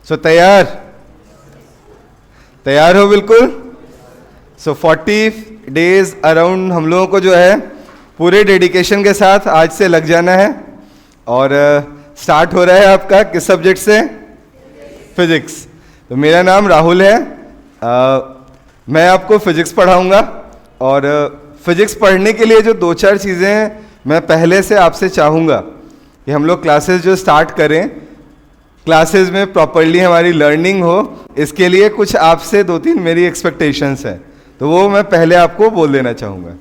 सो तैयार हो बिल्कुल। सो 40 डेज अराउंड हम लोगों को जो है पूरे डेडिकेशन के साथ आज से लग जाना है। और स्टार्ट हो रहा है आपका किस सब्जेक्ट से? फिजिक्स। तो मेरा नाम राहुल है। मैं आपको फिजिक्स पढ़ाऊंगा। और फिजिक्स पढ़ने के लिए जो 2-4 चीज़ें हैं मैं पहले से आपसे चाहूँगा कि हम लोग क्लासेस जो स्टार्ट करें, क्लासेस में प्रॉपरली हमारी लर्निंग हो, इसके लिए कुछ आपसे 2-3 मेरी एक्सपेक्टेशंस हैं, तो वो मैं पहले आपको बोल देना चाहूँगा।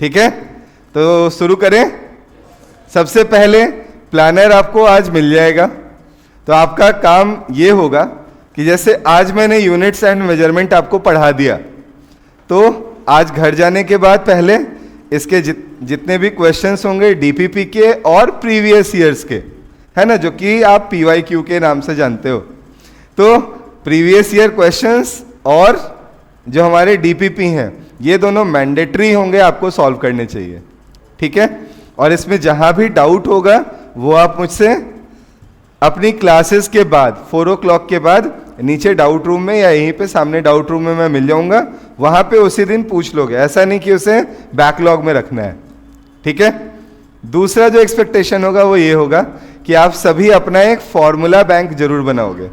ठीक है, तो शुरू करें। सबसे पहले प्लानर आपको आज मिल जाएगा। तो आपका काम ये होगा कि जैसे आज मैंने यूनिट्स एंड मेजरमेंट आपको पढ़ा दिया, तो आज घर जाने के बाद पहले इसके जितने भी क्वेश्चंस होंगे डीपीपी के और प्रीवियस ईयर्स के, है ना, जो कि आप पीवाईक्यू के नाम से जानते हो, तो प्रीवियस ईयर क्वेश्चंस और जो हमारे डीपीपी हैं ये दोनों मैंडेटरी होंगे, आपको सॉल्व करने चाहिए। ठीक है, और इसमें जहां भी डाउट होगा वो आप मुझसे अपनी क्लासेस के बाद 4 o'clock के बाद नीचे डाउट रूम में या यहीं पे सामने डाउट रूम में मैं मिल जाऊंगा, वहां पे उसी दिन पूछ लोगे। ऐसा नहीं कि उसे बैकलॉग में रखना है। ठीक है, दूसरा जो एक्सपेक्टेशन होगा वो ये होगा कि आप सभी अपना एक फॉर्मूला बैंक जरूर बनाओगे।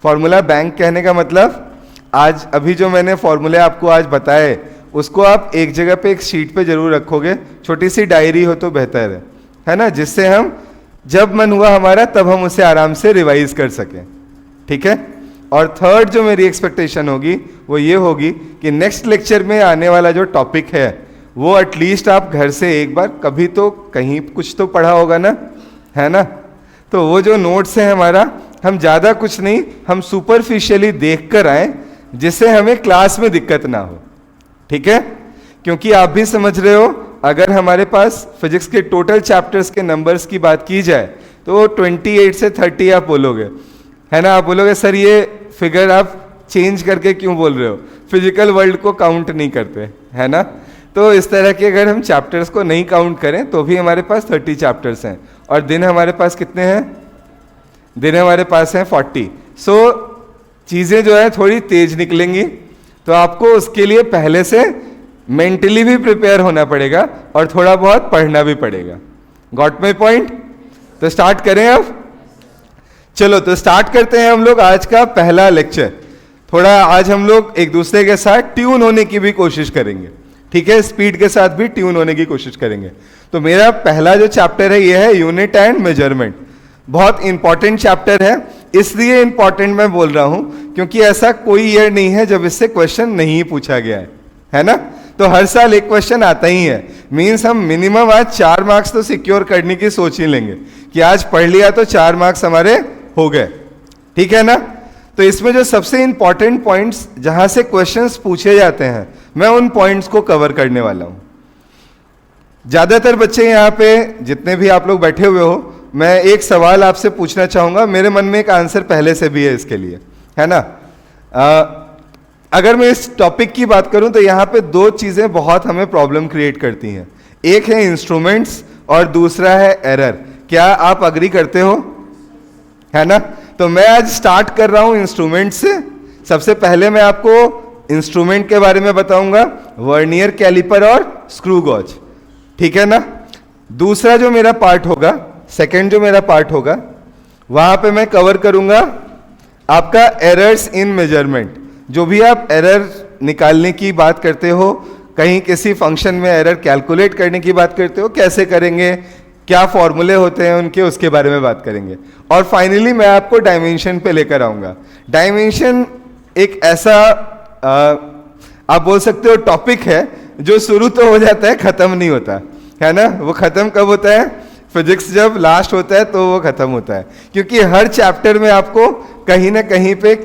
फॉर्मूला बैंक कहने का मतलब आज अभी जो मैंने फॉर्मूले आपको आज बताए उसको आप एक जगह पे एक शीट पे जरूर रखोगे। छोटी सी डायरी हो तो बेहतर है ना, जिससे हम जब मन हुआ हमारा तब हम उसे आराम से रिवाइज कर सकें। ठीक है, और थर्ड जो मेरी एक्सपेक्टेशन होगी वो ये होगी कि नेक्स्ट लेक्चर में आने वाला जो टॉपिक है वो एटलीस्ट आप घर से एक बार कभी तो कहीं कुछ तो पढ़ा होगा ना, है ना। तो वो जो नोट्स है हमारा, हम ज़्यादा कुछ नहीं, हम सुपरफिशियली देख कर आए जिससे हमें क्लास में दिक्कत ना हो। ठीक है, क्योंकि आप भी समझ रहे हो अगर हमारे पास फिजिक्स के टोटल चैप्टर्स के नंबर्स की बात की जाए तो 28 से 30 आप बोलोगे, है ना। आप बोलोगे सर ये फिगर आप चेंज करके क्यों बोल रहे हो, फिजिकल वर्ल्ड को काउंट नहीं करते, है ना। तो इस तरह के अगर हम चैप्टर्स को नहीं काउंट करें तो भी हमारे पास 30 चैप्टर्स हैं और दिन हमारे पास कितने हैं? दिन हमारे पास हैं 40। सो चीज़ें जो है थोड़ी तेज निकलेंगी, तो आपको उसके लिए पहले से मेंटली भी प्रिपेयर होना पड़ेगा और थोड़ा बहुत पढ़ना भी पड़ेगा। Got my point? तो स्टार्ट करें अब। चलो तो स्टार्ट करते हैं हम लोग आज का पहला लेक्चर। थोड़ा आज हम लोग एक दूसरे के साथ ट्यून होने की भी कोशिश करेंगे। ठीक है, स्पीड के साथ भी ट्यून होने की कोशिश करेंगे। तो मेरा पहला जो चैप्टर है ये है यूनिट एंड मेजरमेंट। बहुत इंपॉर्टेंट चैप्टर है, इसलिए इंपॉर्टेंट मैं बोल रहा हूं क्योंकि ऐसा कोई ईयर नहीं है जब इससे क्वेश्चन नहीं पूछा गया है ना। तो हर साल एक क्वेश्चन आता ही है। मीन्स हम मिनिमम आज 4 मार्क्स तो सिक्योर करने की सोच ही लेंगे कि आज पढ़ लिया तो 4 मार्क्स हमारे हो गए। ठीक है ना। तो इसमें जो सबसे इंपॉर्टेंट पॉइंट्स जहां से क्वेश्चंस पूछे जाते हैं मैं उन पॉइंट्स को कवर करने वाला हूं। ज्यादातर बच्चे यहाँ पे जितने भी आप लोग बैठे हुए हो, मैं एक सवाल आपसे पूछना चाहूंगा। मेरे मन में एक आंसर पहले से भी है इसके लिए, है ना। अगर मैं इस टॉपिक की बात करूं तो यहाँ पे 2 चीजें बहुत हमें प्रॉब्लम क्रिएट करती हैं। एक है इंस्ट्रूमेंट्स और दूसरा है एरर। क्या आप अग्री करते हो, है ना। तो मैं आज स्टार्ट कर रहा हूं इंस्ट्रूमेंट से। सबसे पहले मैं आपको इंस्ट्रूमेंट के बारे में बताऊंगा, वर्नियर कैलिपर और स्क्रू गॉज। ठीक है ना। दूसरा जो मेरा पार्ट होगा, सेकेंड जो मेरा पार्ट होगा, वहां पे मैं कवर करूंगा आपका एरर्स इन मेजरमेंट। जो भी आप एरर निकालने की बात करते हो, कहीं किसी फंक्शन में एरर कैलकुलेट करने की बात करते हो, कैसे करेंगे, क्या फॉर्मूले होते हैं उनके, उसके बारे में बात करेंगे। और फाइनली मैं आपको डायमेंशन पे लेकर आऊंगा। डायमेंशन एक ऐसा आप बोल सकते हो टॉपिक है जो शुरू तो हो जाता है, खत्म नहीं होता, है ना। वो खत्म कब होता है? फिजिक्स जब लास्ट होता है तो वो खत्म होता है, क्योंकि हर चैप्टर में आपको कहीं ना कहीं पे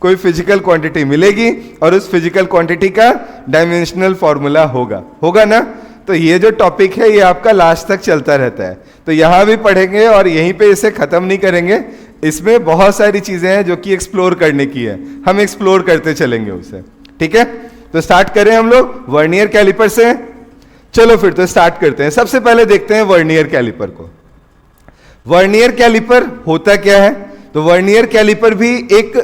कोई फिजिकल क्वांटिटी मिलेगी और उस फिजिकल क्वांटिटी का डायमेंशनल फॉर्मूला होगा ना। तो ये जो टॉपिक है ये आपका लास्ट तक चलता रहता है। तो यहाँ भी पढ़ेंगे और यहीं पे इसे खत्म नहीं करेंगे। इसमें बहुत सारी चीजें हैं जो कि एक्सप्लोर करने की है, हम एक्सप्लोर करते चलेंगे उसे। ठीक है, तो स्टार्ट करें हम लोग वर्नियर कैलिपर से। चलो फिर तो स्टार्ट करते हैं। सबसे पहले देखते हैं वर्नियर कैलिपर को। वर्नियर कैलिपर होता क्या है? तो वर्नियर कैलिपर भी एक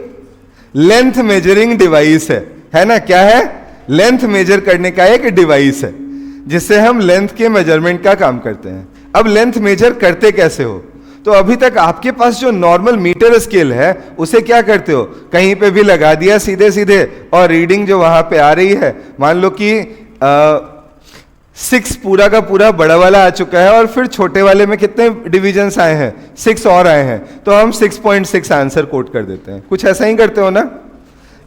लेंथ मेजरिंग डिवाइस है ना? क्या है? लेंथ मेजर करने का एक डिवाइस है जिससे हम लेंथ के मेजरमेंट का काम करते हैं। अब लेंथ मेजर करते कैसे हो? तो अभी तक आपके पास जो नॉर्मल मीटर स्केल है उसे क्या करते हो, कहीं पे भी लगा दिया सीधे सीधे, और रीडिंग जो वहां पे आ रही है, मान लो कि 6 पूरा का पूरा बड़ा वाला आ चुका है और फिर छोटे वाले में कितने डिविजन्स आए हैं, 6 और आए हैं, तो हम 6.6 आंसर कोट कर देते हैं। कुछ ऐसा ही करते हो ना?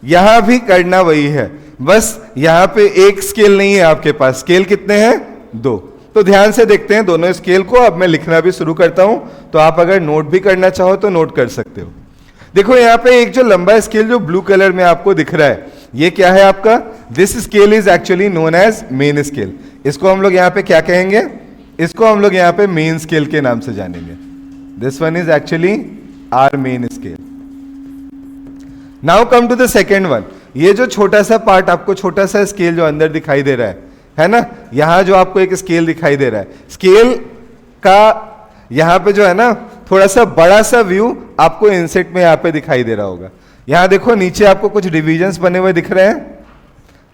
यहां भी करना वही है, बस यहां पे एक स्केल नहीं है आपके पास, स्केल कितने हैं? 2। तो ध्यान से देखते हैं दोनों स्केल को। अब मैं लिखना भी शुरू करता हूं, तो आप अगर नोट भी करना चाहो तो नोट कर सकते हो। देखो यहां पे एक जो लंबा स्केल जो ब्लू कलर में आपको दिख रहा है, ये क्या है आपका? This scale is actually known as main scale. इसको हम लोग यहां पे क्या कहेंगे? इसको हम लोग यहां पे मेन स्केल के नाम से जानेंगे। This one is actually our main scale. Now come to the second one. ये जो छोटा सा पार्ट आपको, छोटा सा स्केल जो अंदर दिखाई दे रहा है ना, यहां जो आपको एक स्केल दिखाई दे रहा है, स्केल का यहां पे जो है ना थोड़ा सा बड़ा सा व्यू आपको इनसेट में यहां पे दिखाई दे रहा होगा। यहां देखो नीचे आपको कुछ डिविजन्स बने हुए दिख रहे हैं,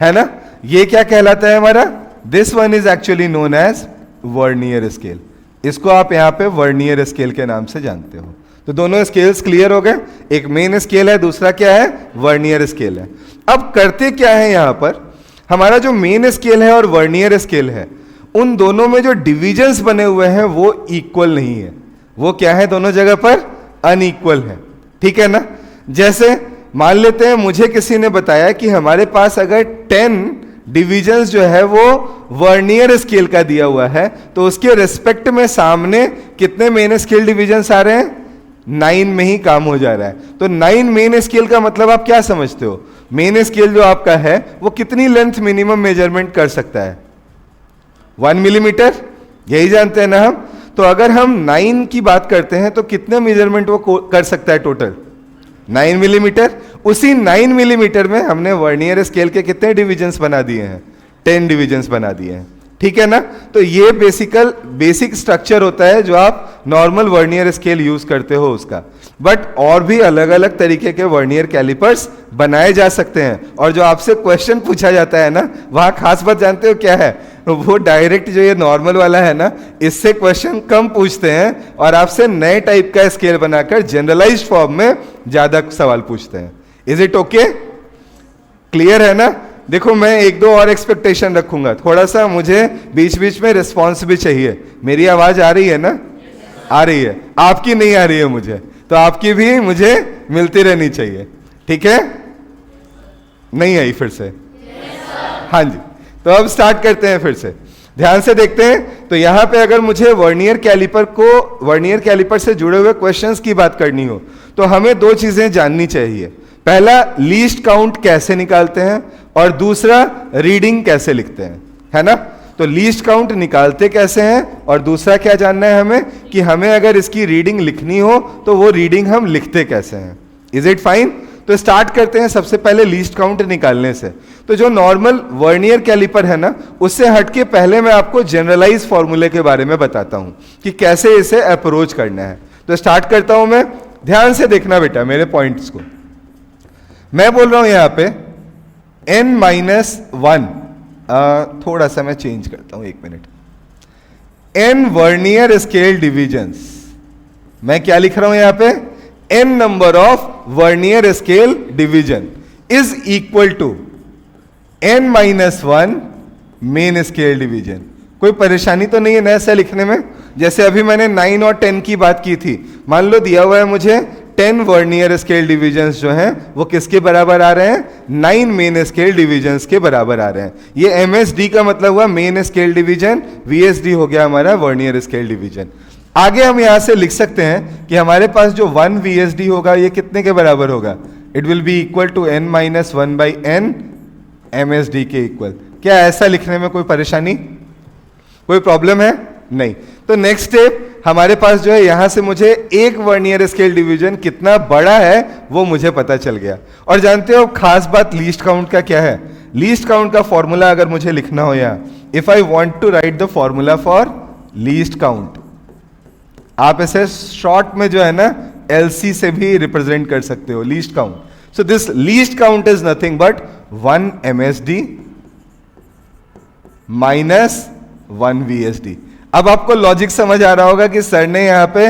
है ना? ये क्या कहलाता है हमारा? This one is actually known as vernier scale. इसको आप यहां पे वर्नियर स्केल के नाम से जानते हो। तो दोनों स्केल्स क्लियर हो गए, एक मेन स्केल है, दूसरा क्या है? वर्नियर स्केल है। अब करते क्या है यहां पर? हमारा जो मेन स्केल है और वर्नियर स्केल है, उन दोनों में जो डिविजन्स बने हुए हैं वो इक्वल नहीं है। वो क्या है? दोनों जगह पर अनइक्वल है। ठीक है ना? जैसे मान लेते हैं मुझे किसी ने बताया कि हमारे पास अगर 10 डिविजन्स जो है वो वर्नियर स्केल का दिया हुआ है, तो उसके रिस्पेक्ट में सामने कितने मेन स्केल डिविजन्स आ रहे हैं? 9 में ही काम हो जा रहा है। तो 9 मेन स्केल का मतलब आप क्या समझते हो? मेन स्केल जो आपका है वो कितनी लेंथ मिनिमम मेजरमेंट कर सकता है? 1 मिलीमीटर, यही जानते हैं ना हम। तो अगर हम 9 की बात करते हैं तो कितने मेजरमेंट वो कर सकता है टोटल? 9 मिलीमीटर। उसी 9 मिलीमीटर में हमने वर्नियर स्केल के कितने डिविजन्स बना दिए हैं? 10 डिविजन्स बना दिए हैं। ठीक है ना? तो ये बेसिक स्ट्रक्चर होता है जो आप नॉर्मल वर्नियर स्केल यूज करते हो उसका। बट और भी अलग अलग तरीके के वर्नियर कैलिपर्स बनाए जा सकते हैं, और जो आपसे क्वेश्चन पूछा जाता है ना, वहां खास बात जानते हो क्या है? वो डायरेक्ट जो ये नॉर्मल वाला है ना, इससे क्वेश्चन कम पूछते हैं और आपसे नए टाइप का स्केल बनाकर जनरलाइज्ड फॉर्म में ज्यादा सवाल पूछते हैं। Is it okay? क्लियर है ना? देखो मैं 1-2 और एक्सपेक्टेशन रखूंगा, थोड़ा सा मुझे बीच बीच में रिस्पॉन्स भी चाहिए। मेरी आवाज आ रही है ना? आ रही है। आपकी नहीं आ रही है मुझे, तो आपकी भी मुझे मिलती रहनी चाहिए। ठीक है? नहीं आई फिर से? हाँ जी। तो अब स्टार्ट करते हैं फिर से, ध्यान से देखते हैं। तो यहां पे अगर मुझे वर्नियर कैलिपर से जुड़े हुए क्वेश्चंस की बात करनी हो तो हमें 2 चीजें जाननी चाहिए। पहला, लीस्ट काउंट कैसे निकालते हैं, और दूसरा, रीडिंग कैसे लिखते हैं, है ना? तो लीस्ट काउंट निकालते कैसे हैं, और दूसरा क्या जानना है हमें कि हमें अगर इसकी रीडिंग लिखनी हो तो वो रीडिंग हम लिखते कैसे हैं। Is it fine? तो स्टार्ट करते हैं सबसे पहले लीस्ट काउंट निकालने से। तो जो नॉर्मल वर्नियर कैलिपर है ना, उससे हटके पहले मैं आपको जनरलाइज फॉर्मूले के बारे में बताता हूं कि कैसे इसे अप्रोच करना है। तो स्टार्ट करता हूं मैं, ध्यान से देखना बेटा मेरे पॉइंट्स को। मैं बोल रहा हूं यहां पे n-1, थोड़ा सा मैं चेंज करता हूं, 1 minute. n vernier scale divisions, मैं क्या लिख रहा हूं यहां पे? n number of vernier scale division is equal to n-1 main scale division. कोई परेशानी तो नहीं है ना ऐसा लिखने में? जैसे अभी मैंने 9 और 10 की बात की थी, मान लो दिया हुआ है मुझे 10 वर्नियर स्केल डिविजन्स जो हैं वो किसके बराबर आ रहे हैं? 9 मेन स्केल डिविजन्स के बराबर आ रहे हैं। ये MSD का मतलब हुआ मेन स्केल डिवीजन, VSD हो गया हमारा वर्नियर स्केल डिवीजन। आगे हम यहां से लिख सकते हैं कि हमारे पास जो 1 VSD होगा ये कितने के बराबर होगा? It will be equal to n-1/n MSD के इक्वल। क्या ऐसा लिखने में कोई परेशानी, कोई प्रॉब्लम है? नहीं। तो नेक्स्ट स्टेप, हमारे पास जो है यहां से मुझे एक वर्नियर स्केल डिवीजन कितना बड़ा है वो मुझे पता चल गया। और जानते हो खास बात लीस्ट काउंट का क्या है? लीस्ट काउंट का फॉर्मूला अगर मुझे लिखना हो यहां, if I want to write the formula for least count, आप इसे शॉर्ट में जो है ना LC से भी रिप्रेजेंट कर सकते हो, least count. So this least count is nothing but 1 MSD minus 1 VSD। अब आपको लॉजिक समझ आ रहा होगा कि सर ने यहां पे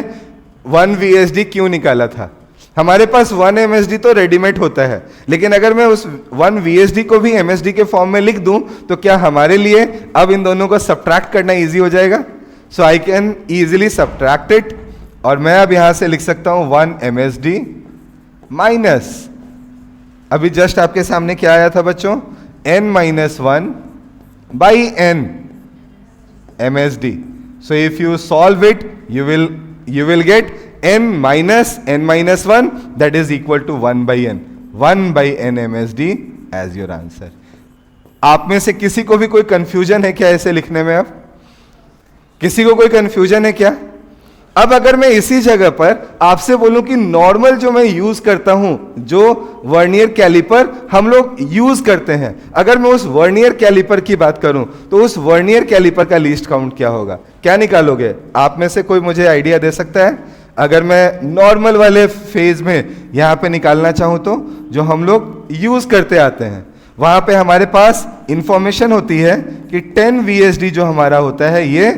1 VSD क्यों निकाला था। हमारे पास 1 MSD तो रेडीमेड होता है, लेकिन अगर मैं उस 1 VSD को भी MSD के फॉर्म में लिख दूं तो क्या हमारे लिए अब इन दोनों को सब्ट्रैक्ट करना इजी हो जाएगा। So I can easily subtract it, और मैं अब यहां से लिख सकता हूं 1 MSD माइनस, अभी जस्ट आपके सामने क्या आया था बच्चों, n minus 1 by n MSD. So if you solve it, you will get n minus 1 that is equal to 1 by n. 1 by n MSD as your answer. आप में से किसी को भी कोई कंफ्यूजन है क्या ऐसे लिखने में? अब किसी को कोई कंफ्यूजन है क्या? अब अगर मैं इसी जगह पर आपसे बोलूं कि नॉर्मल जो मैं यूज करता हूं, जो वर्नियर कैलिपर हम लोग यूज करते हैं, अगर मैं उस वर्नियर कैलिपर की बात करूं तो उस वर्नियर कैलिपर का लीस्ट काउंट क्या होगा? क्या निकालोगे? आप में से कोई मुझे आइडिया दे सकता है? अगर मैं नॉर्मल वाले फेज में यहां पे निकालना चाहूं तो जो हम लोग यूज करते आते हैं, वहां पे हमारे पास इंफॉर्मेशन होती है कि 10 VSD जो हमारा होता है ये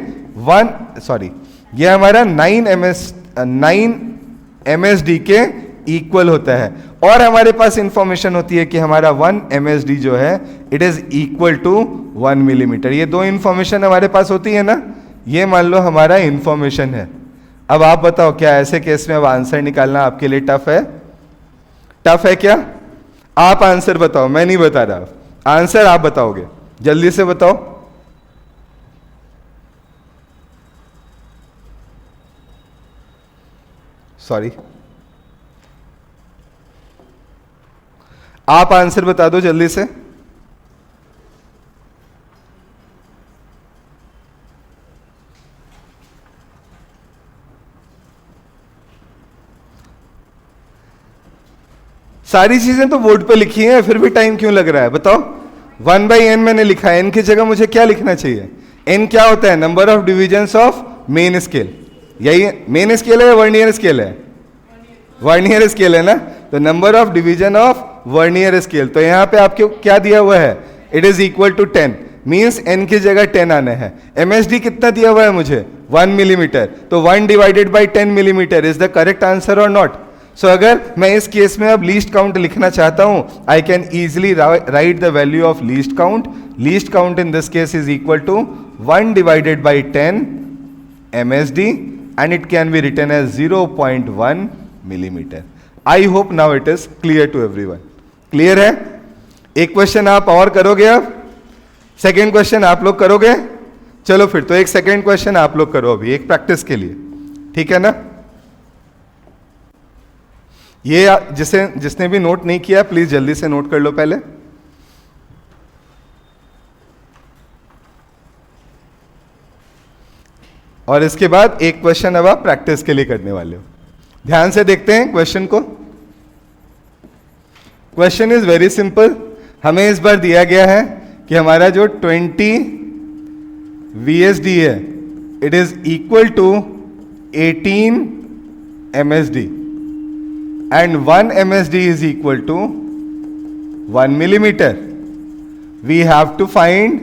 हमारा 9 MSD के इक्वल होता है, और हमारे पास इंफॉर्मेशन होती है कि हमारा 1 MSD जो है it is equal to 1 millimetre. ये दो इंफॉर्मेशन हमारे पास होती है ना, ये मान लो हमारा इंफॉर्मेशन है। अब आप बताओ क्या ऐसे केस में अब आंसर निकालना आपके लिए टफ है? टफ है क्या? आप आंसर बताओ, मैं नहीं बता रहा, आंसर आप बताओगे, जल्दी से बताओ। सॉरी, आप आंसर बता दो जल्दी से। सारी चीजें तो बोर्ड पे लिखी हैं, फिर भी टाइम क्यों लग रहा है बताओ? 1 by n मैंने लिखा है, n की जगह मुझे क्या लिखना चाहिए? n क्या होता है? Number of divisions of main scale. यही मेन स्केल है या वर्नियर स्केल है? वर्नियर स्केल है ना, तो number of division of vernier scale. तो यहां पे आपको क्या दिया हुआ है? It is equal to 10, means n की जगह 10 आना है। MSD कितना दिया हुआ है मुझे? 1 मिलीमीटर, तो 1 divided by 10 millimetre is the correct answer और नॉट? सो अगर मैं इस केस में अब लीस्ट काउंट लिखना चाहता हूं, I can easily write the value of least count. Least count in this case is equal to 1 divided by 10 MSD and it can be written as 0.1 millimeter. I hope now it is clear to everyone. Clear है? एक question आप और करोगे, अब second question आप लोग करोगे? चलो फिर तो एक सेकेंड क्वेश्चन आप लोग करो अभी, एक प्रैक्टिस के लिए, ठीक है ना? ये जिसने भी नोट नहीं किया प्लीज जल्दी से नोट कर लो पहले। और इसके बाद एक क्वेश्चन अब आप प्रैक्टिस के लिए करने वाले हो। ध्यान से देखते हैं क्वेश्चन को। Question is very simple. हमें इस बार दिया गया है कि हमारा जो 20 VSD है it is equal to 18 MSD and 1 MSD is equal to 1 millimeter. We have to find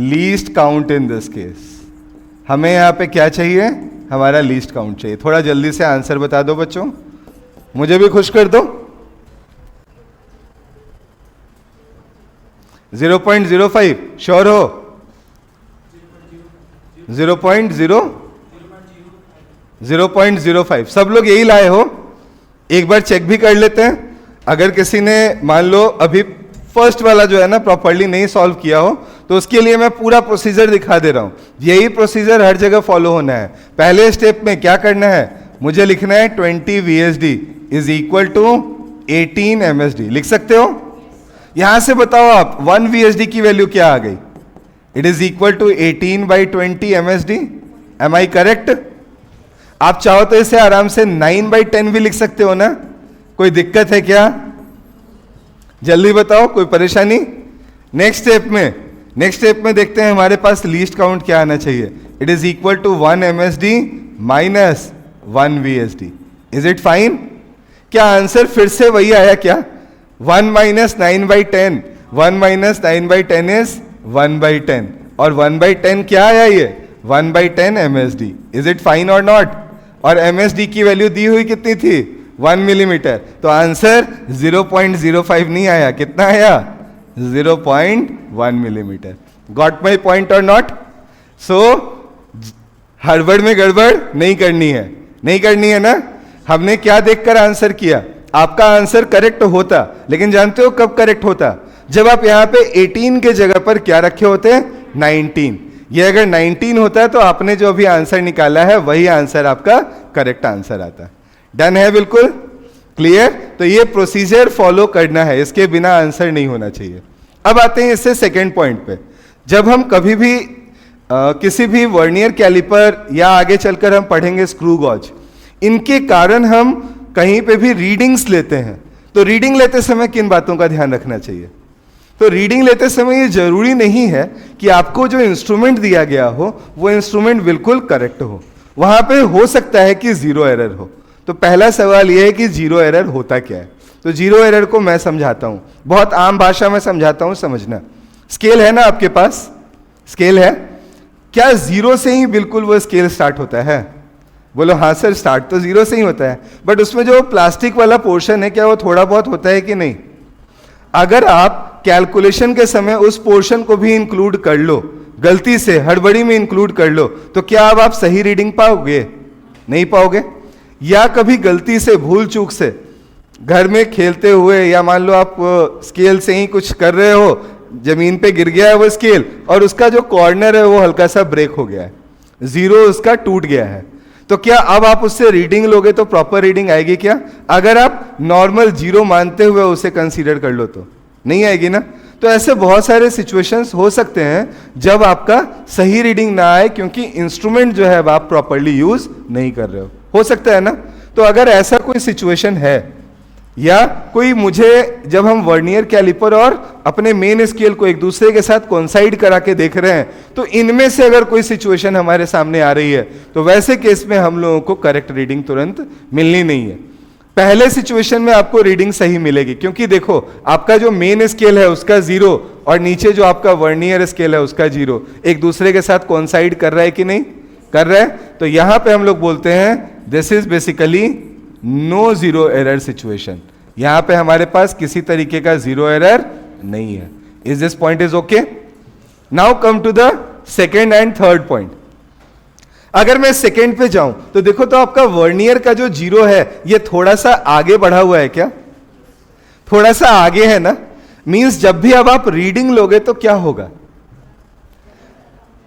least count in this case. हमें यहां पे क्या चाहिए? हमारा लीस्ट काउंट चाहिए। थोड़ा जल्दी से आंसर बता दो बच्चों, मुझे भी खुश कर दो। 0.05 श्योर हो? 0.05 सब लोग यही लाए हो? एक बार चेक भी कर लेते हैं। अगर किसी ने मान लो अभी फर्स्ट वाला जो है ना प्रॉपर्ली नहीं सॉल्व किया हो, तो उसके लिए मैं पूरा प्रोसीजर दिखा दे रहा हूं। यही प्रोसीजर हर जगह फॉलो होना है। पहले स्टेप में क्या करना है? मुझे लिखना है 20 VSD is equal to 18 MSD। लिख सकते हो? यहां से बताओ आप 1 VSD की वैल्यू क्या आ गई? It is equal to 18 by 20 MSD। Am I correct? आप चाहो तो इसे आराम से 9 by 10 भी लिख सकते हो ना, कोई दिक्कत है क्या? जल्दी बताओ, कोई परेशानी? नेक्स्ट स्टेप में देखते हैं हमारे पास लीस्ट काउंट क्या आना चाहिए। It is equal to 1 MSD minus 1 VSD. Is it fine? क्या आंसर फिर से वही आया क्या? 1 माइनस 9/10, 1 माइनस 9/10 इज 1/10, और 1/10 क्या आया ये? 1/10 MSD. इज इट फाइन और नॉट? और MSD की वैल्यू दी हुई कितनी थी? 1 मिलीमीटर. तो आंसर 0.05 नहीं आया, कितना आया? 0.1 millimetre. Got my point or not? सो हड़बड़ में गड़बड़ नहीं करनी है, नहीं करनी है ना. हमने क्या देखकर आंसर किया? आपका आंसर करेक्ट होता, लेकिन जानते हो कब करेक्ट होता? जब आप यहां पे 18 के जगह पर क्या रखे होते हैं? 19. ये अगर 19 होता तो आपने जो अभी आंसर निकाला है वही आंसर आपका करेक्ट आंसर आता. डन है? बिल्कुल क्लियर. तो ये प्रोसीजर फॉलो करना है, इसके बिना आंसर नहीं होना चाहिए. अब आते हैं इससे सेकेंड पॉइंट पे. जब हम कभी भी किसी भी वर्नियर कैलिपर या आगे चलकर हम पढ़ेंगे स्क्रू गॉज, इनके कारण हम कहीं पे भी रीडिंग्स लेते हैं, तो रीडिंग लेते समय किन बातों का ध्यान रखना चाहिए? तो रीडिंग लेते समय ये जरूरी नहीं है कि आपको जो इंस्ट्रूमेंट दिया गया हो वो इंस्ट्रूमेंट बिल्कुल करेक्ट हो. वहां पे हो सकता है कि जीरो एरर हो. तो पहला सवाल यह है कि जीरो एरर होता क्या है? तो जीरो एरर को मैं समझाता हूं, बहुत आम भाषा में समझाता हूं, समझना. स्केल है ना आपके पास? स्केल है. क्या जीरो से ही बिल्कुल वो स्केल स्टार्ट होता है? बोलो हाँ सर, स्टार्ट तो जीरो से ही होता है, बट उसमें जो प्लास्टिक वाला पोर्शन है क्या वो थोड़ा बहुत होता है कि नहीं? अगर आप कैलकुलेशन के समय उस पोर्शन को भी इंक्लूड कर लो, गलती से हड़बड़ी में इंक्लूड कर लो, तो क्या अब आप सही रीडिंग पाओगे? नहीं पाओगे. या कभी गलती से भूल चूक से घर में खेलते हुए, या मान लो आप स्केल से ही कुछ कर रहे हो, जमीन पे गिर गया है वो स्केल और उसका जो कॉर्नर है वो हल्का सा ब्रेक हो गया है, जीरो उसका टूट गया है, तो क्या अब आप उससे रीडिंग लोगे तो प्रॉपर रीडिंग आएगी क्या? अगर आप नॉर्मल जीरो मानते हुए उसे कंसीडर कर लो तो नहीं आएगी ना. तो ऐसे बहुत सारे सिचुएशंस हो सकते हैं जब आपका सही रीडिंग ना आए, क्योंकि इंस्ट्रूमेंट जो है अब आप प्रॉपरली यूज नहीं कर रहे हो सकता है ना. तो अगर ऐसा कोई सिचुएशन है, या कोई मुझे, जब हम वर्नियर कैलिपर और अपने मेन स्केल को एक दूसरे के साथ कोइंसाइड करा के देख रहे हैं, तो इनमें से अगर कोई सिचुएशन हमारे सामने आ रही है, तो वैसे केस में हम लोगों को करेक्ट रीडिंग तुरंत मिलनी नहीं है. पहले सिचुएशन में आपको रीडिंग सही मिलेगी, क्योंकि देखो आपका जो मेन स्केल है उसका जीरो और नीचे जो आपका वर्नियर स्केल है उसका जीरो एक दूसरे के साथ कोइंसाइड कर रहा है कि नहीं कर रहा है. तो यहां पे हम लोग बोलते हैं this is basically no zero error situation. यहां पे हमारे पास किसी तरीके का जीरो एरर नहीं है. Is this point is okay? Now come to the second and third point. अगर मैं सेकेंड पे जाऊं तो देखो, तो आपका वर्नियर का जो जीरो है ये थोड़ा सा आगे बढ़ा हुआ है क्या? थोड़ा सा आगे है ना. मींस जब भी अब आप रीडिंग लोगे तो क्या होगा?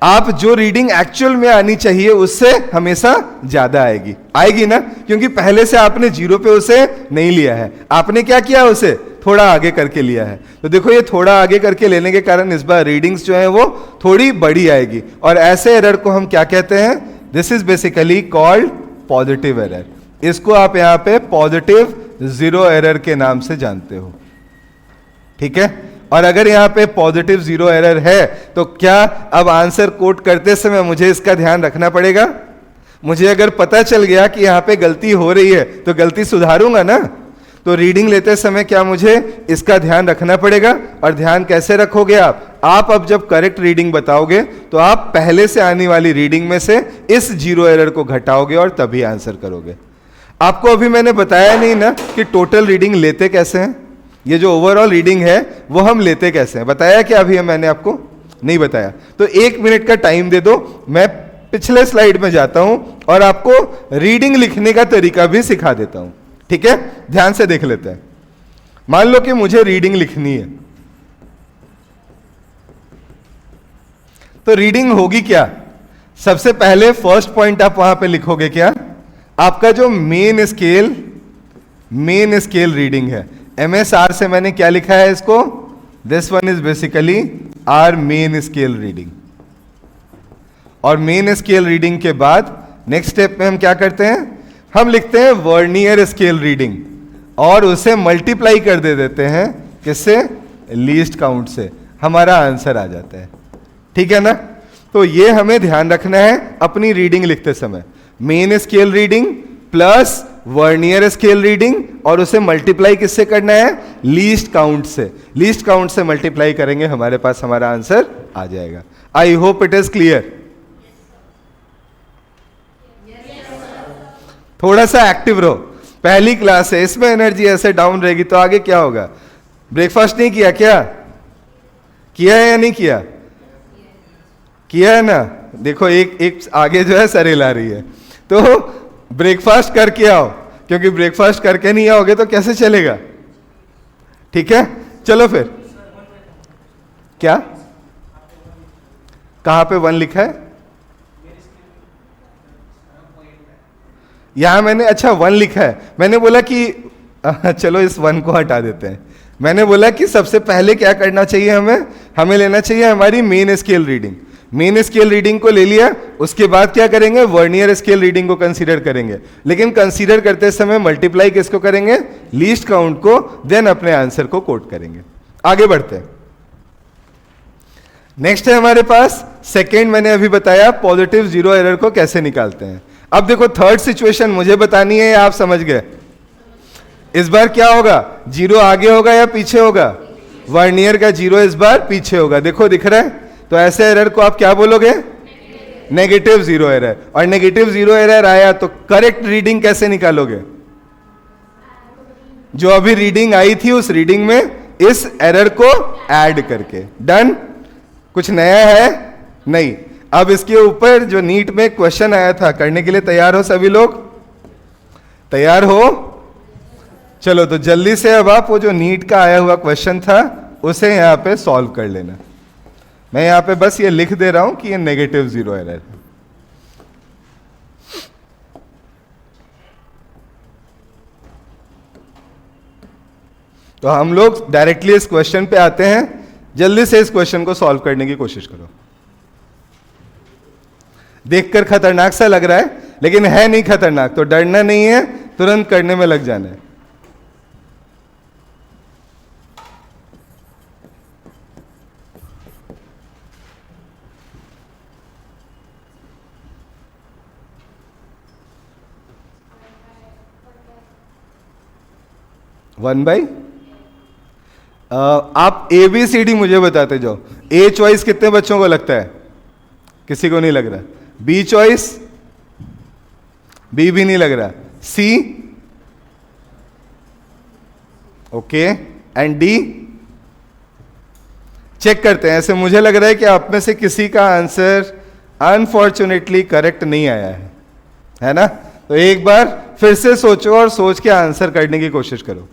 आप जो रीडिंग एक्चुअल में आनी चाहिए उससे हमेशा ज्यादा आएगी ना, क्योंकि पहले से आपने जीरो पे उसे नहीं लिया है, आपने क्या किया? उसे थोड़ा आगे करके लिया है. तो देखो ये थोड़ा आगे करके लेने के कारण इस बार रीडिंग्स जो है वो थोड़ी बड़ी आएगी, और ऐसे एरर को हम क्या कहते हैं? This is basically called positive error. इसको आप यहां पे पॉजिटिव जीरो एरर के नाम से जानते हो. ठीक है. और अगर यहां पे पॉजिटिव जीरो एरर है तो क्या अब आंसर कोट करते समय मुझे इसका ध्यान रखना पड़ेगा? मुझे अगर पता चल गया कि यहां पे गलती हो रही है तो गलती सुधारूंगा ना. तो रीडिंग लेते समय क्या मुझे इसका ध्यान रखना पड़ेगा? और ध्यान कैसे रखोगे आप अब जब करेक्ट रीडिंग बताओगे तो आप पहले से आने वाली रीडिंग में से इस जीरो एरर को घटाओगे और तभी आंसर करोगे. आपको अभी मैंने बताया नहीं ना कि टोटल रीडिंग लेते कैसे हैं. ये जो ओवरऑल रीडिंग है वो हम लेते कैसे हैं, बताया क्या अभी मैंने आपको? नहीं बताया. तो 1 मिनट का टाइम दे दो, मैं पिछले स्लाइड में जाता हूं और आपको रीडिंग लिखने का तरीका भी सिखा देता हूं. ठीक है, ध्यान से देख लेते हैं. मान लो कि मुझे रीडिंग लिखनी है, तो रीडिंग होगी क्या? सबसे पहले फर्स्ट पॉइंट आप वहां पे लिखोगे क्या? आपका जो मेन स्केल रीडिंग है. MSR से मैंने क्या लिखा है इसको? This one is basically our main scale reading. और मेन स्केल रीडिंग के बाद नेक्स्ट स्टेप में हम क्या करते हैं? हम लिखते हैं वर्नियर स्केल रीडिंग और उसे मल्टीप्लाई कर देते हैं किससे? लीस्ट काउंट से. हमारा आंसर आ जाता है. ठीक है ना. तो ये हमें ध्यान रखना है अपनी रीडिंग लिखते समय. Main scale reading plus vernier scale reading, और उसे मल्टीप्लाई किससे करना है? लीस्ट काउंट से। लीस्ट काउंट से मल्टीप्लाई करेंगे, हमारे पास हमारा आंसर आ जाएगा। आई होप इट इज क्लियर। थोड़ा सा एक्टिव रहो, पहली क्लास है, इसमें एनर्जी ऐसे डाउन रहेगी तो आगे क्या होगा? ब्रेकफास्ट नहीं किया क्या? किया है या नहीं किया? किया है ना? देखो एक आगे जो है सर हिला रही है, तो ब्रेकफास्ट करके आओ, क्योंकि ब्रेकफास्ट करके नहीं आओगे तो कैसे चलेगा? ठीक है, चलो फिर। क्या? कहां पे 1 लिखा है? यहां मैंने, अच्छा 1 लिखा है, मैंने बोला कि चलो इस 1 को हटा देते हैं। मैंने बोला कि सबसे पहले क्या करना चाहिए हमें लेना चाहिए हमारी main scale reading. Main scale reading को ले लिया, उसके बाद क्या करेंगे? वर्नियर स्केल रीडिंग को कंसीडर करेंगे, लेकिन कंसीडर करते समय मल्टीप्लाई किसको करेंगे? लीस्ट काउंट को, देन अपने आंसर को कोट करेंगे। आगे बढ़ते हैं। नेक्स्ट है हमारे पास सेकेंड, मैंने अभी बताया पॉजिटिव जीरो एरर को कैसे निकालते हैं। अब देखो थर्ड सिचुएशन मुझे बतानी है या आप समझ गए? इस बार क्या होगा? जीरो आगे होगा या पीछे होगा? वर्नियर का जीरो इस बार पीछे होगा, देखो दिख रहा है। तो ऐसे एरर को आप क्या बोलोगे? Negative zero error. और नेगेटिव जीरो एरर आया तो करेक्ट रीडिंग कैसे निकालोगे? जो अभी रीडिंग आई थी उस रीडिंग में इस एरर को ऐड करके। डन? कुछ नया है? नहीं। अब इसके ऊपर जो नीट में क्वेश्चन आया था, करने के लिए तैयार हो सभी लोग? तैयार हो? चलो तो जल्दी से अब आप वो जो नीट का आया हुआ क्वेश्चन था उसे यहां पे सॉल्व कर लेना। मैं यहां पे बस ये लिख दे रहा हूं कि ये नेगेटिव जीरो एरर है। तो हम लोग डायरेक्टली इस क्वेश्चन पे आते हैं। जल्दी से इस क्वेश्चन को सॉल्व करने की कोशिश करो। देखकर खतरनाक सा लग रहा है, लेकिन है नहीं खतरनाक, तो डरना नहीं है, तुरंत करने में लग जाना है। वन बाई आप ABCD मुझे बताते जाओ। A चॉइस कितने बच्चों को लगता है? किसी को नहीं लग रहा। B choice? B भी नहीं लग रहा। C? Okay, and D? Check करते हैं। ऐसे मुझे लग रहा है कि आप में से किसी का आंसर अनफॉर्चुनेटली करेक्ट नहीं आया है ना? तो एक बार फिर से सोचो और सोच के आंसर करने की कोशिश करो।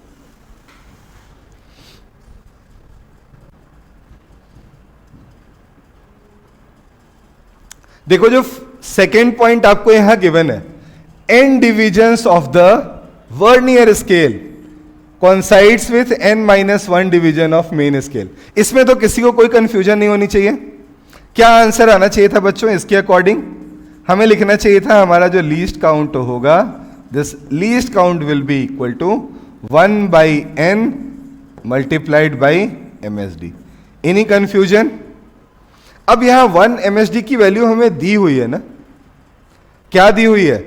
देखो जो सेकेंड पॉइंट आपको यहां गिवन है, n divisions of the vernier scale coincides with n-1 division of main scale. इसमें तो किसी को कोई कंफ्यूजन नहीं होनी चाहिए। क्या आंसर आना चाहिए था बच्चों? इसके अकॉर्डिंग हमें लिखना चाहिए था हमारा जो लीस्ट काउंट होगा, this least count will be equal to 1/n multiplied by MSD। Any confusion? अब यहां 1 MSD की वैल्यू हमें दी हुई है ना? क्या दी हुई है?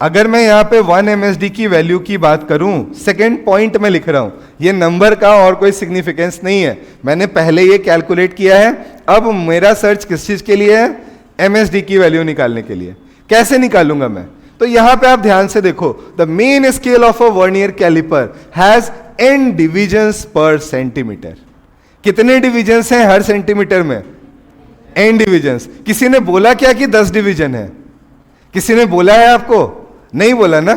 अगर मैं यहां पे 1 MSD की वैल्यू की बात करूं, सेकेंड पॉइंट में लिख रहा हूं, ये नंबर का और कोई सिग्निफिकेंस नहीं है, मैंने पहले ये कैलकुलेट किया है। अब मेरा सर्च किस चीज के लिए है? MSD की वैल्यू निकालने के लिए। कैसे निकालूंगा मैं? तो यहां पे आप ध्यान से देखो, the main scale of a vernier calliper has n divisions per centimetre. कितने डिविजन्स हैं हर सेंटीमीटर में? n divisions. किसी ने बोला क्या कि 10 डिवीजन है? किसी ने बोला है आपको? नहीं बोला ना।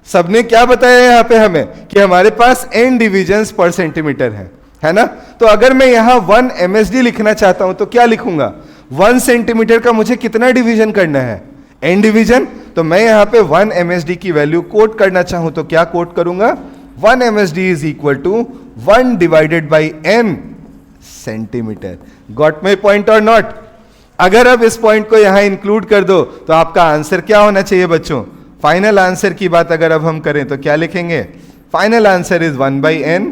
सबने क्या बताया यहां पे हमें कि हमारे पास n डिविजन्स पर सेंटीमीटर है ना? तो अगर मैं यहां 1 MSD लिखना चाहता हूं तो क्या लिखूंगा? 1 सेंटीमीटर का मुझे कितना डिवीजन करना है? n division. तो मैं यहां पे 1 MSD की वैल्यू कोट करना चाहूं तो क्या कोट करूंगा? 1 MSD is equal to 1 divided by n centimetre. Got my point or not? अगर अब इस पॉइंट को यहां इंक्लूड कर दो तो आपका आंसर क्या होना चाहिए बच्चों? फाइनल आंसर की बात अगर अब हम करें तो क्या लिखेंगे? Final answer is 1/n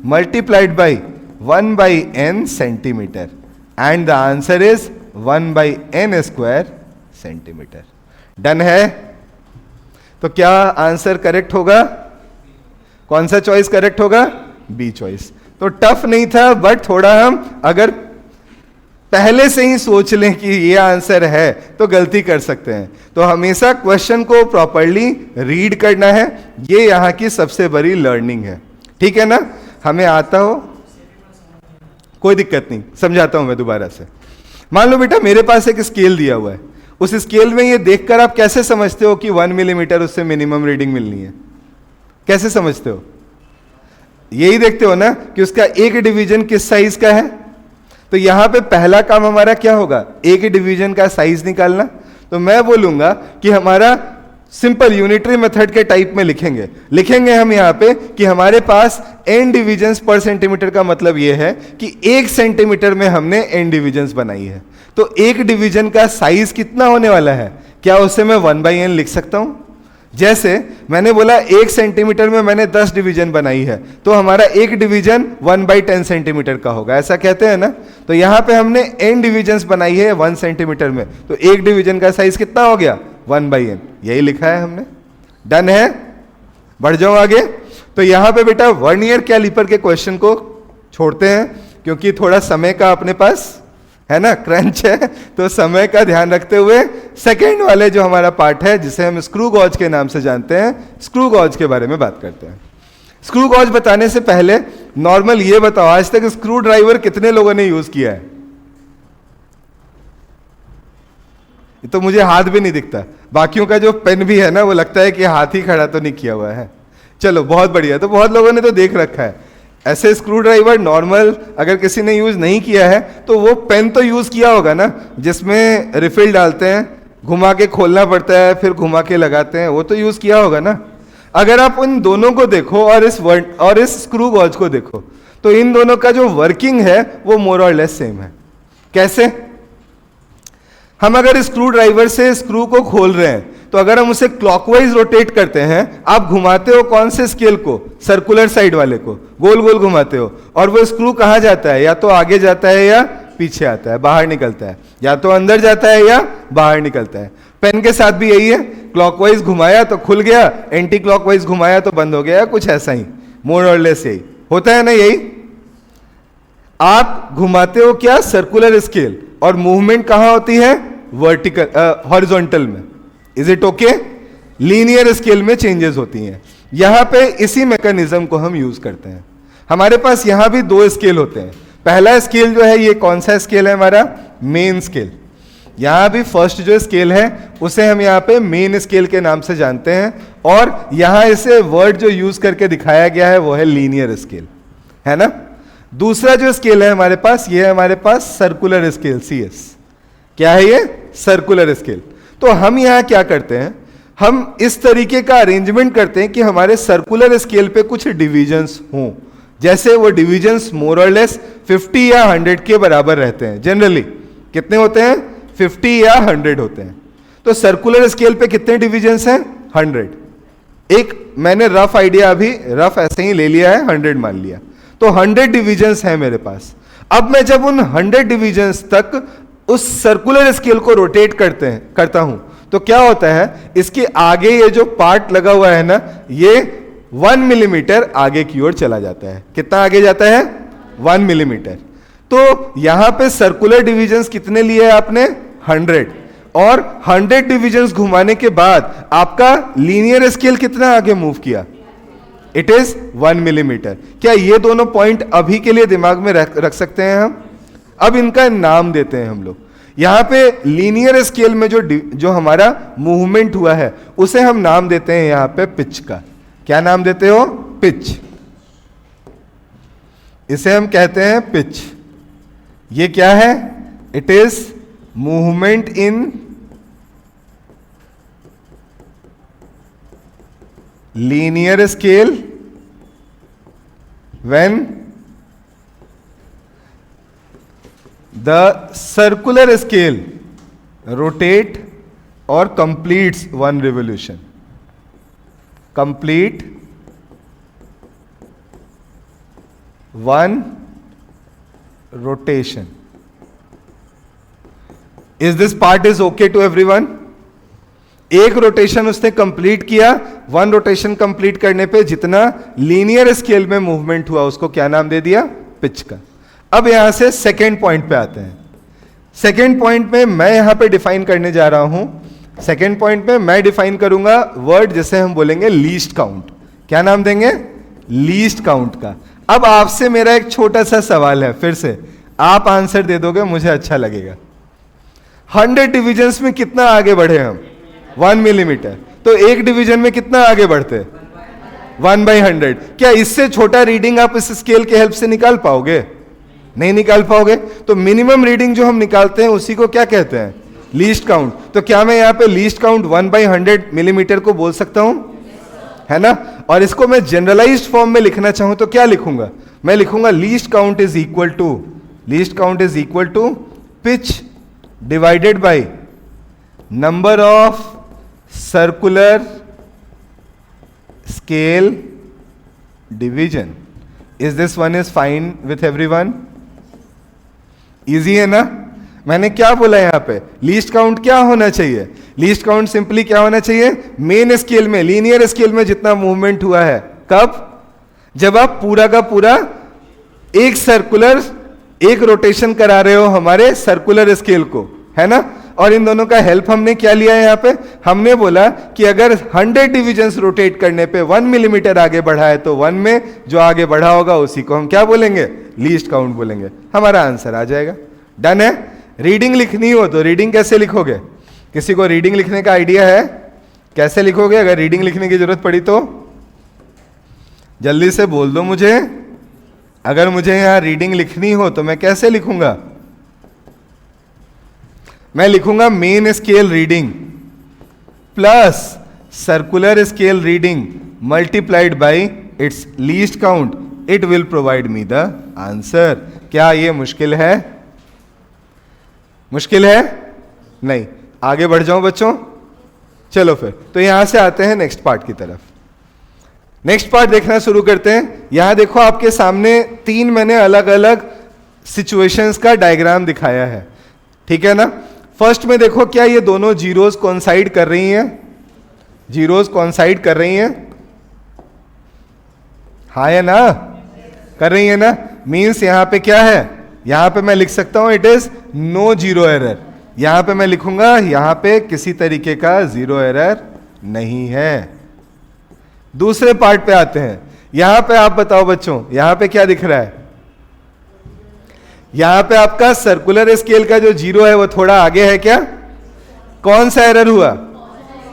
multiplied by 1/n centimetre, and the answer is 1/n square centimetre. Done है? तो क्या आंसर करेक्ट होगा? कौन सा चॉइस करेक्ट होगा? B choice. तो टफ नहीं था, बट थोड़ा हम अगर पहले से ही सोच लें कि ये आंसर है तो गलती कर सकते हैं। तो हमेशा क्वेश्चन को प्रॉपरली रीड करना है, ये यहां की सबसे बड़ी लर्निंग है। ठीक है ना? हमें आता हो कोई दिक्कत नहीं, समझाता हूं मैं दोबारा से। मान लो बेटा मेरे पास एक स्केल दिया हुआ है, उस स्केल में ये देखकर आप कैसे समझते हो कि 1 मिलीमीटर उससे मिनिमम रीडिंग मिलनी है? कैसे समझते हो? यही देखते हो ना कि उसका एक डिवीजन किस साइज का है। तो यहां पे पहला काम हमारा क्या होगा? एक डिवीजन का साइज निकालना। तो मैं बोलूंगा कि हमारा सिंपल यूनिटरी मेथड के टाइप में लिखेंगे हम यहां पे कि हमारे पास n डिविजन्स पर सेंटीमीटर का मतलब यह है कि 1 सेंटीमीटर में हमने n डिविजन्स बनाई है। तो एक डिवीजन का साइज कितना होने वाला है? क्या उसे मैं 1/n लिख सकता हूं? जैसे मैंने बोला 1 सेंटीमीटर में मैंने 10 डिवीजन बनाई है, तो हमारा एक डिवीजन 1/10 सेंटीमीटर का होगा, ऐसा कहते हैं ना। तो यहां पे हमने n डिवीजन्स बनाई है 1 सेंटीमीटर में, तो एक डिवीजन का साइज कितना हो गया? 1/n। यही लिखा है हमने। डन है? बढ़ जाओ आगे। तो यहां पे बेटा वर्नियर कैलिपर के क्वेश्चन को छोड़ते हैं, क्योंकि थोड़ा समय का अपने पास है ना, क्रंच है, तो समय का ध्यान रखते हुए सेकेंड वाले जो हमारा पार्ट है, जिसे हम स्क्रू गॉज के नाम से जानते हैं, स्क्रू गॉज के बारे में बात करते हैं। स्क्रू गॉज बताने से पहले नॉर्मल ये बताओ, आज तक स्क्रू ड्राइवर कितने लोगों ने यूज किया है? तो मुझे हाथ भी नहीं दिखता, बाकियों का जो पेन भी है ना, वो लगता है कि हाथ ही खड़ा तो नहीं किया हुआ है। चलो बहुत बढ़िया, तो बहुत लोगों ने तो देख रखा है। ऐसे स्क्रू ड्राइवर नॉर्मल अगर किसी ने यूज नहीं किया है तो वो पेन तो यूज किया होगा ना, जिसमें रिफिल डालते हैं, घुमा के खोलना पड़ता है, फिर घुमा के लगाते हैं, वो तो यूज किया होगा ना। अगर आप उन दोनों को देखो और इस स्क्रू गॉज को देखो, तो इन दोनों का जो वर्किंग है वो मोर और लेस सेम है। कैसे? हम अगर स्क्रू ड्राइवर से स्क्रू को खोल रहे हैं, तो अगर हम उसे क्लॉकवाइज रोटेट करते हैं, आप घुमाते हो कौन से स्केल को? सर्कुलर साइड वाले को, गोल गोल घुमाते हो, और वो स्क्रू कहां जाता है? या तो आगे जाता है या पीछे आता है, बाहर निकलता है, या तो अंदर जाता है या बाहर निकलता है। पेन के साथ भी यही है, क्लॉकवाइज घुमाया तो खुल गया, एंटी क्लॉकवाइज घुमाया तो बंद हो गया, कुछ ऐसा ही, मोर और लेस यही होता है ना। यही आप घुमाते हो क्या? सर्कुलर स्केल, और मूवमेंट कहां होती है? वर्टिकल, हॉरिजॉन्टल में। Is it okay? Linear scale में चेंजेस होती हैं। यहां पे इसी मैकेनिज्म को हम यूज करते हैं। हमारे पास यहां भी 2 स्केल होते हैं। पहला स्केल जो है, ये कौन सा स्केल है हमारा? Main scale. यहां भी फर्स्ट जो स्केल है उसे हम यहां पे मेन स्केल के नाम से जानते हैं, और यहां इसे वर्ड जो यूज करके दिखाया गया है वो है लीनियर स्केल, है ना। दूसरा जो स्केल है हमारे पास, ये है हमारे पास सर्कुलर स्केल, CS। क्या है ये? Circular scale. तो हम यहां क्या करते हैं? हम इस तरीके का अरेंजमेंट करते हैं कि हमारे सर्कुलर स्केल पे कुछ डिविजन्स हों, जैसे वो डिविजन्स मोर और लेस 50 या 100 के बराबर रहते हैं। जनरली कितने होते हैं? 50 या 100 होते हैं। तो सर्कुलर स्केल पे कितने डिविजन्स हैं? 100। एक मैंने रफ आइडिया, अभी रफ ऐसे ही ले लिया है, 100 मान लिया, तो 100 डिविजन्स हैं मेरे पास। अब मैं जब उन 100 डिविजन्स तक उस सर्कुलर स्केल को रोटेट करता हूं, तो क्या होता है? इसके आगे ये जो पार्ट लगा हुआ है ना, ये 1 मिलीमीटर आगे की ओर चला जाता है। कितना आगे जाता है? 1 मिलीमीटर। तो यहां पे सर्कुलर डिविजन्स कितने लिए आपने? 100। और 100 डिविजन्स घुमाने के बाद आपका लीनियर स्केल कितना आगे मूव किया? It is 1 millimetre. क्या ये दोनों पॉइंट अभी के लिए दिमाग में रख सकते हैं हम? अब इनका नाम देते हैं हम लोग। यहां पे लीनियर स्केल में जो हमारा मूवमेंट हुआ है उसे हम नाम देते हैं यहां पे पिच का। क्या नाम देते हो? पिच। इसे हम कहते हैं पिच। ये क्या है? It is movement in linear scale when the circular scale rotate or completes one revolution. Complete one rotation. Is this part is okay to everyone? एक रोटेशन उसने कंप्लीट किया, वन रोटेशन कंप्लीट करने पे जितना linear scale में movement हुआ उसको क्या नाम दे दिया? पिच का। अब यहां से सेकेंड पॉइंट पे आते हैं। सेकेंड पॉइंट में मैं यहां पे डिफाइन करने जा रहा हूं। सेकेंड पॉइंट में मैं डिफाइन करूंगा वर्ड जिसे हम बोलेंगे लीस्ट काउंट। क्या नाम देंगे? लीस्ट काउंट का। अब आपसे मेरा एक छोटा सा सवाल है, फिर से आप आंसर दे दोगे मुझे अच्छा लगेगा। 100 डिविजन्स में कितना आगे बढ़े हम? 1 मिलीमीटर। तो एक डिवीजन में कितना आगे बढ़ते? 1/100। क्या इससे छोटा रीडिंग आप इस स्केल के हेल्प से निकाल पाओगे? नहीं निकाल पाओगे। तो मिनिमम रीडिंग जो हम निकालते हैं उसी को क्या कहते हैं? Least count. तो क्या मैं यहां पे लीस्ट काउंट 1/100 मिलीमीटर को बोल सकता हूं? है ना। और इसको मैं जनरलाइज्ड फॉर्म में लिखना चाहूं तो क्या लिखूंगा? मैं लिखूंगा least count is equal to pitch divided by number of circular scale division. Is this one is fine with everyone? Easy है ना। मैंने क्या बोला यहां पे? लीस्ट काउंट क्या होना चाहिए? लीस्ट काउंट सिंपली क्या होना चाहिए? मेन स्केल में, लीनियर स्केल में जितना मूवमेंट हुआ है। कब? जब आप पूरा का पूरा एक रोटेशन करा रहे हो हमारे सर्कुलर स्केल को, है ना। और इन दोनों का हेल्प हमने क्या लिया है यहां पे? हमने बोला कि अगर 100 डिविजन्स रोटेट करने पे 1 मिलीमीटर आगे बढ़ा है तो 1 में जो आगे बढ़ा होगा उसी को हम क्या बोलेंगे? लीस्ट काउंट बोलेंगे। हमारा आंसर आ जाएगा। डन है। रीडिंग लिखनी हो तो रीडिंग कैसे लिखोगे? किसी को रीडिंग लिखने का आइडिया है? कैसे लिखोगे अगर रीडिंग लिखने की जरूरत पड़ी तो? जल्दी से बोल दो मुझे। अगर मुझे यहां रीडिंग लिखनी हो तो मैं कैसे लिखूंगा? मैं लिखूंगा main scale reading plus circular scale reading multiplied bye it's least count. It will provide me the answer. क्या ये मुश्किल है? मुश्किल है? नहीं। आगे बढ़ जाऊं बच्चों? चलो फिर तो यहां से आते हैं नेक्स्ट पार्ट की तरफ। नेक्स्ट पार्ट देखना शुरू करते हैं। यहां देखो आपके सामने 3 मैंने अलग अलग सिचुएशंस का डायग्राम दिखाया है, ठीक है ना। फर्स्ट में देखो क्या ये दोनों जीरोस कोइंसाइड कर रही हैं? जीरोस कोइंसाइड कर रही हैं? हाँ या ना? कर रही है ना। मींस यहां पे क्या है? यहां पे मैं लिख सकता हूं it is no zero error. यहां पे मैं लिखूंगा यहां पे किसी तरीके का जीरो एरर नहीं है। दूसरे पार्ट पे आते हैं। यहां पे आप बताओ बच्चों, यहां पे क्या दिख रहा है? यहां पे आपका सर्कुलर स्केल का जो जीरो है वो थोड़ा आगे है क्या? कौन सा एरर हुआ?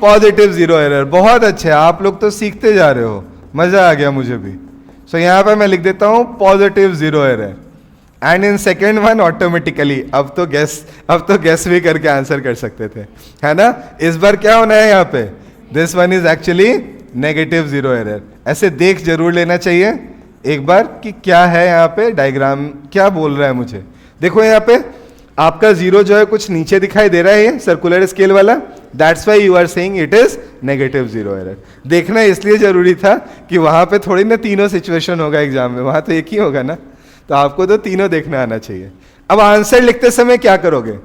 Positive zero error. बहुत अच्छे, आप लोग तो सीखते जा रहे हो, मजा आ गया मुझे भी। सो यहां पे मैं लिख देता हूं positive zero error. And in second one automatically, अब तो गेस भी करके आंसर कर सकते थे, है ना। इस बार क्या होना है यहां पे? This one is actually negative zero error. ऐसे देख जरूर लेना चाहिए एक बार कि क्या है यहाँ पे डायग्राम, क्या बोल रहा है मुझे। देखो यहाँ पे आपका जीरो जो है कुछ नीचे दिखाई दे रहा है, ये सर्कुलर स्केल वाला। That's why you are saying it is negative zero error. देखना इसलिए जरूरी था कि वहां पे थोड़ी ना तीनों सिचुएशन होगा एग्जाम में, वहां तो एक ही होगा ना। तो आपको तो तीनों देखना आना चाहिए। अब आंसर लिखते समय क्या करोगे?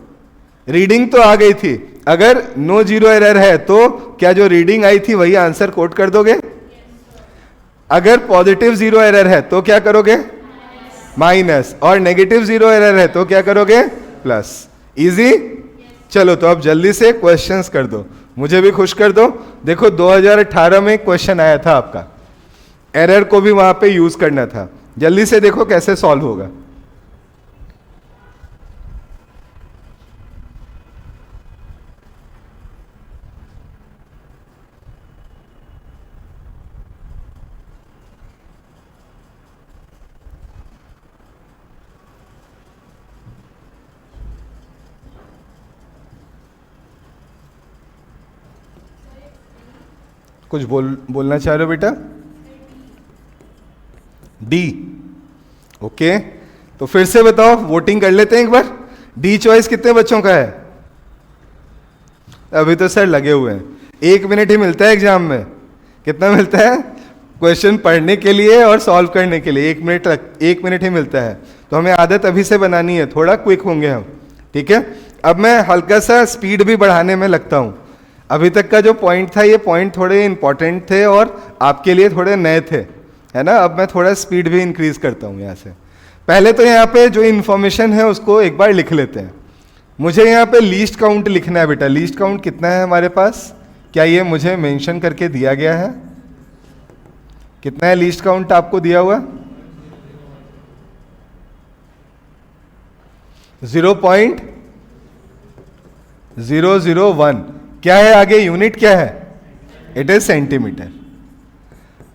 रीडिंग तो आ गई थी, अगर नो जीरो एरर है तो क्या जो रीडिंग आई थी वही आंसर कोट कर दोगे? अगर पॉजिटिव जीरो एरर है तो क्या करोगे? माइनस। और नेगेटिव जीरो एरर है तो क्या करोगे? प्लस। इजी। चलो तो अब जल्दी से क्वेश्चंस कर दो, मुझे भी खुश कर दो। देखो 2018 में क्वेश्चन आया था आपका, एरर को भी वहां पे यूज करना था। जल्दी से देखो कैसे सॉल्व होगा। कुछ बोलना चाह रहे हो बेटा? डी। ओके, तो फिर से बताओ, वोटिंग कर लेते हैं एक बार। डी चॉइस कितने बच्चों का है? अभी तो सर लगे हुए हैं। 1 मिनट ही मिलता है एग्जाम में। कितना मिलता है? क्वेश्चन पढ़ने के लिए और सॉल्व करने के लिए 1 मिनट ही मिलता है। तो हमें आदत अभी से बनानी है, थोड़ा क्विक होंगे हम, ठीक है। अब मैं हल्का सा स्पीड भी बढ़ाने में लगता हूं। अभी तक का जो पॉइंट था, ये पॉइंट थोड़े इंपॉर्टेंट थे और आपके लिए थोड़े नए थे, है ना। अब मैं थोड़ा स्पीड भी इंक्रीज करता हूँ यहाँ से। पहले तो यहाँ पे जो इन्फॉर्मेशन है उसको एक बार लिख लेते हैं। मुझे यहाँ पे लीस्ट काउंट लिखना है बेटा। लीस्ट काउंट कितना है हमारे पास, क्या ये मुझे मेंशन करके दिया गया है? कितना है लीस्ट काउंट आपको दिया हुआ? 0.001। क्या है आगे? यूनिट क्या है? It is centimetre.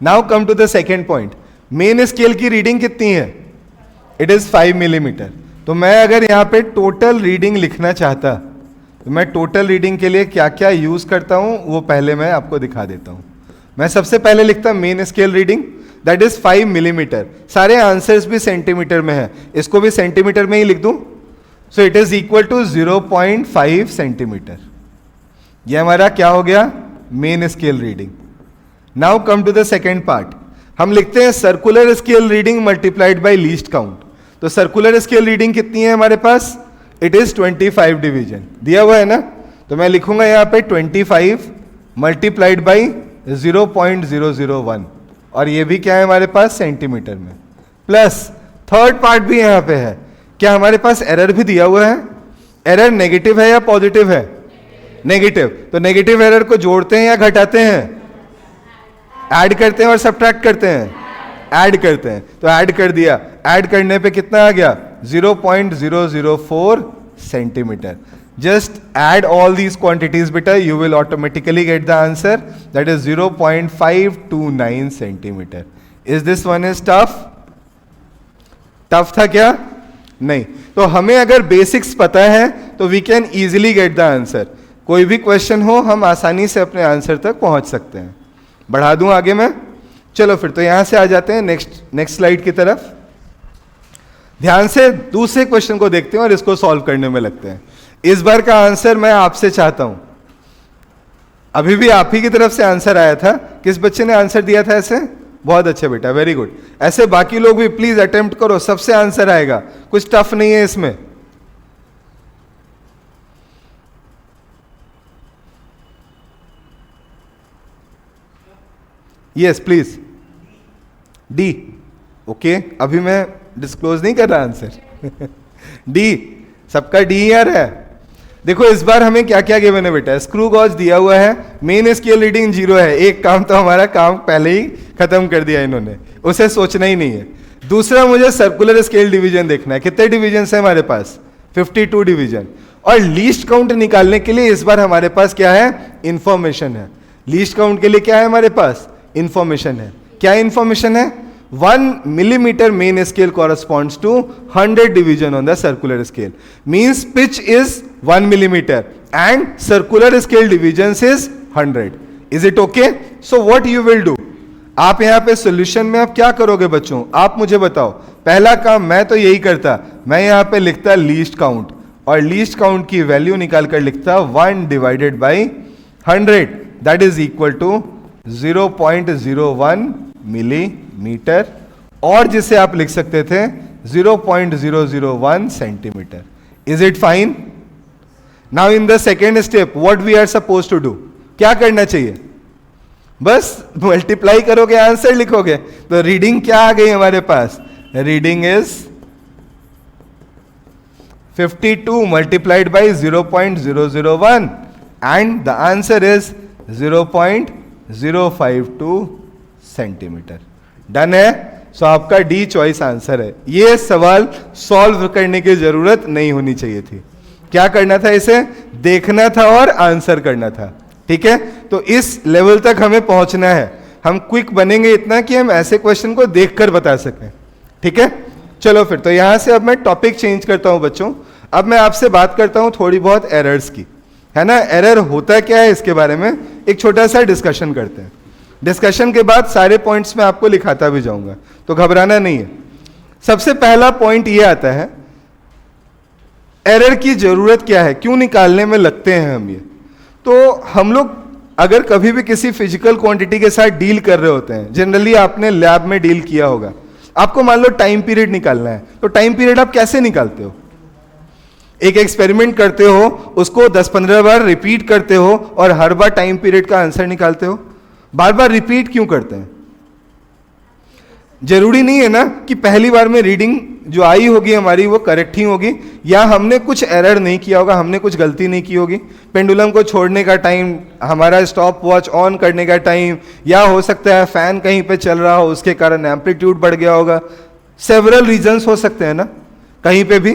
Now come to the second point. Main scale की रीडिंग कितनी है? It is 5 millimetre. तो मैं अगर यहां पे टोटल रीडिंग लिखना चाहता तो मैं टोटल रीडिंग के लिए क्या क्या यूज करता हूं वो पहले मैं आपको दिखा देता हूं। मैं सबसे पहले लिखता main scale reading, that is 5 millimetre. सारे आंसर्स भी सेंटीमीटर में है, इसको भी सेंटीमीटर में ही लिख दूं। So it is equal to 0.5 centimetre. यह हमारा क्या हो गया? Main scale reading. Now come to the second part. हम लिखते हैं circular scale reading multiplied by least count. तो सर्कुलर स्केल रीडिंग कितनी है हमारे पास? इट इज 25 डिवीजन दिया हुआ है ना। तो मैं लिखूंगा यहां पे 25 मल्टीप्लाइड बाई 0.001 और ये भी क्या है हमारे पास? सेंटीमीटर में। प्लस थर्ड पार्ट भी यहां पे है। क्या हमारे पास एरर भी दिया हुआ है? एरर नेगेटिव है या पॉजिटिव है? नेगेटिव। तो नेगेटिव एरर को जोड़ते हैं या घटाते हैं? ऐड करते हैं और सब्ट्रैक्ट करते हैं? ऐड करते हैं। तो ऐड कर दिया। ऐड करने पे कितना आ गया? 0.004 centimetre. Just add all these quantities बेटा, you will automatically gate the answer, that is 0.529 centimetre. Is this one is tough? Tough था क्या? नहीं। तो हमें अगर बेसिक्स पता है तो we can easily get the answer. कोई भी क्वेश्चन हो हम आसानी से अपने आंसर तक पहुंच सकते हैं। बढ़ा दूं आगे मैं? चलो फिर तो यहां से आ जाते हैं नेक्स्ट स्लाइड की तरफ। ध्यान से दूसरे क्वेश्चन को देखते हैं और इसको सॉल्व करने में लगते हैं। इस बार का आंसर मैं आपसे चाहता हूं। अभी भी आप ही की तरफ से आंसर आया था। किस बच्चे ने आंसर दिया था ऐसे? बहुत अच्छे बेटा, वेरी गुड। ऐसे बाकी लोग भी प्लीज अटेम्प्ट करो, सबसे आंसर आएगा, कुछ टफ नहीं है इसमें। Yes please. डी। ओके, अभी मैं डिस्क्लोज नहीं कर रहा आंसर। डी, सबका डी ही आ रहा है। देखो इस बार हमें क्या क्या गिवन है बेटा? स्क्रू गॉज दिया हुआ है, मेन स्केल रीडिंग 0 है। एक काम तो हमारा काम पहले ही खत्म कर दिया इन्होंने, उसे सोचना ही नहीं है। दूसरा मुझे सर्कुलर स्केल डिवीजन देखना है। कितने डिवीजन है हमारे पास? 52 डिवीजन। और लीस्ट काउंट निकालने के लिए इस बार हमारे पास क्या है? इंफॉर्मेशन है। लीस्ट काउंट के लिए क्या है हमारे पास? इंफॉर्मेशन है। क्या इंफॉर्मेशन है? 1 millimeter main scale corresponds to 100 division on the circular scale. Means pitch is 1 millimeter and circular scale divisions is 100. Is it okay? So what you will do? आप यहाँ पे solution में आप क्या करोगे बच्चों? आप मुझे बताओ। पहला काम मैं तो यही करता, मैं यहाँ पे लिखता लीस्ट काउंट और लीस्ट काउंट की वैल्यू निकाल कर लिखता 1 divided by 100 that is equal to 0.01 millimetre, और जिसे आप लिख सकते थे 0.001 centimetre. Is it fine? Now in the second step what we are suppose to do? क्या करना चाहिए? बस मल्टीप्लाई करोगे, आंसर लिखोगे। तो रीडिंग क्या आ गई हमारे पास? Reading is 52 multiplied by 0.001 and the answer is 0.052 centimetre. Done है? सो आपका डी चॉइस आंसर है। ये सवाल सॉल्व करने की जरूरत नहीं होनी चाहिए थी। क्या करना था? इसे देखना था और आंसर करना था। ठीक है, तो इस लेवल तक हमें पहुंचना है। हम क्विक बनेंगे इतना कि हम ऐसे क्वेश्चन को देखकर बता सकें। ठीक है, चलो फिर तो यहां से अब मैं टॉपिक चेंज करता हूं बच्चों। अब मैं आपसे बात करता हूं थोड़ी बहुत एरर्स की, है ना। एरर होता क्या है इसके बारे में एक छोटा सा डिस्कशन करते हैं। डिस्कशन के बाद सारे पॉइंट्स मैं आपको लिखाता भी जाऊंगा, तो घबराना नहीं है। सबसे पहला पॉइंट ये आता है, एरर की जरूरत क्या है, क्यों निकालने में लगते हैं हम ये। तो हम लोग अगर कभी भी किसी फिजिकल क्वांटिटी के साथ डील कर रहे होते हैं, जनरली आपने लैब में डील किया होगा, आपको मान लो टाइम पीरियड निकालना है, तो टाइम पीरियड आप कैसे निकालते हो? एक एक्सपेरिमेंट करते हो, उसको 10-15 बार रिपीट करते हो और हर बार टाइम पीरियड का आंसर निकालते हो। बार बार रिपीट क्यों करते हैं? जरूरी नहीं है ना कि पहली बार में रीडिंग जो आई होगी हमारी वो करेक्ट ही होगी, या हमने कुछ एरर नहीं किया होगा, हमने कुछ गलती नहीं की होगी। पेंडुलम को छोड़ने का टाइम, हमारा स्टॉप वॉच ऑन करने का टाइम, या हो सकता है फैन कहीं पे चल रहा हो उसके कारण एम्पलीट्यूड बढ़ गया होगा। सेवरल रीजंस हो सकते हैं ना कहीं पे भी।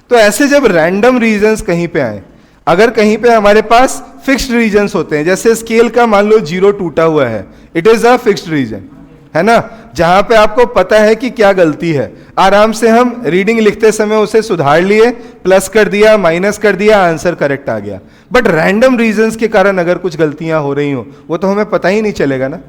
तो ऐसे जब रैंडम रीजंस कहीं पे आए, अगर कहीं पे हमारे पास फिक्स्ड रीजंस होते हैं, जैसे स्केल का मान लो 0 टूटा हुआ है, it is a fixed region, है ना, जहां पे आपको पता है कि क्या गलती है, आराम से हम रीडिंग लिखते समय उसे सुधार लिए, प्लस कर दिया, माइनस कर दिया, आंसर करेक्ट आ गया। बट रैंडम रीजंस के कारण अगर कुछ गलतियां हो रही हो, वो तो हमें पता ही नहीं चलेगा ना।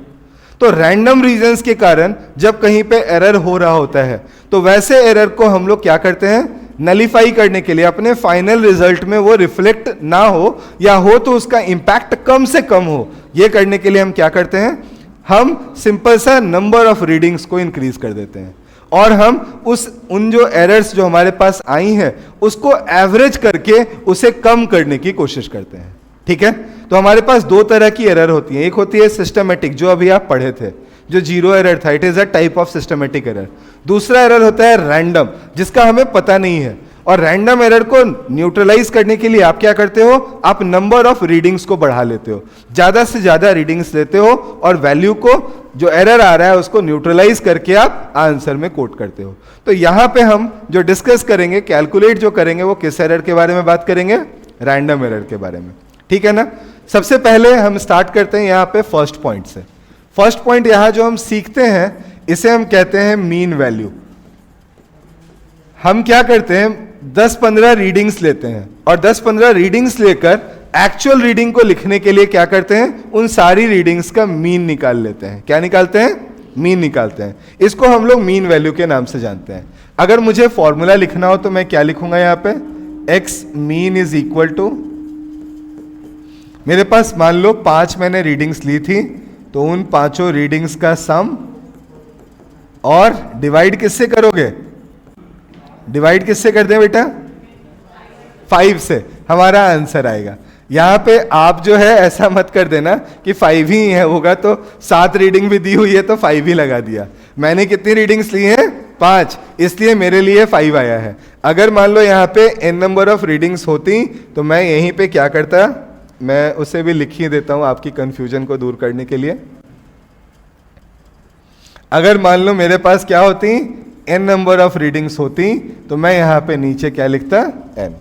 तो रैंडम रीजंस के कारण जब कहीं पे एरर हो रहा होता है, तो वैसे एरर को हम लोग क्या करते हैं, नलीफाई करने के लिए, अपने फाइनल रिजल्ट में वो रिफ्लेक्ट ना हो, या हो तो उसका इंपैक्ट कम से कम हो, ये करने के लिए हम क्या करते हैं, हम सिंपल सा नंबर ऑफ रीडिंग्स को इंक्रीज कर देते हैं, और हम उन जो एरर्स जो हमारे पास आई हैं उसको एवरेज करके उसे कम करने की कोशिश करते हैं। ठीक है, तो हमारे पास दो तरह की एरर होती है। एक होती है सिस्टमेटिक, जो अभी आप पढ़े थे, जो 0 एरर था, it is a type of systematic error. दूसरा एरर होता है रैंडम, जिसका हमें पता नहीं है, और रैंडम एरर को न्यूट्रलाइज करने के लिए आप क्या करते हो, आप नंबर ऑफ रीडिंग्स को बढ़ा लेते हो, ज्यादा से ज्यादा रीडिंग्स लेते हो, और वैल्यू को, जो एरर आ रहा है उसको न्यूट्रलाइज करके आप आंसर में कोट करते हो। तो यहां पे हम जो डिस्कस करेंगे, कैलकुलेट जो करेंगे, वो किस एरर के बारे में बात करेंगे, रैंडम एरर के बारे में। ठीक है ना। सबसे पहले हम स्टार्ट करते हैं यहां पे फर्स्ट पॉइंट से। फर्स्ट पॉइंट यहां जो हम सीखते हैं, इसे हम कहते हैं मीन वैल्यू। हम क्या करते हैं, 10-15 रीडिंग्स लेते हैं, और 10-15 रीडिंग्स लेकर एक्चुअल रीडिंग को लिखने के लिए क्या करते हैं, उन सारी रीडिंग्स का मीन निकाल लेते हैं। क्या निकालते हैं, मीन निकालते हैं। इसको हम लोग मीन वैल्यू के नाम से जानते हैं। अगर मुझे फॉर्मूला लिखना हो तो मैं क्या लिखूंगा यहां पे, X mean is equal to, मेरे पास मान लो 5 मैंने रीडिंग्स ली थी, तो उन 5 रीडिंग्स का सम, और डिवाइड किससे करोगे, डिवाइड किससे करते हैं बेटा, 5 से हमारा आंसर आएगा। यहां पे आप जो है ऐसा मत कर देना कि 5 ही है होगा, तो 7 रीडिंग भी दी हुई है तो 5 ही लगा दिया। मैंने कितनी रीडिंग्स ली हैं, 5, इसलिए मेरे लिए 5 आया है। अगर मान लो यहां पे n नंबर ऑफ रीडिंग्स होती, तो मैं यहीं पे क्या करता, मैं उसे भी लिख ही देता हूं आपकी कंफ्यूजन को दूर करने के लिए। अगर मान लो मेरे पास क्या होती, n नंबर ऑफ रीडिंग्स होती, तो मैं यहां पे नीचे क्या लिखता, n।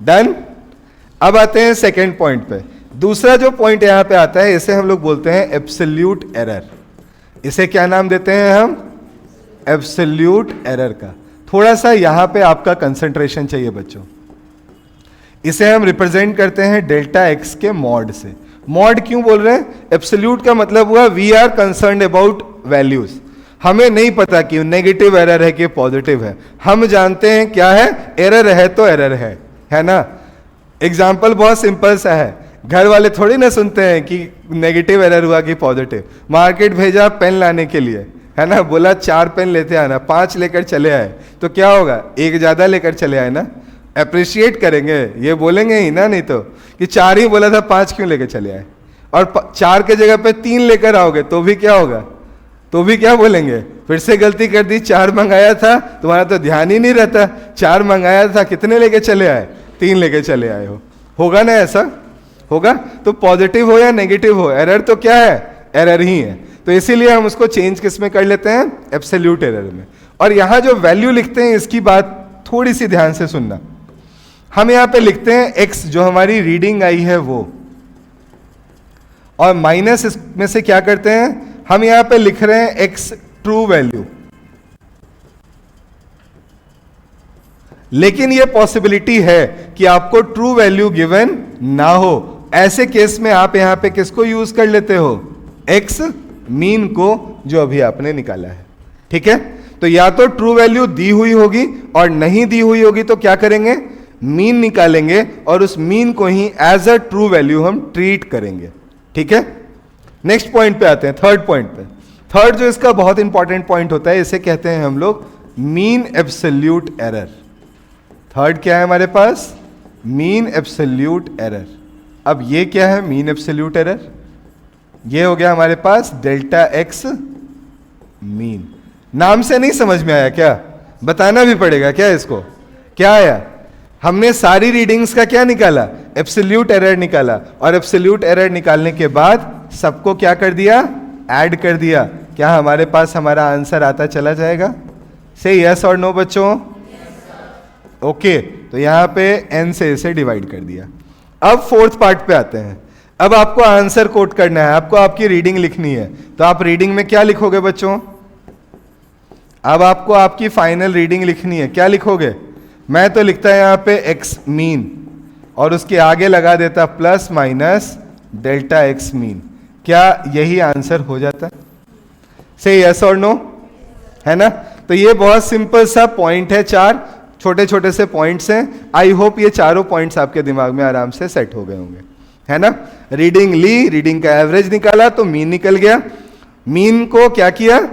डन। अब आते हैं सेकेंड पॉइंट पे। दूसरा जो पॉइंट यहां पे आता है, इसे हम लोग बोलते हैं एब्सोल्यूट एरर। इसे क्या नाम देते हैं हम, एब्सोल्यूट एरर का। थोड़ा सा यहां पे आपका कंसंट्रेशन चाहिए बच्चों। इसे हम रिप्रेजेंट करते हैं डेल्टा एक्स के मॉड से। मॉड क्यों बोल रहे हैं, एब्सोल्यूट का मतलब हुआ we are concerned about values. हमें नहीं पता कि नेगेटिव एरर है कि पॉजिटिव है, हम जानते हैं क्या है, एरर है तो एरर है ना। एग्जाम्पल बहुत सिंपल सा है, घर वाले थोड़ी ना सुनते हैं कि नेगेटिव एरर हुआ कि पॉजिटिव। मार्केट भेजा पेन लाने के लिए, है ना, बोला 4 पेन लेते आना, 5 लेकर चले आए, तो क्या होगा, एक ज्यादा लेकर चले आए ना, अप्रिशिएट करेंगे, ये बोलेंगे ही ना, नहीं तो कि 4 ही बोला था 5 क्यों लेकर चले आए। और 4 के जगह पे 3 लेकर आओगे तो भी क्या होगा, तो भी क्या बोलेंगे, फिर से गलती कर दी, 4 मंगाया था, तुम्हारा तो ध्यान ही नहीं रहता, 4 मंगाया था, कितने लेके चले आए, 3 लेके चले आए हो। होगा ना, ऐसा होगा। तो पॉजिटिव हो या नेगेटिव हो, एरर तो क्या है, एरर ही है। तो इसीलिए हम उसको चेंज किस में कर लेते हैं, एब्सोल्यूट एरर में। और यहां जो वैल्यू लिखते हैं, इसकी बात थोड़ी सी ध्यान से सुनना। हम यहां पे लिखते हैं x, जो हमारी रीडिंग आई है वो, और माइनस इसमें से क्या करते हैं, हम यहां पे लिख रहे हैं x ट्रू वैल्यू। लेकिन यह पॉसिबिलिटी है कि आपको ट्रू वैल्यू गिवन ना हो। ऐसे केस में आप यहां पे किसको यूज कर लेते हो, x मीन को, जो अभी आपने निकाला है। ठीक है, तो या तो ट्रू वैल्यू दी हुई होगी, और नहीं दी हुई होगी तो क्या करेंगे, मीन निकालेंगे, और उस मीन को ही एज अ ट्रू वैल्यू हम ट्रीट करेंगे। ठीक है, नेक्स्ट पॉइंट पे आते हैं, थर्ड पॉइंट पे। थर्ड जो इसका बहुत इंपॉर्टेंट पॉइंट होता है, इसे कहते हैं हम लोग मीन एब्सोल्यूट एरर। थर्ड क्या है हमारे पास? Mean absolute error. अब ये क्या है मीन एब्सोल्यूट एरर? ये हो गया हमारे पास डेल्टा एक्स मीन। नाम से नहीं समझ में आया क्या? बताना भी पड़ेगा क्या इसको? क्या आया? हमने सारी रीडिंग्स का क्या निकाला? एब्सोल्यूट एरर निकाला, और एब्सोल्यूट एरर निकालने के बाद सबको क्या कर दिया? ऐड कर दिया। क्या हमारे पास हमारा आंसर आता चला जाएगा? से यस और नो बच्चों? ओके, तो यहां पे n से इसे डिवाइड कर दिया। अब फोर्थ पार्ट पे आते हैं। अब आपको आंसर कोट करना है, आपको आपकी रीडिंग लिखनी है। तो आप रीडिंग में क्या लिखोगे बच्चों? अब आपको आपकी फाइनल रीडिंग लिखनी है, क्या लिखोगे? मैं तो लिखता है यहां पे एक्स मीन, और उसके आगे लगा देता plus minus delta X mean. क्या यही आंसर हो जाता? से यस और नो, है ना? तो ये बहुत सिंपल सा पॉइंट है, 4 छोटे छोटे से पॉइंट्स हैं। आई होप ये चारों पॉइंट्स आपके दिमाग में आराम से सेट हो गए होंगे, है ना? रीडिंग ली, रीडिंग का एवरेज निकाला तो मीन निकल गया। मीन को क्या किया?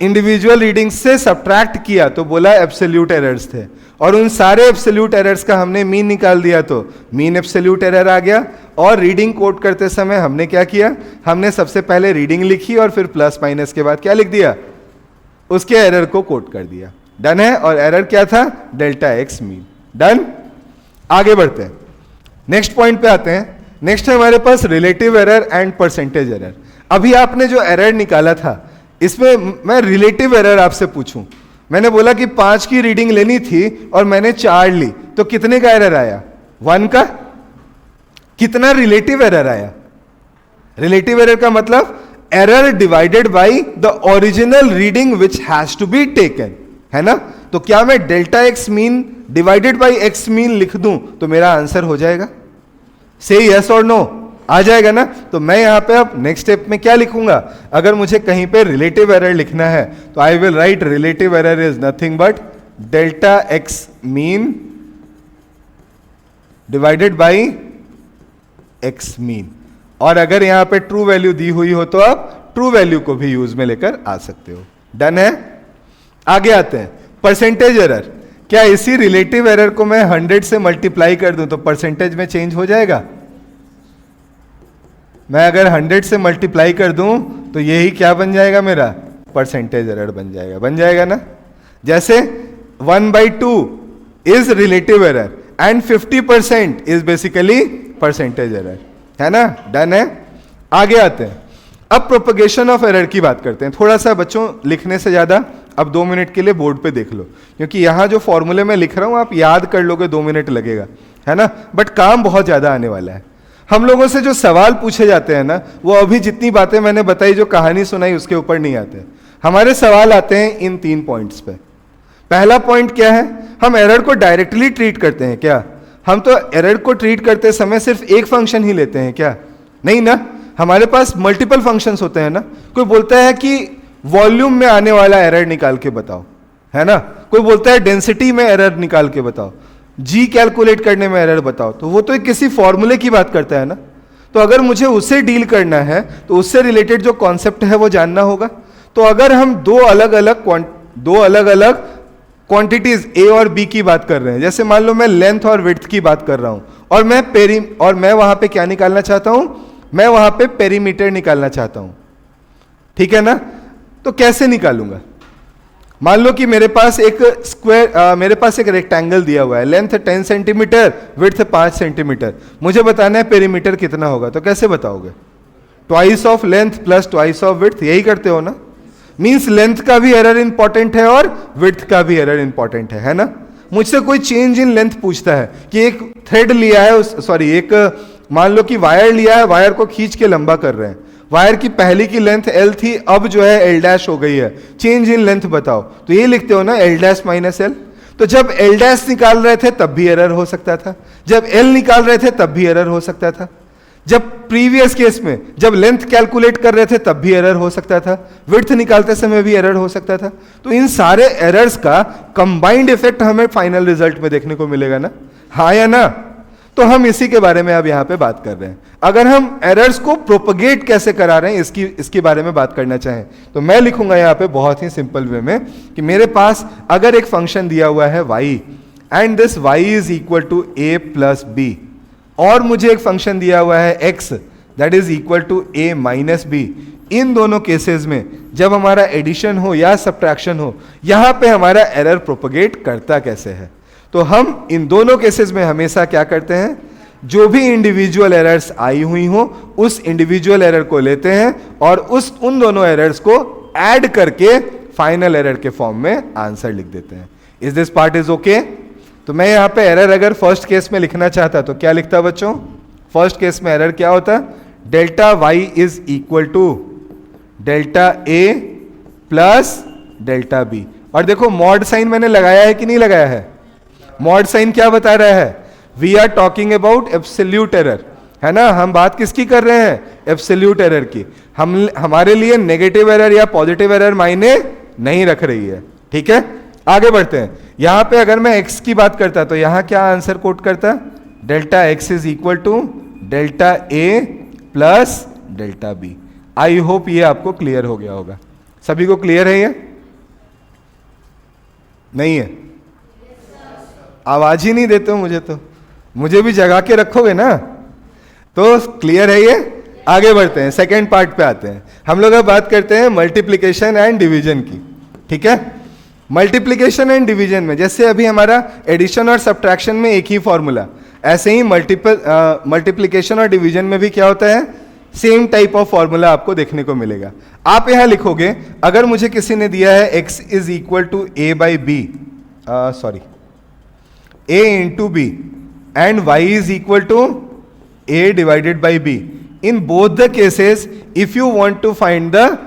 इंडिविजुअल रीडिंग से सब्ट्रैक्ट किया तो बोला एब्सोल्यूट एरर्स थे, और उन सारे एब्सोल्यूट एरर्स का हमने मीन निकाल दिया तो मीन एब्सोल्यूट एरर आ गया। और रीडिंग कोड करते समय हमने क्या किया? हमने सबसे पहले रीडिंग लिखी और फिर प्लस माइनस के बाद क्या लिख दिया? उसके एरर को कोड कर दिया। डन है? और एरर क्या था? Delta X mean. डन। आगे बढ़ते हैं, नेक्स्ट पॉइंट पे आते हैं। नेक्स्ट है हमारे पास relative error and percentage error. अभी आपने जो एरर निकाला था, इसमें मैं रिलेटिव एरर आपसे पूछूं। मैंने बोला कि 5 की रीडिंग लेनी थी और मैंने 4 ली, तो कितने का एरर आया? 1 का। कितना रिलेटिव एरर आया? रिलेटिव एरर का मतलब error divided by the original reading which has to be taken, है ना? तो क्या मैं delta X mean divided by X mean लिख दूं तो मेरा आंसर हो जाएगा? से यस और नो आ जाएगा ना? तो मैं यहां पे अब नेक्स्ट स्टेप में क्या लिखूंगा? अगर मुझे कहीं पे रिलेटिव एरर लिखना है तो आई will right relative error is nothing but delta X mean divided by X mean. और अगर यहां पे ट्रू वैल्यू दी हुई हो तो आप ट्रू वैल्यू को भी यूज में लेकर आ सकते हो। डन है? आगे आते हैं परसेंटेज एरर। क्या इसी रिलेटिव एरर को मैं 100 से मल्टीप्लाई कर दूं तो परसेंटेज में चेंज हो जाएगा? मैं अगर 100 से मल्टीप्लाई कर दूं तो यही क्या बन जाएगा? मेरा परसेंटेज एरर बन जाएगा। बन जाएगा ना? जैसे 1/2 is relative error and 50% is basically percentage error, है ना? डन है? आगे आते हैं, अब प्रोपगेशन ऑफ एरर की बात करते हैं। थोड़ा सा बच्चों लिखने से ज्यादा अब 2 मिनट के लिए बोर्ड पे देख लो, क्योंकि यहां जो फॉर्मूले मैं लिख रहा हूं आप याद कर लोगे, 2 मिनट लगेगा, है ना? बट काम बहुत ज्यादा आने वाला है। हम लोगों से जो सवाल पूछे जाते हैं ना, वो अभी जितनी बातें मैंने बताई, जो कहानी सुनाई, उसके ऊपर नहीं आते। हमारे सवाल आते हैं इन 3 पॉइंट्स पे। पहला पॉइंट क्या है? हम एरर को डायरेक्टली ट्रीट करते हैं क्या? हम तो एरर को ट्रीट करते समय सिर्फ एक फंक्शन ही लेते हैं क्या? नहीं ना, हमारे पास मल्टीपल फंक्शंस होते हैं ना। कोई बोलता है कि वॉल्यूम में आने वाला एरर निकाल के बताओ, है ना? कोई बोलता है डेंसिटी में एरर निकाल के बताओ, जी कैलकुलेट करने में एरर बताओ, तो वो तो किसी फॉर्मूले की बात करता है ना। तो अगर मुझे उससे डील करना है तो उससे रिलेटेड जो कॉन्सेप्ट है वो जानना होगा। तो अगर हम दो अलग अलग क्वांटिटीज ए और बी की बात कर रहे हैं, जैसे मान लो मैं लेंथ और विड्थ की बात कर रहा हूं, और मैं वहां पे क्या निकालना चाहता हूं? मैं वहां पे पेरीमीटर निकालना चाहता हूं, ठीक है ना? तो कैसे निकालूंगा? मान लो कि मेरे पास एक रेक्टेंगल दिया हुआ है, लेंथ 10 सेंटीमीटर, विड्थ 5 सेंटीमीटर। मुझे बताना है पेरीमीटर कितना होगा, तो कैसे बताओगे? Twice of length plus twice of width, यही करते हो ना? मींस लेंथ का भी एरर इंपॉर्टेंट है और विड्थ का भी एरर इंपॉर्टेंट है ना? मुझसे कोई चेंज इन लेंथ पूछता है कि एक थ्रेड लिया है, मान लो कि वायर लिया है, वायर को खींच के लंबा कर रहे हैं। वायर की पहली की लेंथ L थी, अब जो है L' हो गई है, चेंज इन लेंथ बताओ। तो ये लिखते हो ना L' माइनस L। तो जब L' निकाल रहे थे तब भी एरर हो सकता था, जब L निकाल रहे थे तब भी एरर हो सकता था, जब प्रीवियस केस में जब लेंथ कैलकुलेट कर रहे थे तब भी एरर हो सकता था, विड्थ निकालते समय भी एरर हो सकता था। तो इन सारे एरर्स का कंबाइंड इफेक्ट हमें फाइनल रिजल्ट में देखने को मिलेगा ना? हाँ या ना? तो हम इसी के बारे में अब यहां पे बात कर रहे हैं। अगर हम एरर्स को प्रोपगेट कैसे करा रहे हैं इसके बारे में बात करना चाहें तो मैं लिखूंगा यहां पे बहुत ही सिंपल वे में कि मेरे पास अगर एक फंक्शन दिया हुआ है y and this y is equal to a plus b, और मुझे एक फंक्शन दिया हुआ है x that is equal to a minus b. इन दोनों केसेस में जब हमारा एडिशन हो या सब्ट्रैक्शन हो, यहां पे हमारा एरर प्रोपगेट करता कैसे है? तो हम इन दोनों केसेस में हमेशा क्या करते हैं, जो भी इंडिविजुअल एरर्स आई हुई हो उस इंडिविजुअल एरर को लेते हैं और उन दोनों एरर्स को ऐड करके फाइनल एरर के फॉर्म में आंसर लिख देते हैं। Is this part is okay? तो मैं यहां पे एरर अगर फर्स्ट केस में लिखना चाहता तो क्या लिखता बच्चों? फर्स्ट केस में एरर क्या होता? Delta Y is equal to delta A plus delta B. और देखो मॉड साइन मैंने लगाया है कि नहीं लगाया है? मॉड साइन क्या बता रहा है? We are talking about absolute error, है ना? हम बात किसकी कर रहे हैं? एब्सोल्यूट एरर की। हमारे लिए नेगेटिव एरर या पॉजिटिव एरर मायने नहीं रख रही है, ठीक है? आगे बढ़ते हैं। यहां पे अगर मैं x की बात करता तो यहां क्या आंसर कोट करता? Delta x is equal to delta a plus delta b। I hope ये आपको क्लियर हो गया होगा। सभी को क्लियर है ये? नहीं है? आवाज ही नहीं देते हो मुझे, तो मुझे भी जगा के रखोगे ना? तो क्लियर है ये? आगे बढ़ते हैं, सेकेंड पार्ट पे आते हैं। हम लोग अब बात करते हैं मल्टीप्लिकेशन एंड डिवीजन की, ठीक है? मल्टीप्लिकेशन एंड डिवीजन में जैसे अभी हमारा एडिशन और सब्ट्रैक्शन में एक ही फॉर्मूला, ऐसे ही मल्टीप्लिकेशन और डिवीजन में भी क्या होता है? सेम टाइप ऑफ फॉर्मूला आपको देखने को मिलेगा। आप यहां लिखोगे, अगर मुझे किसी ने दिया है x is equal to a by B, sorry a into B and y is equal to a divided by b, in both the cases if you want to find the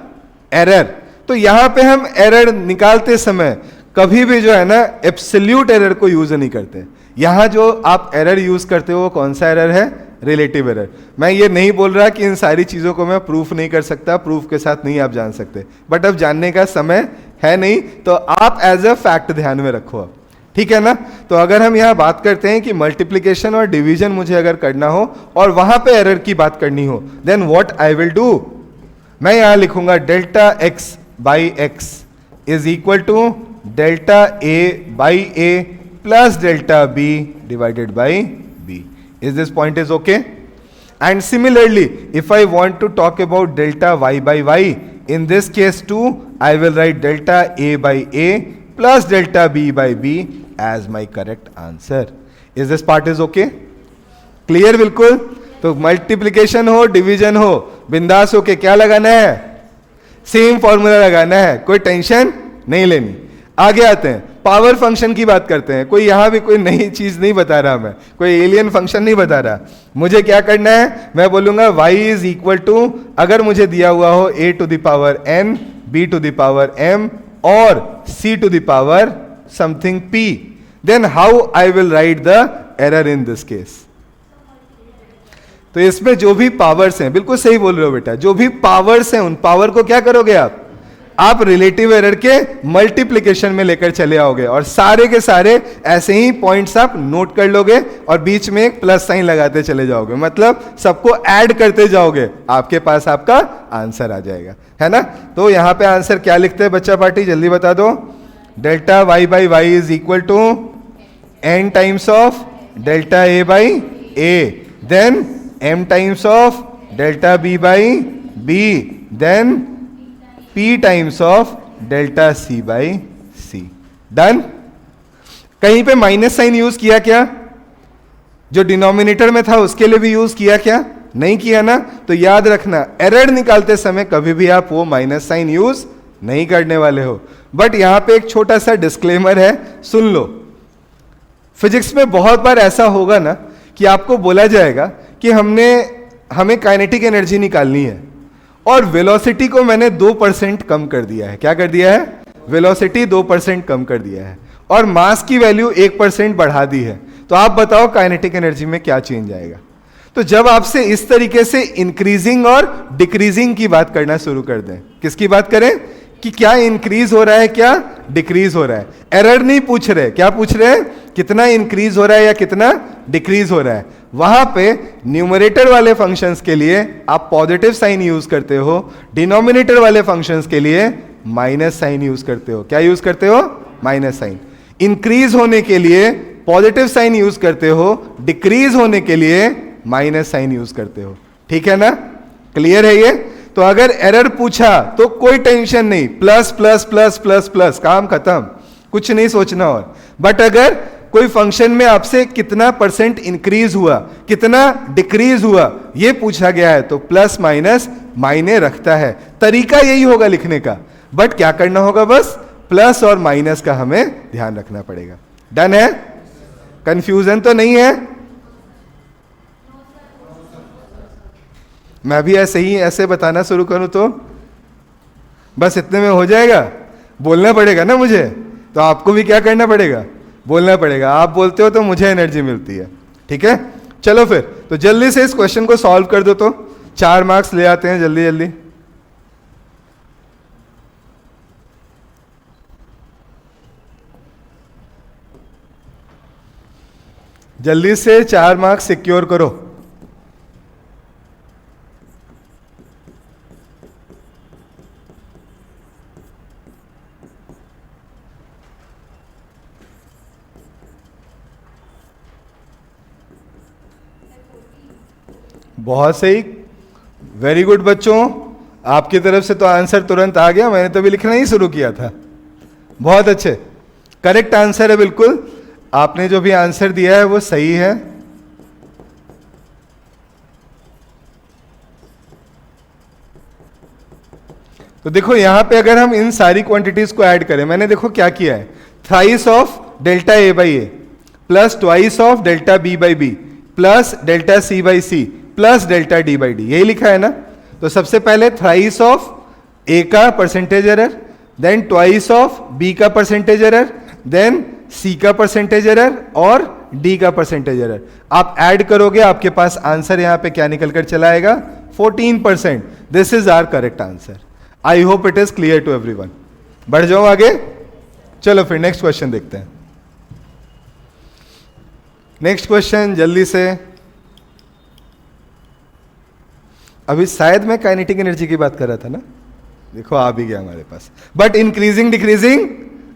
error, तो यहां पे हम error निकालते समय कभी भी जो है ना एब्सोल्यूट एरर को यूज नहीं करते। यहां जो आप एरर यूज करते हो वो कौन सा एरर है? Relative error. मैं ये नहीं बोल रहा कि इन सारी चीजों को मैं प्रूफ नहीं कर सकता, प्रूफ के साथ नहीं आप जान सकते, बट अब जानने का समय है नहीं, तो आप एज अ फैक्ट ध्यान में रखो अब, ठीक है ना? तो अगर हम यहां बात करते हैं कि मल्टीप्लिकेशन और डिवीजन मुझे अगर करना हो और वहां पे एरर की बात करनी हो, then what I will do, मैं यहां लिखूंगा delta X by X is equal to delta A by A plus delta B divided by B. Is this point is okay? And similarly, if I want to talk about delta y by y, in this case too, I will write delta a by a plus delta b by b as my correct answer. Is this part is okay? Clear बिल्कुल? तो multiplication हो division हो, बिंदास हो के क्या लगाना है? सेम फॉर्मूला लगाना है, कोई टेंशन नहीं लेनी। आगे आते हैं, पावर फंक्शन की बात करते हैं। कोई यहां भी कोई नई चीज नहीं बता रहा, मैं कोई एलियन फंक्शन नहीं बता रहा। मुझे क्या करना है? मैं बोलूंगा y इज इक्वल टू, अगर मुझे दिया हुआ हो a to the power n, b to the power m और c to the power something p, then how I will write the error in this case. तो इसमें जो भी पावर्स हैं, बिल्कुल सही बोल रहे हो बेटा, जो भी पावर्स हैं उन पावर को क्या करोगे आप रिलेटिव एरर के मल्टीप्लिकेशन में लेकर चले आओगे और सारे के सारे ऐसे ही पॉइंट्स आप नोट कर लोगे और बीच में एक प्लस साइन लगाते चले जाओगे, मतलब सबको ऐड करते जाओगे, आपके पास आपका आंसर आ जाएगा, है ना? तो यहां पे आंसर क्या लिखते हैं बच्चा पार्टी, जल्दी बता दो। Delta Y by Y is equal to n times of delta A by A, then m times of delta B by B, then p times of delta c by c। Done? कहीं पे minus sign use किया क्या? जो denominator में था उसके लिए भी यूज किया क्या? नहीं किया ना? तो याद रखना, एरर निकालते समय कभी भी आप वो माइनस साइन यूज नहीं करने वाले हो। बट यहां पे एक छोटा सा डिस्क्लेमर है, सुन लो। फिजिक्स में बहुत बार ऐसा होगा ना कि आपको बोला जाएगा कि हमें काइनेटिक एनर्जी निकालनी है और वेलोसिटी को मैंने 2% कम कर दिया है। क्या कर दिया है? वेलोसिटी 2% कम कर दिया है और मास की वैल्यू 1% बढ़ा दी है। तो आप बताओ काइनेटिक एनर्जी में क्या चेंज आएगा? तो जब आपसे इस तरीके से इंक्रीजिंग और डिक्रीजिंग की बात करना शुरू कर दें, किसकी बात करें कि क्या इंक्रीज हो रहा है क्या डिक्रीज हो रहा है, एरर नहीं पूछ रहे, क्या पूछ रहे हैं? कितना इंक्रीज हो रहा है या कितना डिक्रीज हो रहा है। वहां पे न्यूमरेटर वाले फंक्शंस के लिए आप पॉजिटिव साइन यूज करते हो, डिनोमिनेटर वाले फंक्शंस के लिए माइनस साइन यूज करते हो। क्या यूज करते हो? Minus sign. इंक्रीज होने के लिए पॉजिटिव साइन यूज करते हो, डिक्रीज होने के लिए माइनस साइन यूज करते हो। ठीक है ना, क्लियर है ये? तो अगर एरर पूछा तो कोई टेंशन नहीं, plus plus plus plus plus, काम खत्म, कुछ नहीं सोचना और। बट अगर कोई फंक्शन में आपसे कितना परसेंट इंक्रीज हुआ, कितना डिक्रीज हुआ, ये पूछा गया है, तो प्लस माइनस मायने रखता है। तरीका यही होगा लिखने का, बट क्या करना होगा, बस प्लस और माइनस का हमें ध्यान रखना पड़ेगा। डन है? कंफ्यूजन तो नहीं है? मैं भी ऐसे ही ऐसे बताना शुरू करूं तो बस इतने में हो जाएगा? बोलना पड़ेगा ना मुझे, तो आपको भी क्या करना पड़ेगा, बोलना पड़ेगा। आप बोलते हो तो मुझे एनर्जी मिलती है। ठीक है, चलो फिर तो जल्दी से इस क्वेश्चन को सॉल्व कर दो, तो 4 मार्क्स ले आते हैं जल्दी जल्दी। जल्दी से 4 मार्क्स सिक्योर करो। बहुत सही, वेरी गुड बच्चों, आपकी तरफ से तो आंसर तुरंत आ गया, मैंने तो अभी लिखना ही शुरू किया था। बहुत अच्छे, करेक्ट आंसर है बिल्कुल। आपने जो भी आंसर दिया है वो सही है। तो देखो यहां पे अगर हम इन सारी क्वांटिटीज को ऐड करें, मैंने देखो क्या किया है, thrice of delta A by A plus twice of delta B by B plus delta C by C plus delta D by D, यही लिखा है ना। तो सबसे पहले थ्राइस ऑफ ए का percentage error, then twice of B का percentage error, then C का परसेंटेज एरर और डी का परसेंटेज एरर। आप ऐड करोगे, आपके पास आंसर यहां पे क्या निकल कर चला आएगा, 14%। This is our correct answer. I hope it is clear to everyone. बढ़ जाओ आगे, चलो फिर नेक्स्ट क्वेश्चन देखते हैं। नेक्स्ट क्वेश्चन जल्दी से। अभी शायद मैं काइनेटिक एनर्जी की बात कर रहा था ना, देखो आ भी गया हमारे पास। बट इंक्रीजिंग डिक्रीजिंग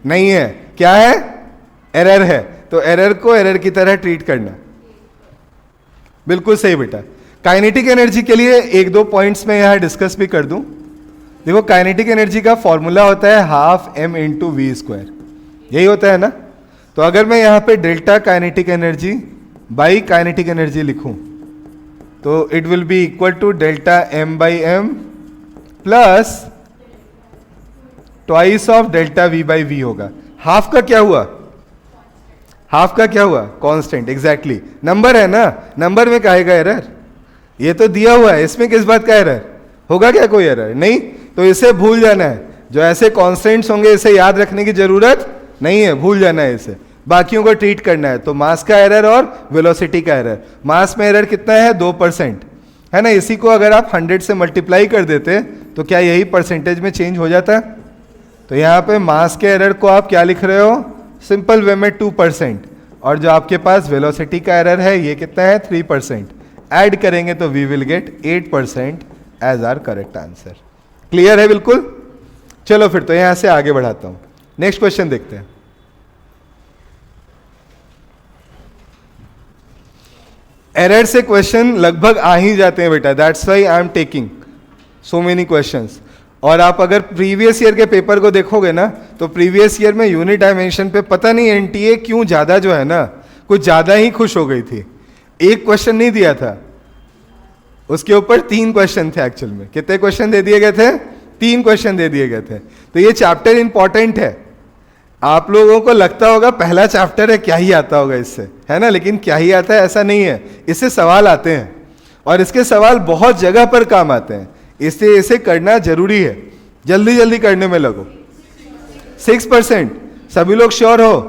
नहीं है, क्या है, एरर है। तो एरर को एरर की तरह ट्रीट करना, बिल्कुल सही बेटा। काइनेटिक एनर्जी के लिए 1-2 पॉइंट्स में यहां डिस्कस भी कर दूं। देखो काइनेटिक एनर्जी का फॉर्मूला होता है half m into V square, यही होता है ना। तो अगर मैं यहां पे delta kinetic energy by kinetic energy लिखूं तो it will be equal to delta m by M plus twice of delta v by V होगा। हाफ का क्या हुआ, हाफ का क्या हुआ, कांस्टेंट, एग्जैक्टली। नंबर है ना, नंबर में काहेगा एरर, ये तो दिया हुआ है, इसमें किस बात का एरर होगा, क्या कोई एरर नहीं। तो इसे भूल जाना है, जो ऐसे कांस्टेंट्स होंगे इसे याद रखने की जरूरत नहीं है, भूल जाना है इसे, बाकियों को ट्रीट करना है। तो मास का एरर और वेलोसिटी का एरर, मास में एरर कितना है, 2% है ना। इसी को अगर आप 100 से मल्टीप्लाई कर देते तो क्या यही परसेंटेज में चेंज हो जाता। तो यहाँ पे मास के एरर को आप क्या लिख रहे हो, सिंपल वे में 2%, और जो आपके पास वेलोसिटी का एरर है ये कितना है, 3%। ऐड करेंगे तो we will get 8% as our correct answer. Clear है बिल्कुल। चलो फिर तो यहां से आगे बढ़ाता हूं, नेक्स्ट क्वेश्चन देखते हैं। एरर से क्वेश्चन लगभग आ ही जाते हैं बेटा, that's why I am taking so many questions. और आप अगर प्रीवियस ईयर के पेपर को देखोगे ना, तो प्रीवियस ईयर में यूनिट डायमेंशन पे पता नहीं एनटीए क्यों ज्यादा जो है ना, कुछ ज्यादा ही खुश हो गई थी। एक क्वेश्चन नहीं दिया था, उसके ऊपर 3 क्वेश्चन थे। एक्चुअल में कितने क्वेश्चन दे दिए गए थे, 3 क्वेश्चन दे दिए गए थे। तो ये चैप्टर इंपॉर्टेंट है। आप लोगों को लगता होगा पहला चैप्टर है, क्या ही आता होगा इससे, है ना। लेकिन क्या ही आता है ऐसा नहीं है, इससे सवाल आते हैं और इसके सवाल बहुत जगह पर काम आते हैं, इसलिए इसे करना जरूरी है। जल्दी जल्दी करने में लगो। 6%, सभी लोग श्योर हो,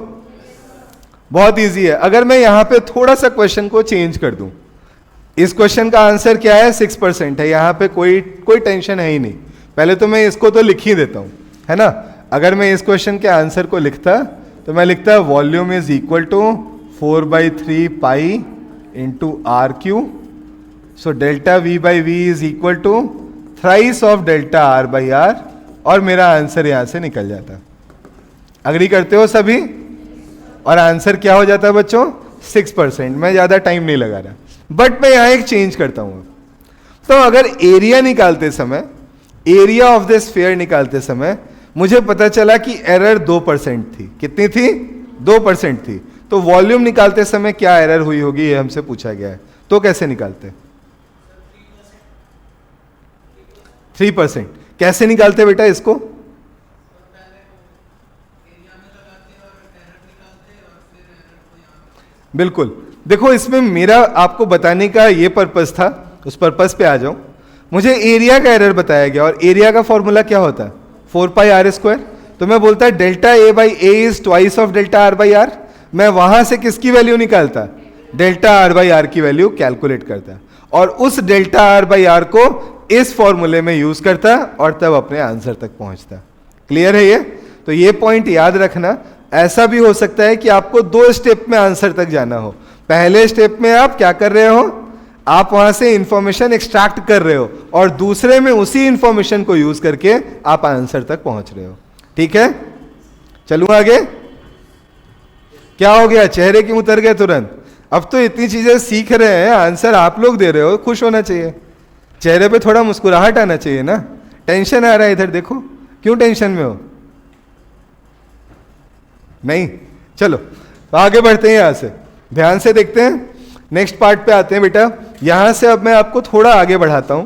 बहुत इजी है। अगर मैं यहां पे थोड़ा सा क्वेश्चन को चेंज कर दूं, इस क्वेश्चन का आंसर क्या है, 6% है। यहां पे कोई टेंशन है ही नहीं। पहले तो मैं इसको तो लिख ही देता हूं, है ना। अगर मैं इस क्वेश्चन के आंसर को लिखता तो मैं लिखता volume is equal to 4/3 pi into R cube. So delta V by V is equal to thrice of delta R by R, और मेरा आंसर यहां से निकल जाता। अग्री करते हो सभी, और आंसर क्या हो जाता है बच्चों? 6%। मैं ज्यादा टाइम नहीं लगा रहा, बट मैं यहां एक चेंज करता हूं। तो अगर एरिया निकालते समय, एरिया ऑफ द स्फीयर निकालते समय मुझे पता चला कि एरर 2% थी। कितनी थी? 2% थी। तो वॉल्यूम निकालते समय क्या एरर हुई होगी, ये हमसे पूछा गया है। तो कैसे निकालते? 3%। कैसे निकालते बेटा इसको? बिल्कुल। देखो, इसमें मेरा आपको बताने का ये पर्पस था, उस पर्पस पे आ जाऊं। मुझे एरिया का एरर बताया गया, और एरिया का फॉर्मूला क्या होता है? 4πr²। तो मैं बोलता है delta A by A is twice of delta R by R. मैं वहां से किसकी वैल्यू निकालता? डेल्टा आर बाई आर की वैल्यू कैलकुलेट करता, और उस डेल्टा आर बाई आर को इस फॉर्मूले में यूज करता, और तब अपने आंसर तक पहुंचता। क्लियर है ये? तो ये पॉइंट याद रखना। ऐसा भी हो सकता है कि आपको 2 स्टेप में आंसर तक जाना हो। पहले स्टेप में आप क्या कर रहे हो? आप वहां से इंफॉर्मेशन एक्सट्रैक्ट कर रहे हो, और दूसरे में उसी इंफॉर्मेशन को यूज करके आप आंसर तक पहुंच रहे हो। ठीक है, चलूं आगे? क्या हो गया? चेहरे क्यों उतर गए तुरंत? अब तो इतनी चीजें सीख रहे हैं, आंसर आप लोग दे रहे हो, खुश होना चाहिए। चेहरे पे थोड़ा मुस्कुराहट आना चाहिए ना। टेंशन आ रहा है इधर, देखो क्यों टेंशन में हो? नहीं, चलो आगे बढ़ते हैं। यहां से ध्यान से देखते हैं, नेक्स्ट पार्ट पे आते हैं बेटा। यहां से अब मैं आपको थोड़ा आगे बढ़ाता हूं,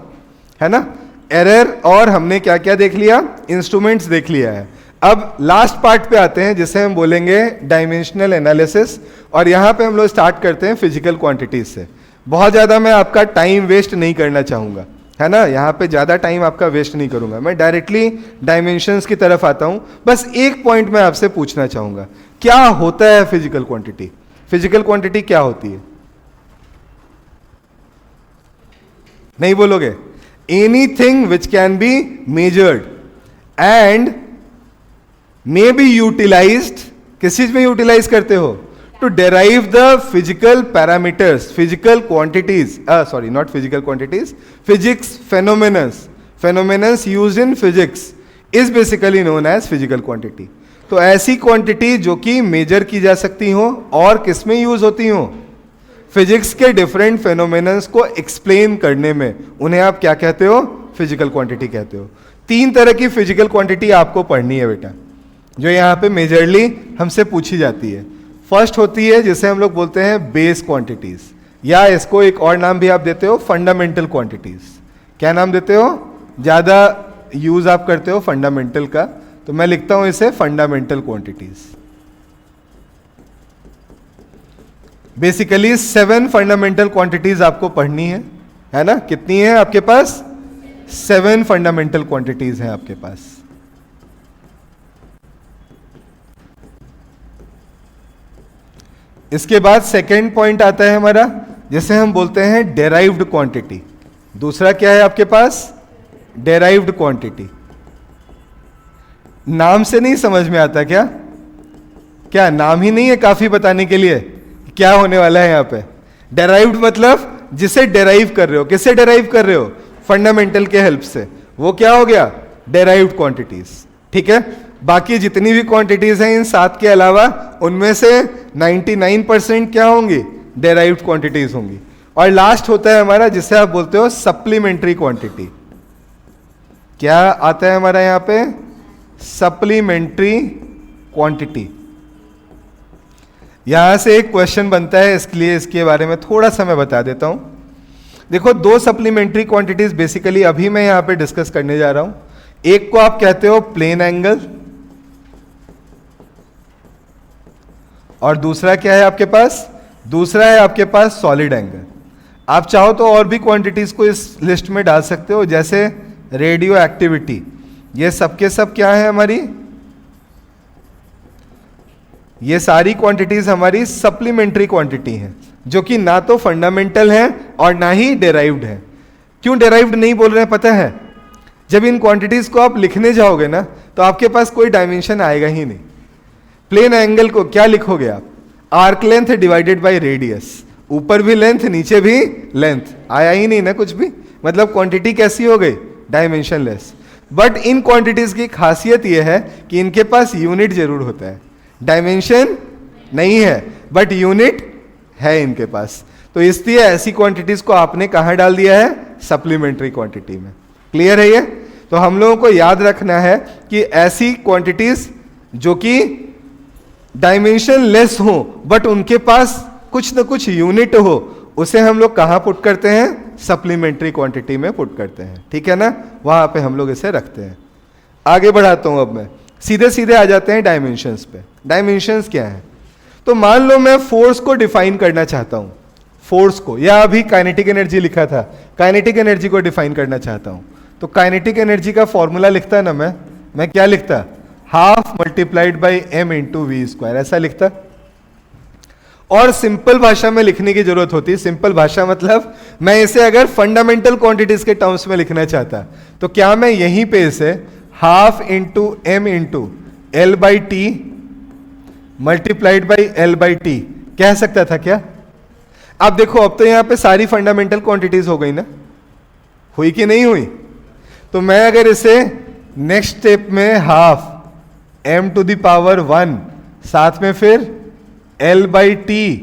है ना। एरर और हमने क्या क्या देख लिया? इंस्ट्रूमेंट्स देख लिया है। अब लास्ट पार्ट पे आते हैं, जिसे हम बोलेंगे डायमेंशनल एनालिसिस, और यहां पे हम लोग स्टार्ट करते हैं फिजिकल क्वांटिटीज से। बहुत ज्यादा मैं आपका टाइम वेस्ट नहीं करना चाहूंगा, है ना। यहां पे ज्यादा टाइम आपका वेस्ट नहीं करूंगा, मैं डायरेक्टली डायमेंशंस की तरफ आता हूं। बस एक पॉइंट मैं आपसे पूछना चाहूंगा, क्या होता है फिजिकल क्वांटिटी? फिजिकल क्वांटिटी क्या होती है? नहीं बोलोगे? Anything which can be measured and may be utilised. किस चीज में यूटिलाइज करते हो? To derive the physical parameters, physical quantities, sorry not physical quantities, physics phenomenons. Phenomenons used in physics is basically known as physical quantity. तो ऐसी quantity जो कि major की जा सकती हो और किस में यूज होती हो? फिजिक्स के डिफरेंट फेनोमेनन्स को एक्सप्लेन करने में, उन्हें आप क्या कहते हो? फिजिकल क्वांटिटी कहते हो। 3 तरह की फिजिकल क्वांटिटी आपको पढ़नी है बेटा, जो यहां पे मेजरली हमसे पूछी जाती है। फर्स्ट होती है जिसे हम लोग बोलते हैं बेस क्वांटिटीज, या इसको एक और नाम भी आप देते हो फंडामेंटल क्वांटिटीज। क्या नाम देते हो? ज्यादा यूज आप करते हो फंडामेंटल का, तो मैं लिखता हूं इसे fundamental quantities. Basically 7 fundamental quantities आपको पढ़नी है ना। कितनी है आपके पास? 7 फंडामेंटल क्वांटिटीज हैं आपके पास। इसके बाद सेकेंड पॉइंट आता है हमारा, जिसे हम बोलते हैं डेराइव्ड क्वांटिटी। दूसरा क्या है आपके पास? Derived quantity. नाम से नहीं समझ में आता क्या? क्या नाम ही नहीं है काफी बताने के लिए क्या होने वाला है यहां पे? डेराइव्ड मतलब जिसे डेराइव कर रहे हो। किससे डेराइव कर रहे हो? फंडामेंटल के हेल्प से। वो क्या हो गया? Derived quantities. ठीक है, बाकी जितनी भी क्वांटिटीज हैं इन 7 के अलावा, उनमें से 99% क्या होंगी? डेराइव्ड क्वांटिटीज होंगी। और लास्ट होता है हमारा जिसे आप बोलते हो सप्लीमेंट्री क्वांटिटी। क्या आता है हमारा यहां पे? Supplementary quantity. यहां से एक क्वेश्चन बनता है, इसलिए इसके बारे में थोड़ा सा मैं बता देता हूं। देखो, 2 सप्लीमेंट्री क्वांटिटीज बेसिकली अभी मैं यहां पे डिस्कस करने जा रहा हूं। एक को आप कहते हो प्लेन एंगल, और दूसरा क्या है आपके पास? दूसरा है आपके पास सॉलिड एंगल। आप चाहो तो और भी क्वांटिटीज को इस लिस्ट में डाल सकते हो, जैसे रेडियो एक्टिविटी। ये सब के सब क्या है हमारी? ये सारी क्वांटिटीज हमारी सप्लीमेंट्री क्वांटिटी हैं, जो कि ना तो फंडामेंटल है और ना ही डेराइव्ड है। क्यों डेराइव्ड नहीं बोल रहे हैं पता है? जब इन क्वांटिटीज को आप लिखने जाओगे ना, तो आपके पास कोई डायमेंशन आएगा ही नहीं। प्लेन एंगल को क्या लिखोगे आप? Arc length divided by radius. ऊपर भी लेंथ, नीचे भी लेंथ, आया ही नहीं ना कुछ भी। मतलब क्वांटिटी कैसी हो गई? डायमेंशनलेस। बट इन क्वांटिटीज की खासियत यह है कि इनके पास यूनिट जरूर होता है। डायमेंशन नहीं है, बट यूनिट है इनके पास। तो इसलिए ऐसी क्वांटिटीज को आपने कहां डाल दिया है? सप्लीमेंट्री क्वांटिटी में। क्लियर है ये? तो हम लोगों को याद रखना है कि ऐसी क्वांटिटीज जो कि डायमेंशन लेस हो बट उनके पास कुछ ना कुछ यूनिट हो, उसे हम लोग कहां पुट करते हैं? सप्लीमेंट्री क्वांटिटी में पुट करते हैं। ठीक है ना? वहां पे हम लोग इसे रखते हैं। आगे बढ़ाता हूं अब मैं, सीधे सीधे आ जाते हैं डायमेंशंस पे। डायमेंशंस क्या है? तो मान लो मैं फोर्स को डिफाइन करना चाहता हूं, फोर्स को, या अभी काइनेटिक एनर्जी लिखा था, काइनेटिक एनर्जी को डिफाइन करना चाहता हूं, तो काइनेटिक एनर्जी का फॉर्मूला लिखता ना मैं क्या लिखता? Half multiplied by M into V square, ऐसा लिखता। और सिंपल भाषा में लिखने की जरूरत होती। सिंपल भाषा मतलब मैं इसे अगर फंडामेंटल क्वांटिटीज के टर्म्स में लिखना चाहता, तो क्या मैं यहीं पे इसे half into M into L by T multiplied by L by T कह सकता था क्या? अब देखो, अब तो यहां पे सारी फंडामेंटल क्वांटिटीज हो गई ना, हुई कि नहीं हुई? तो मैं अगर इसे नेक्स्ट स्टेप में half M to the power 1 साथ में फिर एल बाई टी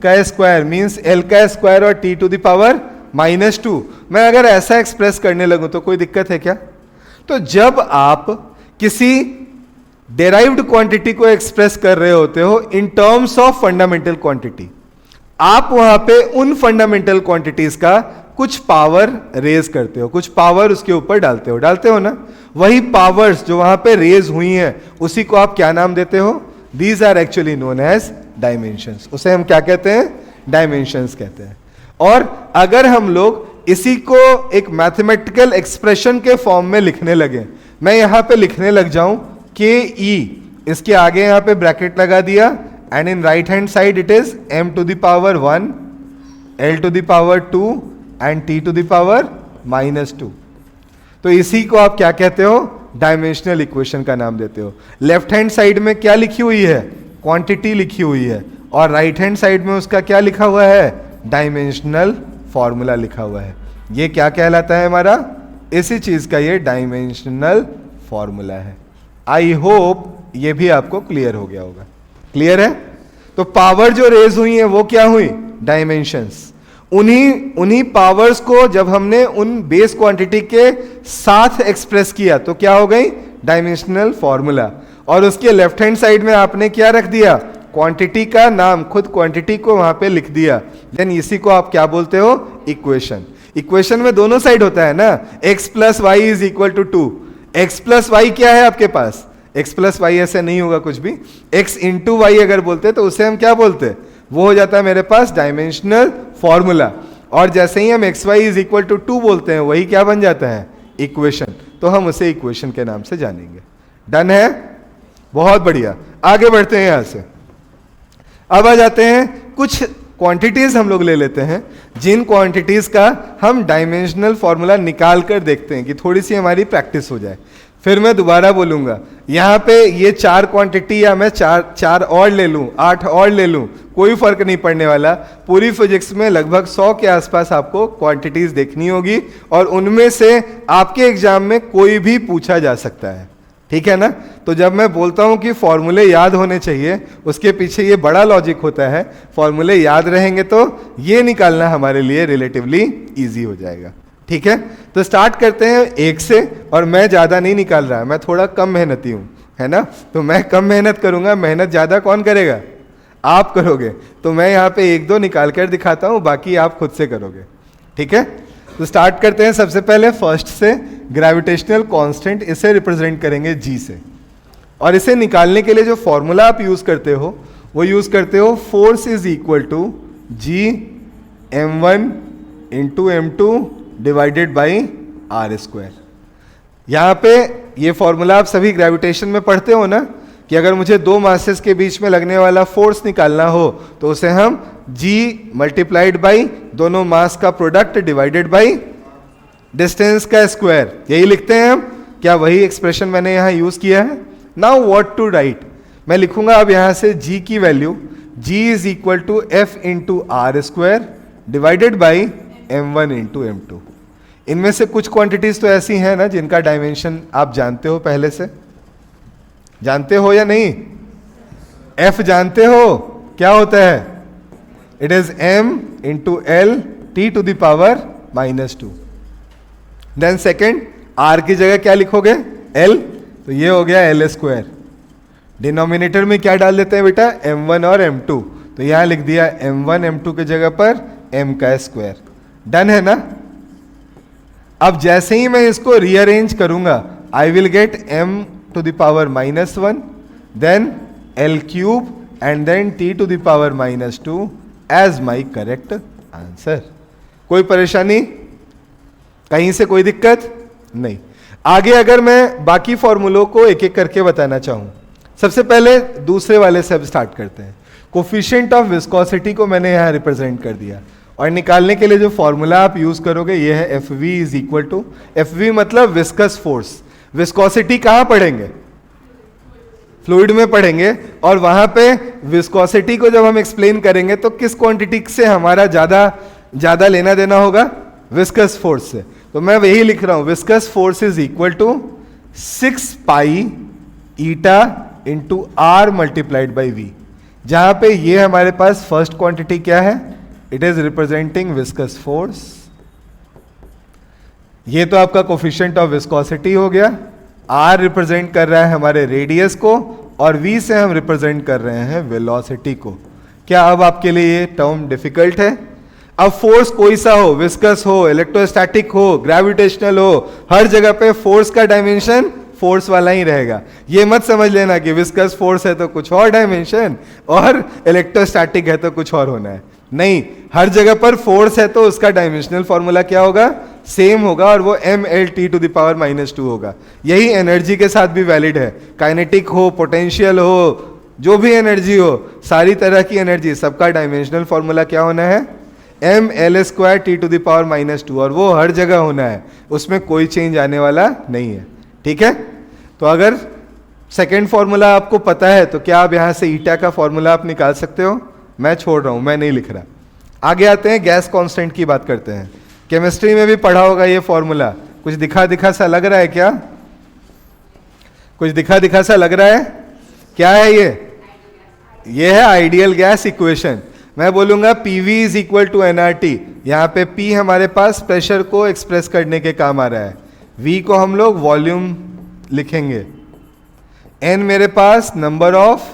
का स्क्वायर मीन्स एल का स्क्वायर और टी टू द पावर -2, मैं अगर ऐसा एक्सप्रेस करने लगूं तो कोई दिक्कत है क्या? तो जब आप किसी डेराइव्ड क्वांटिटी को एक्सप्रेस कर रहे होते हो in terms of fundamental quantity, आप वहां पे उन फंडामेंटल क्वांटिटीज का कुछ पावर रेज करते हो, कुछ पावर उसके ऊपर डालते हो ना। वही पावर्स जो वहां पे रेज हुई हैं उसी को आप क्या नाम देते हो? These are actually known as dimensions. उसे हम क्या कहते हैं? डायमेंशंस कहते हैं। और अगर हम लोग इसी को एक मैथमेटिकल एक्सप्रेशन के फॉर्म में लिखने लगे, मैं यहां पे लिखने लग जाऊं के ई, इसके आगे यहां पे ब्रैकेट लगा दिया, and in right hand side it is m to the power 1 l to the power 2 and t to the power -2। तो इसी को आप क्या कहते हो? डायमेंशनल इक्वेशन का नाम देते हो। लेफ्ट हैंड साइड में क्या लिखी हुई है? क्वांटिटी लिखी हुई है, और राइट हैंड साइड में उसका क्या लिखा हुआ है? डायमेंशनल फॉर्मूला लिखा हुआ है। ये क्या कहलाता है हमारा? इसी चीज का ये डायमेंशनल फॉर्मूला है। आई होप ये भी आपको क्लियर हो गया होगा। क्लियर है? तो पावर जो रेज हुई है वो क्या हुई? डायमेंशंस। उन्हीं पावर्स को जब हमने उन बेस क्वांटिटी के साथ एक्सप्रेस किया तो क्या हो गई? Dimensional formula. और उसके लेफ्ट हैंड साइड में आपने क्या रख दिया? क्वांटिटी का नाम, खुद क्वांटिटी को वहां पे लिख दिया। देन इसी को आप क्या बोलते हो? इक्वेशन। इक्वेशन में दोनों साइड होता है ना, x plus Y is equal to 2। x plus Y क्या है आपके पास? x प्लस वाई ऐसे नहीं होगा कुछ भी, x इंटू वाई अगर बोलते तो उसे हम क्या बोलते? वो हो जाता है मेरे पास डायमेंशनल फॉर्मूला। और जैसे ही हम X Y is equal to 2 बोलते हैं वही क्या बन जाता है? इक्वेशन। तो हम उसे इक्वेशन के नाम से जानेंगे। डन है? बहुत बढ़िया। आगे बढ़ते हैं यहां से। अब आ जाते हैं कुछ क्वांटिटीज हम लोग ले लेते हैं, जिन क्वांटिटीज का हम डायमेंशनल फॉर्मूला निकाल कर देखते हैं कि थोड़ी सी हमारी प्रैक्टिस हो जाए। फिर मैं दोबारा बोलूंगा, यहां पे ये 4 क्वांटिटी या मैं चार और ले लूं, 8 और ले लूं, कोई फर्क नहीं पड़ने वाला। पूरी फिजिक्स में लगभग 100 के आसपास आपको क्वांटिटीज देखनी होगी, और उनमें से आपके एग्जाम में कोई भी पूछा जा सकता है। ठीक है ना? तो जब मैं बोलता हूं कि फॉर्मूले याद होने चाहिए, उसके पीछे ये बड़ा लॉजिक होता है। फॉर्मूले याद रहेंगे तो ये निकालना हमारे लिए रिलेटिवली इजी हो जाएगा। ठीक है? तो स्टार्ट करते हैं 1 से, और मैं ज्यादा नहीं निकाल रहा, मैं थोड़ा कम मेहनती हूं, है ना? तो मैं कम मेहनत करूंगा, मेहनत ज्यादा कौन करेगा? आप करोगे। तो मैं यहाँ पे 1-2 निकाल कर दिखाता हूं, बाकी आप खुद से करोगे। ठीक है? तो स्टार्ट करते हैं सबसे पहले फर्स्ट से। ग्रेविटेशनल कांस्टेंट, इसे रिप्रेजेंट करेंगे जी से, और इसे निकालने के लिए जो फॉर्मूला आप यूज करते हो वो यूज करते हो force is equal to G m1 into m2 divided by R square. यहां पे ये फॉर्मूला आप सभी ग्रेविटेशन में पढ़ते हो ना, कि अगर मुझे 2 मासेस के बीच में लगने वाला फोर्स निकालना हो तो उसे हम g मल्टीप्लाइड बाई दोनों मास का प्रोडक्ट डिवाइडेड बाई डिस्टेंस का स्क्वायर, यही लिखते हैं हम। क्या वही एक्सप्रेशन मैंने यहां यूज किया है? नाउ व्हाट टू राइट, मैं लिखूंगा अब यहां से g की value, g is equal to f into R square divided by m1 into m2। इनमें से कुछ क्वांटिटीज तो ऐसी हैं ना जिनका डायमेंशन आप जानते हो, पहले से जानते हो या नहीं? f जानते हो? क्या होता है? It is m into L T to the power -2। Then second, r की जगह क्या लिखोगे? l, तो ये हो गया l स्क्वायर। डिनोमिनेटर में क्या डाल देते हैं बेटा? m1 और m2, तो यहां लिख दिया m1 m2 की जगह पर m का स्क्वायर। डन है ना? अब जैसे ही मैं इसको रीअरेंज करूंगा, I will get m to the power -1, then l cube and then t to the power -2 as my correct answer. कोई परेशानी? कहीं से कोई दिक्कत नहीं। आगे अगर मैं बाकी फॉर्मूलों को एक एक करके बताना चाहूं, सबसे पहले दूसरे वाले से अब स्टार्ट करते हैं। कोफिशिएंट ऑफ विस्कोसिटी को मैंने यहां रिप्रेजेंट कर दिया, और निकालने के लिए जो फॉर्मूला आप यूज करोगे ये है F V is equal to, F V मतलब विस्कस फोर्स। विस्कोसिटी कहां पढ़ेंगे? फ्लूइड में पढ़ेंगे, और वहां पे विस्कोसिटी को जब हम एक्सप्लेन करेंगे तो किस क्वांटिटी से हमारा ज्यादा लेना देना होगा? विस्कस फोर्स से। तो मैं वही लिख रहा हूं, viscous force is equal to 6 pi eta into R multiplied by V, जहां पे ये हमारे पास फर्स्ट क्वांटिटी क्या है? It is representing viscous force. ये तो आपका कोफिशिएंट ऑफ विस्कोसिटी हो गया। आर रिप्रेजेंट कर रहा है हमारे रेडियस को, और वी से हम रिप्रेजेंट कर रहे हैं वेलोसिटी को। क्या अब आपके लिए ये टर्म डिफिकल्ट है? अब फोर्स कोई सा हो, विस्कस हो, इलेक्ट्रोस्टैटिक हो, ग्रेविटेशनल हो, हर जगह पे फोर्स का डायमेंशन फोर्स वाला ही रहेगा। ये मत समझ लेना कि विस्कस फोर्स है तो कुछ और डायमेंशन और इलेक्ट्रोस्टैटिक है तो कुछ और होना है। नहीं, हर जगह पर फोर्स है तो उसका डायमेंशनल फॉर्मूला क्या होगा? सेम होगा, और वो mlt टू द पावर -2 होगा। यही एनर्जी के साथ भी वैलिड है। काइनेटिक हो, पोटेंशियल हो, जो भी एनर्जी हो, सारी तरह की एनर्जी, सबका डायमेंशनल फॉर्मूला क्या होना है? ml² t to the power -2, और वो हर जगह होना है, उसमें कोई चेंज आने वाला नहीं है। ठीक है? तो अगर सेकेंड फॉर्मूला आपको पता है तो क्या आप यहां से ईटा का फॉर्मूला आप निकाल सकते हो? मैं छोड़ रहा हूं, मैं नहीं लिख रहा। आगे आते हैं, गैस कांस्टेंट की बात करते हैं। केमिस्ट्री में भी पढ़ा होगा ये फॉर्मूला। कुछ दिखा सा लग रहा है क्या? कुछ दिखा सा लग रहा है? क्या है ये? ये है आइडियल गैस इक्वेशन। मैं बोलूंगा PV is equal to NRT. यहां पे पी हमारे पास प्रेशर को एक्सप्रेस करने के काम आ रहा है, वी को हम लोग वॉल्यूम लिखेंगे, एन मेरे पास नंबर ऑफ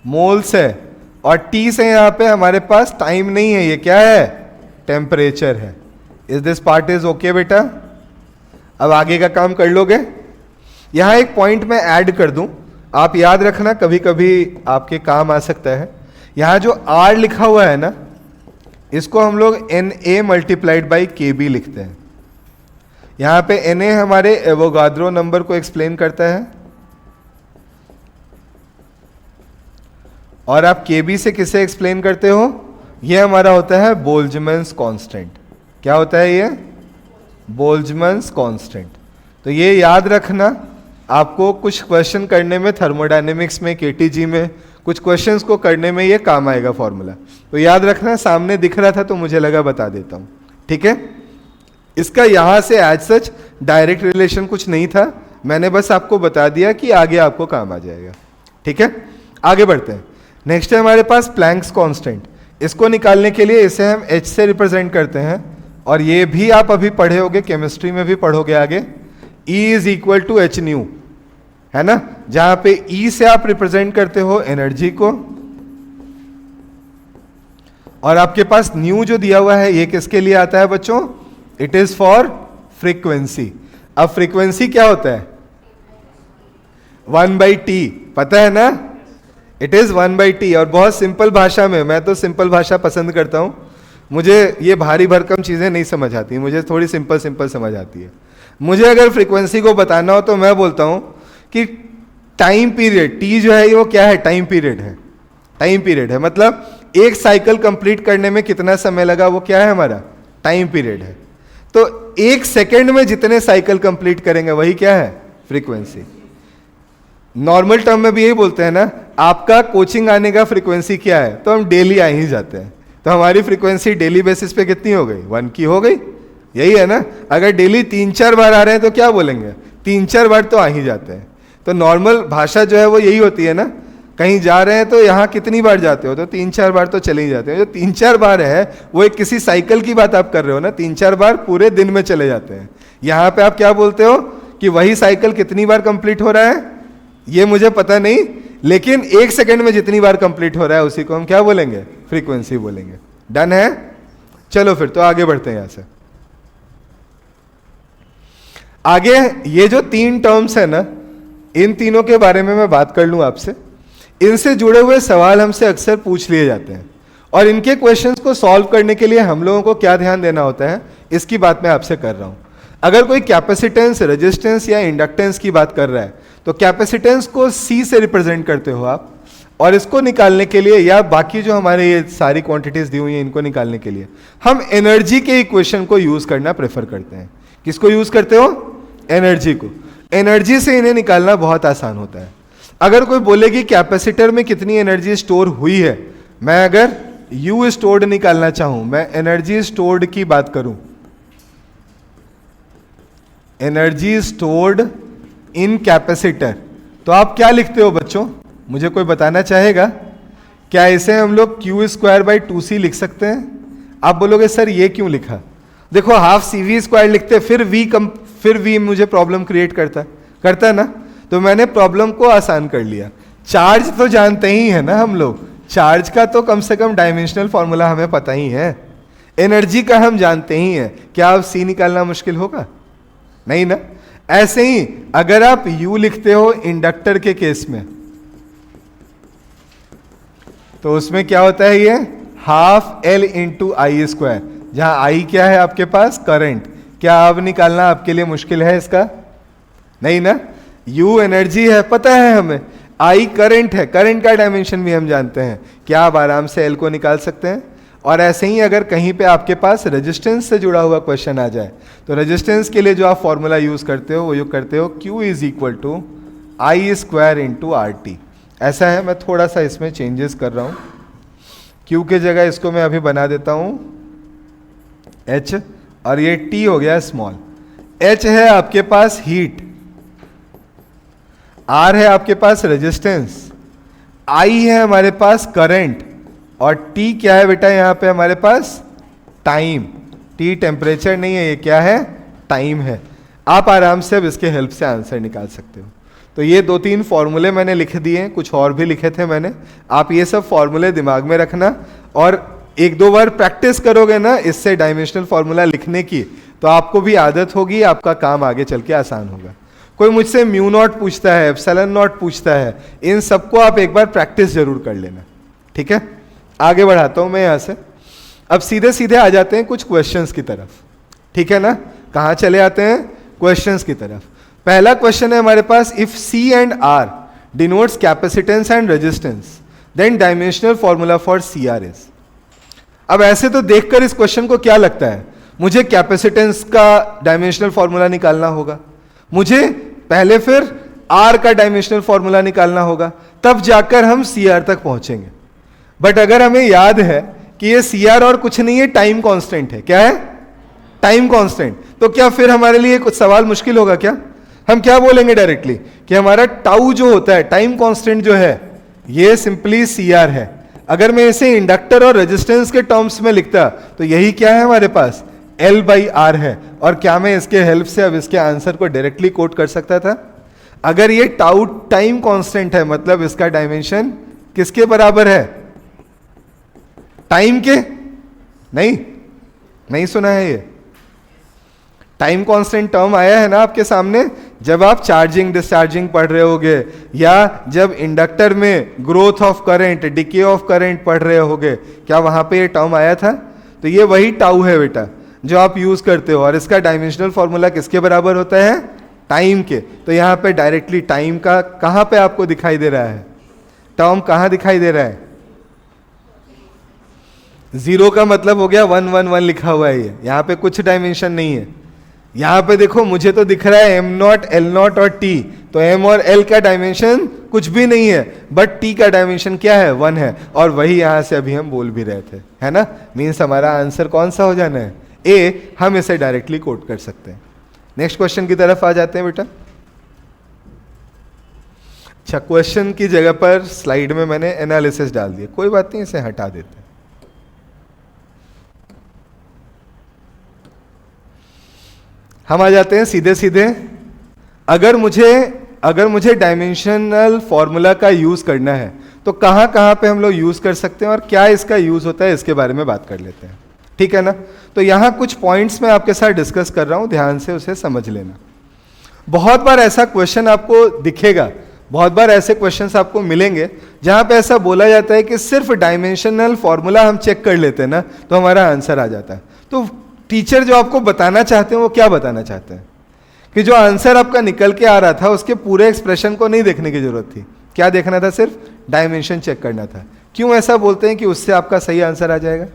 मोल्स है, और टी से यहां पे हमारे पास टाइम नहीं है, ये क्या है? टेम्परेचर है। Is this part is okay बेटा? अब आगे का काम कर लोगे? यहां एक पॉइंट मैं ऐड कर दूं, आप याद रखना, कभी कभी आपके काम आ सकता है। यहां जो आर लिखा हुआ है ना, इसको हम लोग एन ए मल्टीप्लाइड बाई के बी लिखते हैं। यहां पे एन ए हमारे एवोगाद्रो नंबर को एक्सप्लेन करता है, और आप के बी से किसे एक्सप्लेन करते हो? ये हमारा होता है बोल्ट्जमैन्स कांस्टेंट। क्या होता है ये? बोल्ट्जमैन्स कांस्टेंट। तो ये याद रखना, आपको कुछ क्वेश्चन करने में, थर्मोडायनेमिक्स में, केटीजी में कुछ क्वेश्चंस को करने में ये काम आएगा फॉर्मूला। तो याद रखना, सामने दिख रहा था तो मुझे लगा बता देता हूं। ठीक है? इसका यहां से एज सच डायरेक्ट रिलेशन कुछ नहीं था, मैंने बस आपको बता दिया कि आगे आपको काम आ जाएगा। ठीक है? आगे बढ़ते हैं। नेक्स्ट है हमारे पास प्लैंक्स कांस्टेंट। इसको निकालने के लिए इसे हम h से रिप्रेजेंट करते हैं, और ये भी आप अभी पढ़े होगे, केमिस्ट्री में भी पढ़ोगे आगे। E is equal to h nu, है ना? जहां पे E से आप रिप्रेजेंट करते हो एनर्जी को, और आपके पास न्यू जो दिया हुआ है ये किसके लिए आता है बच्चों? It is for frequency. अब फ्रीक्वेंसी क्या होता है? 1/t, पता है ना? It is 1/t। और बहुत सिंपल भाषा में, मैं तो सिंपल भाषा पसंद करता हूं, मुझे ये भारी भरकम चीजें नहीं समझ आती, मुझे थोड़ी सिंपल समझ आती है। मुझे अगर फ्रीक्वेंसी को बताना हो तो मैं बोलता हूं कि टाइम पीरियड, टी जो है वो क्या है? टाइम पीरियड है। टाइम पीरियड है मतलब एक साइकिल कंप्लीट करने में कितना समय लगा, वो क्या है? हमारा टाइम पीरियड है। तो एक सेकेंड में जितने साइकिल कंप्लीट करेंगे वही क्या है? फ्रीक्वेंसी। नॉर्मल टर्म में भी यही बोलते हैं ना, आपका कोचिंग आने का फ्रीक्वेंसी क्या है? तो हम डेली आ ही जाते हैं, तो हमारी फ्रीक्वेंसी डेली बेसिस पे कितनी हो गई? 1 की हो गई। यही है ना? अगर डेली 3-4 बार आ रहे हैं तो क्या बोलेंगे? 3-4 बार तो आ ही जाते हैं। तो नॉर्मल भाषा जो है वो यही होती है ना, कहीं जा रहे हैं तो यहाँ कितनी बार जाते हो, तो 3-4 बार तो चले ही जाते हो। जो 3-4 बार है वो एक किसी साइकिल की बात आप कर रहे हो ना, 3-4 बार पूरे दिन में चले जाते हैं। यहाँ पे आप क्या बोलते हो कि वही साइकिल कितनी बार कंप्लीट हो रहा है, ये मुझे पता नहीं, लेकिन 1 सेकंड में जितनी बार कंप्लीट हो रहा है उसी को हम क्या बोलेंगे, फ्रीक्वेंसी बोलेंगे। डन है? चलो फिर तो आगे बढ़ते हैं यहां से आगे। ये जो 3 टर्म्स है ना, इन तीनों के बारे में मैं बात कर लूं आपसे। इनसे जुड़े हुए सवाल हमसे अक्सर पूछ लिए जाते हैं और इनके क्वेश्चंस को सॉल्व करने के लिए हम लोगों को क्या ध्यान देना होता है, इसकी बात मैं आपसे कर रहा हूं। अगर कोई कैपेसिटेंस, रेजिस्टेंस या इंडक्टेंस की बात कर रहा है तो कैपेसिटेंस को C से रिप्रेजेंट करते हो आप, और इसको निकालने के लिए या बाकी जो हमारे ये सारी क्वांटिटीज दी हुई हैं इनको निकालने के लिए हम एनर्जी के इक्वेशन को यूज करना प्रेफर करते हैं। किसको यूज करते हो? एनर्जी को। एनर्जी से इन्हें निकालना बहुत आसान होता है। अगर कोई बोले कि कैपेसिटर में कितनी एनर्जी स्टोर हुई है, मैं अगर U स्टोर्ड निकालना चाहूं, मैं एनर्जी स्टोर्ड की बात करूं, एनर्जी स्टोर्ड इन कैपेसिटर, तो आप क्या लिखते हो बच्चों? मुझे कोई बताना चाहेगा? क्या इसे हम लोग Q²/2C लिख सकते हैं? आप बोलोगे सर ये क्यों लिखा? देखो हाफ CV² लिखते फिर V मुझे प्रॉब्लम क्रिएट करता है ना, तो मैंने प्रॉब्लम को आसान कर लिया। चार्ज तो जानते ही है ना हम लोग, चार्ज का तो कम से कम डायमेंशनल फॉर्मूला हमें पता ही है, एनर्जी का हम जानते ही हैं। क्या अब C निकालना मुश्किल होगा? नहीं ना। ऐसे ही अगर आप U लिखते हो इंडक्टर के केस में, तो उसमें क्या होता है, ये हाफ L × I², जहां I क्या है आपके पास? करंट। क्या अब निकालना आपके लिए मुश्किल है इसका? नहीं ना। U एनर्जी है, पता है हमें, I करंट है, करंट का डायमेंशन भी हम जानते हैं। क्या आप आराम से L को निकाल सकते हैं? और ऐसे ही अगर कहीं पे आपके पास रेजिस्टेंस से जुड़ा हुआ क्वेश्चन आ जाए, तो रेजिस्टेंस के लिए जो आप फॉर्मूला यूज करते हो वो यूज करते हो Q = I² × RT। ऐसा है, मैं थोड़ा सा इसमें चेंजेस कर रहा हूं। Q के जगह इसको मैं अभी बना देता हूं H, और ये T हो गया स्मॉल। H है आपके पास हीट, R है आपके पास रेजिस्टेंस, I है हमारे पास करंट, और T क्या है बेटा यहां पे हमारे पास? टाइम। T टेम्परेचर नहीं है, ये क्या है? टाइम है। आप आराम से अब इसके हेल्प से आंसर निकाल सकते हो। तो ये 2-3 फॉर्मूले मैंने लिख दिए, कुछ और भी लिखे थे मैंने। आप ये सब फॉर्मूले दिमाग में रखना, और 1-2 बार प्रैक्टिस करोगे ना इससे डायमेंशनल फॉर्मूला लिखने की, तो आपको भी आदत होगी, आपका काम आगे चल के आसान होगा। कोई मुझसे μ0 पूछता है, ε0 पूछता है, इन सबको आप एक बार प्रैक्टिस जरूर कर लेना, ठीक है। आगे बढ़ाता हूं मैं यहां से। अब सीधे सीधे आ जाते हैं कुछ क्वेश्चंस की तरफ, ठीक है ना। कहां चले आते हैं? क्वेश्चंस की तरफ। पहला क्वेश्चन है हमारे पास, if C and R denotes capacitance and resistance, then dimensional formula for CR is। अब ऐसे तो देखकर इस क्वेश्चन को क्या लगता है, मुझे कैपेसिटेंस का डायमेंशनल फॉर्मूला निकालना होगा, मुझे पहले फिर R का डायमेंशनल फॉर्मूला निकालना होगा, तब जाकर हम CR तक पहुंचेंगे। बट अगर हमें याद है कि ये CR और कुछ नहीं है, टाइम कांस्टेंट है। क्या है? Time constant. तो क्या फिर हमारे लिए कुछ सवाल मुश्किल होगा क्या? हम क्या बोलेंगे डायरेक्टली कि हमारा टाउ जो होता है, टाइम कांस्टेंट जो है, ये सिंपली CR है। अगर मैं इसे इंडक्टर और रेजिस्टेंस के टर्म्स में लिखता तो यही क्या है हमारे पास? L/R है। और क्या मैं इसके हेल्प से अब इसके आंसर को डायरेक्टली कोट कर सकता था? अगर ये टाउ टाइम कांस्टेंट है, मतलब इसका डायमेंशन किसके बराबर है? टाइम के? नहीं सुना है ये? टाइम कांस्टेंट टर्म आया है ना आपके सामने, जब आप चार्जिंग डिस्चार्जिंग पढ़ रहे होगे, या जब इंडक्टर में growth of current, decay of current पढ़ रहे होगे, क्या वहां पे ये टर्म आया था? तो ये वही टाउ है बेटा जो आप यूज करते हो, और इसका डायमेंशनल फॉर्मूला किसके बराबर होता है? टाइम के। तो यहां पे डायरेक्टली टाइम का कहां पे आपको दिखाई दे रहा है? टर्म कहां दिखाई दे रहा है? 0 का मतलब हो गया 111 लिखा हुआ है, ये यहां पे कुछ डायमेंशन नहीं है। यहां पे देखो मुझे तो दिख रहा है m0, L0 और T, तो m और L का डायमेंशन कुछ भी नहीं है, बट T का डायमेंशन क्या है? 1 है। और वही यहां से अभी हम बोल भी रहे थे, है ना। मीन्स हमारा आंसर कौन सा हो जाना है? A। हम इसे डायरेक्टली कोट कर सकते हैं। नेक्स्ट क्वेश्चन की तरफ आ जाते हैं बेटा। अच्छा, क्वेश्चन की जगह पर स्लाइड में मैंने एनालिसिस डाल दिया, कोई बात नहीं, इसे हटा देते हैं। हम आ जाते हैं सीधे सीधे। अगर मुझे डायमेंशनल फॉर्मूला का यूज करना है तो कहां कहां पे हम लोग यूज कर सकते हैं और क्या इसका यूज होता है, इसके बारे में बात कर लेते हैं, ठीक है ना। तो यहां कुछ पॉइंट्स मैं आपके साथ डिस्कस कर रहा हूं, ध्यान से उसे समझ लेना। बहुत बार ऐसा क्वेश्चन आपको दिखेगा, बहुत बार ऐसे क्वेश्चंस आपको मिलेंगे जहां पे ऐसा बोला जाता है कि सिर्फ डायमेंशनल फॉर्मूला हम चेक कर लेते हैं ना तो हमारा आंसर आ जाता है। तो टीचर जो आपको बताना चाहते हैं वो क्या बताना चाहते हैं कि जो आंसर आपका निकल के आ रहा था उसके पूरे एक्सप्रेशन को नहीं देखने की जरूरत थी, क्या देखना था, सिर्फ डायमेंशन चेक करना था। क्यों ऐसा बोलते हैं कि उससे आपका सही आंसर आ जाएगा?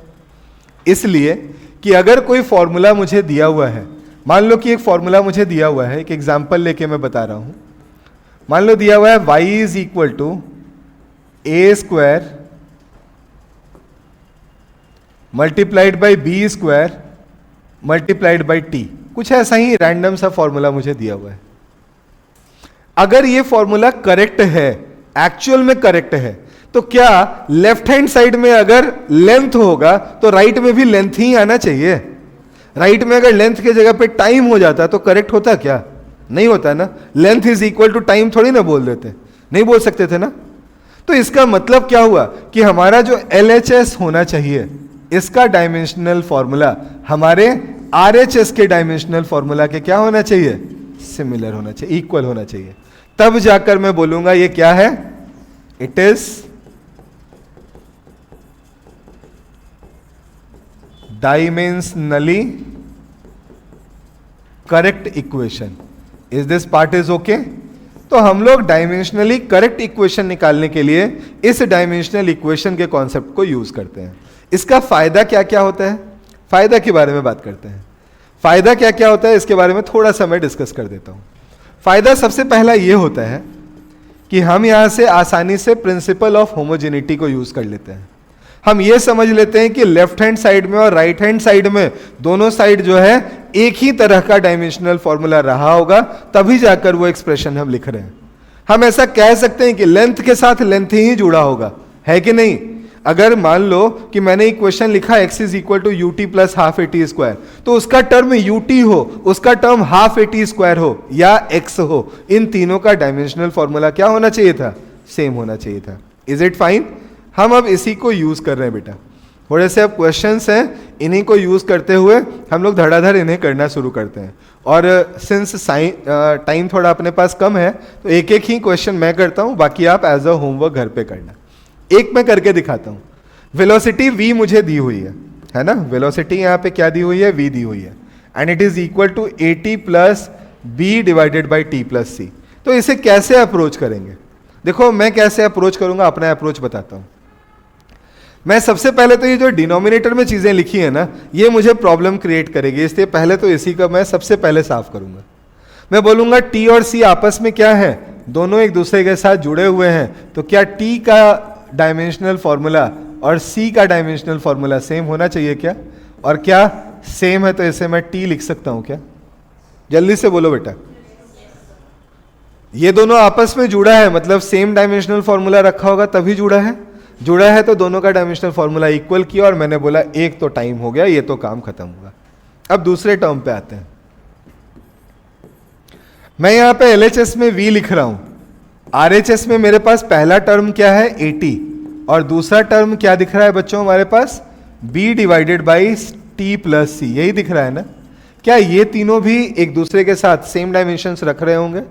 इसलिए कि अगर कोई फॉर्मूला मुझे दिया हुआ है, मान लो कि एक फॉर्मूला मुझे दिया हुआ है, एक एग्जांपल लेके मैं बता रहा हूं। मान लो दिया हुआ है y is equal to a square multiplied by b square multiplied by t, कुछ ऐसा ही रैंडम सा फॉर्मूला मुझे दिया हुआ है। अगर ये फॉर्मूला करेक्ट है, एक्चुअल में करेक्ट है, तो क्या लेफ्ट हैंड साइड में अगर लेंथ होगा तो राइट में भी लेंथ ही आना चाहिए? राइट में अगर लेंथ की जगह पे टाइम हो जाता तो करेक्ट होता क्या? नहीं होता ना। Length is equal to time थोड़ी ना बोल देते, नहीं बोल सकते थे ना। तो इसका मतलब क्या हुआ कि हमारा जो LHS होना चाहिए, इसका डायमेंशनल फॉर्मूला हमारे RHS के डायमेंशनल फॉर्मूला के क्या होना चाहिए? सिमिलर होना चाहिए, इक्वल होना चाहिए। तब जाकर मैं बोलूंगा ये क्या है, it is dimensionally correct equation. Is this part is okay? तो हम लोग डायमेंशनली करेक्ट इक्वेशन निकालने के लिए इस डायमेंशनल इक्वेशन के कॉन्सेप्ट को यूज करते हैं। इसका फायदा क्या क्या होता है, फायदा के बारे में बात करते हैं। फायदा क्या क्या होता है इसके बारे में थोड़ा सा मैं डिस्कस कर देता हूं। फायदा सबसे पहला यह होता है कि हम यहां से आसानी से प्रिंसिपल ऑफ होमोजेनिटी को यूज कर लेते हैं। हम ये समझ लेते हैं कि लेफ्ट हैंड साइड में और राइट हैंड साइड में दोनों साइड जो है एक ही तरह का डायमेंशनल फॉर्मूला रहा होगा, तभी जाकर वो एक्सप्रेशन हम लिख रहे हैं। हम ऐसा कह सकते हैं कि लेंथ के साथ लेंथ ही जुड़ा होगा, है कि नहीं? अगर मान लो कि मैंने इक्वेशन लिखा x is equal to ut plus half at square, तो उसका टर्म यूटी हो, उसका टर्म हाफ एटी स्क्वायर हो या x हो, इन तीनों का डायमेंशनल फॉर्मूला क्या होना चाहिए था? सेम होना चाहिए था। Is it fine? हम अब इसी को यूज कर रहे हैं बेटा। थोड़े से अब क्वेश्चंस हैं, इन्हीं को यूज करते हुए हम लोग धड़ाधड़ इन्हें करना शुरू करते हैं। और सिंस टाइम थोड़ा अपने पास कम है तो एक एक ही क्वेश्चन मैं करता हूं, बाकी आप एज अ होमवर्क घर पे करना। एक मैं करके दिखाता हूं। वेलोसिटी v मुझे दी हुई है ना। वेलोसिटी यहां पे क्या दी हुई है? v दी हुई है, and it is equal to at plus b divided by t plus c। तो इसे कैसे अप्रोच करेंगे? देखो मैं कैसे अप्रोच करूंगा, अपना अप्रोच बताता हूं। मैं सबसे पहले तो ये जो डिनोमिनेटर में चीजें लिखी है ना, ये मुझे प्रॉब्लम क्रिएट करेगी, इसलिए पहले तो इसी का मैं सबसे पहले साफ करूंगा। मैं बोलूंगा t और c आपस में क्या है? दोनों एक दूसरे के साथ जुड़े हुए हैं, तो क्या t का डायमेंशनल फॉर्मूला और c का डायमेंशनल फॉर्मूला सेम होना चाहिए क्या? और क्या सेम है तो इसे मैं t लिख सकता हूं क्या? जल्दी से बोलो बेटा। ये दोनों आपस में जुड़ा है, मतलब सेम डायमेंशनल फॉर्मूला रखा होगा तभी जुड़ा है। जुड़ा है तो दोनों का डायमेंशनल फॉर्मूला इक्वल किया और मैंने बोला एक तो टाइम हो गया, ये तो काम खत्म हुआ। अब दूसरे टर्म पे आते हैं। मैं यहां पे LHS में v लिख रहा हूं, RHS में मेरे पास पहला टर्म क्या है? 80, और दूसरा टर्म क्या दिख रहा है बच्चों हमारे पास? b divided by t plus c, यही दिख रहा है ना। क्या ये तीनों भी एक दूसरे के साथ सेम डायमेंशंस रख रहे होंगे?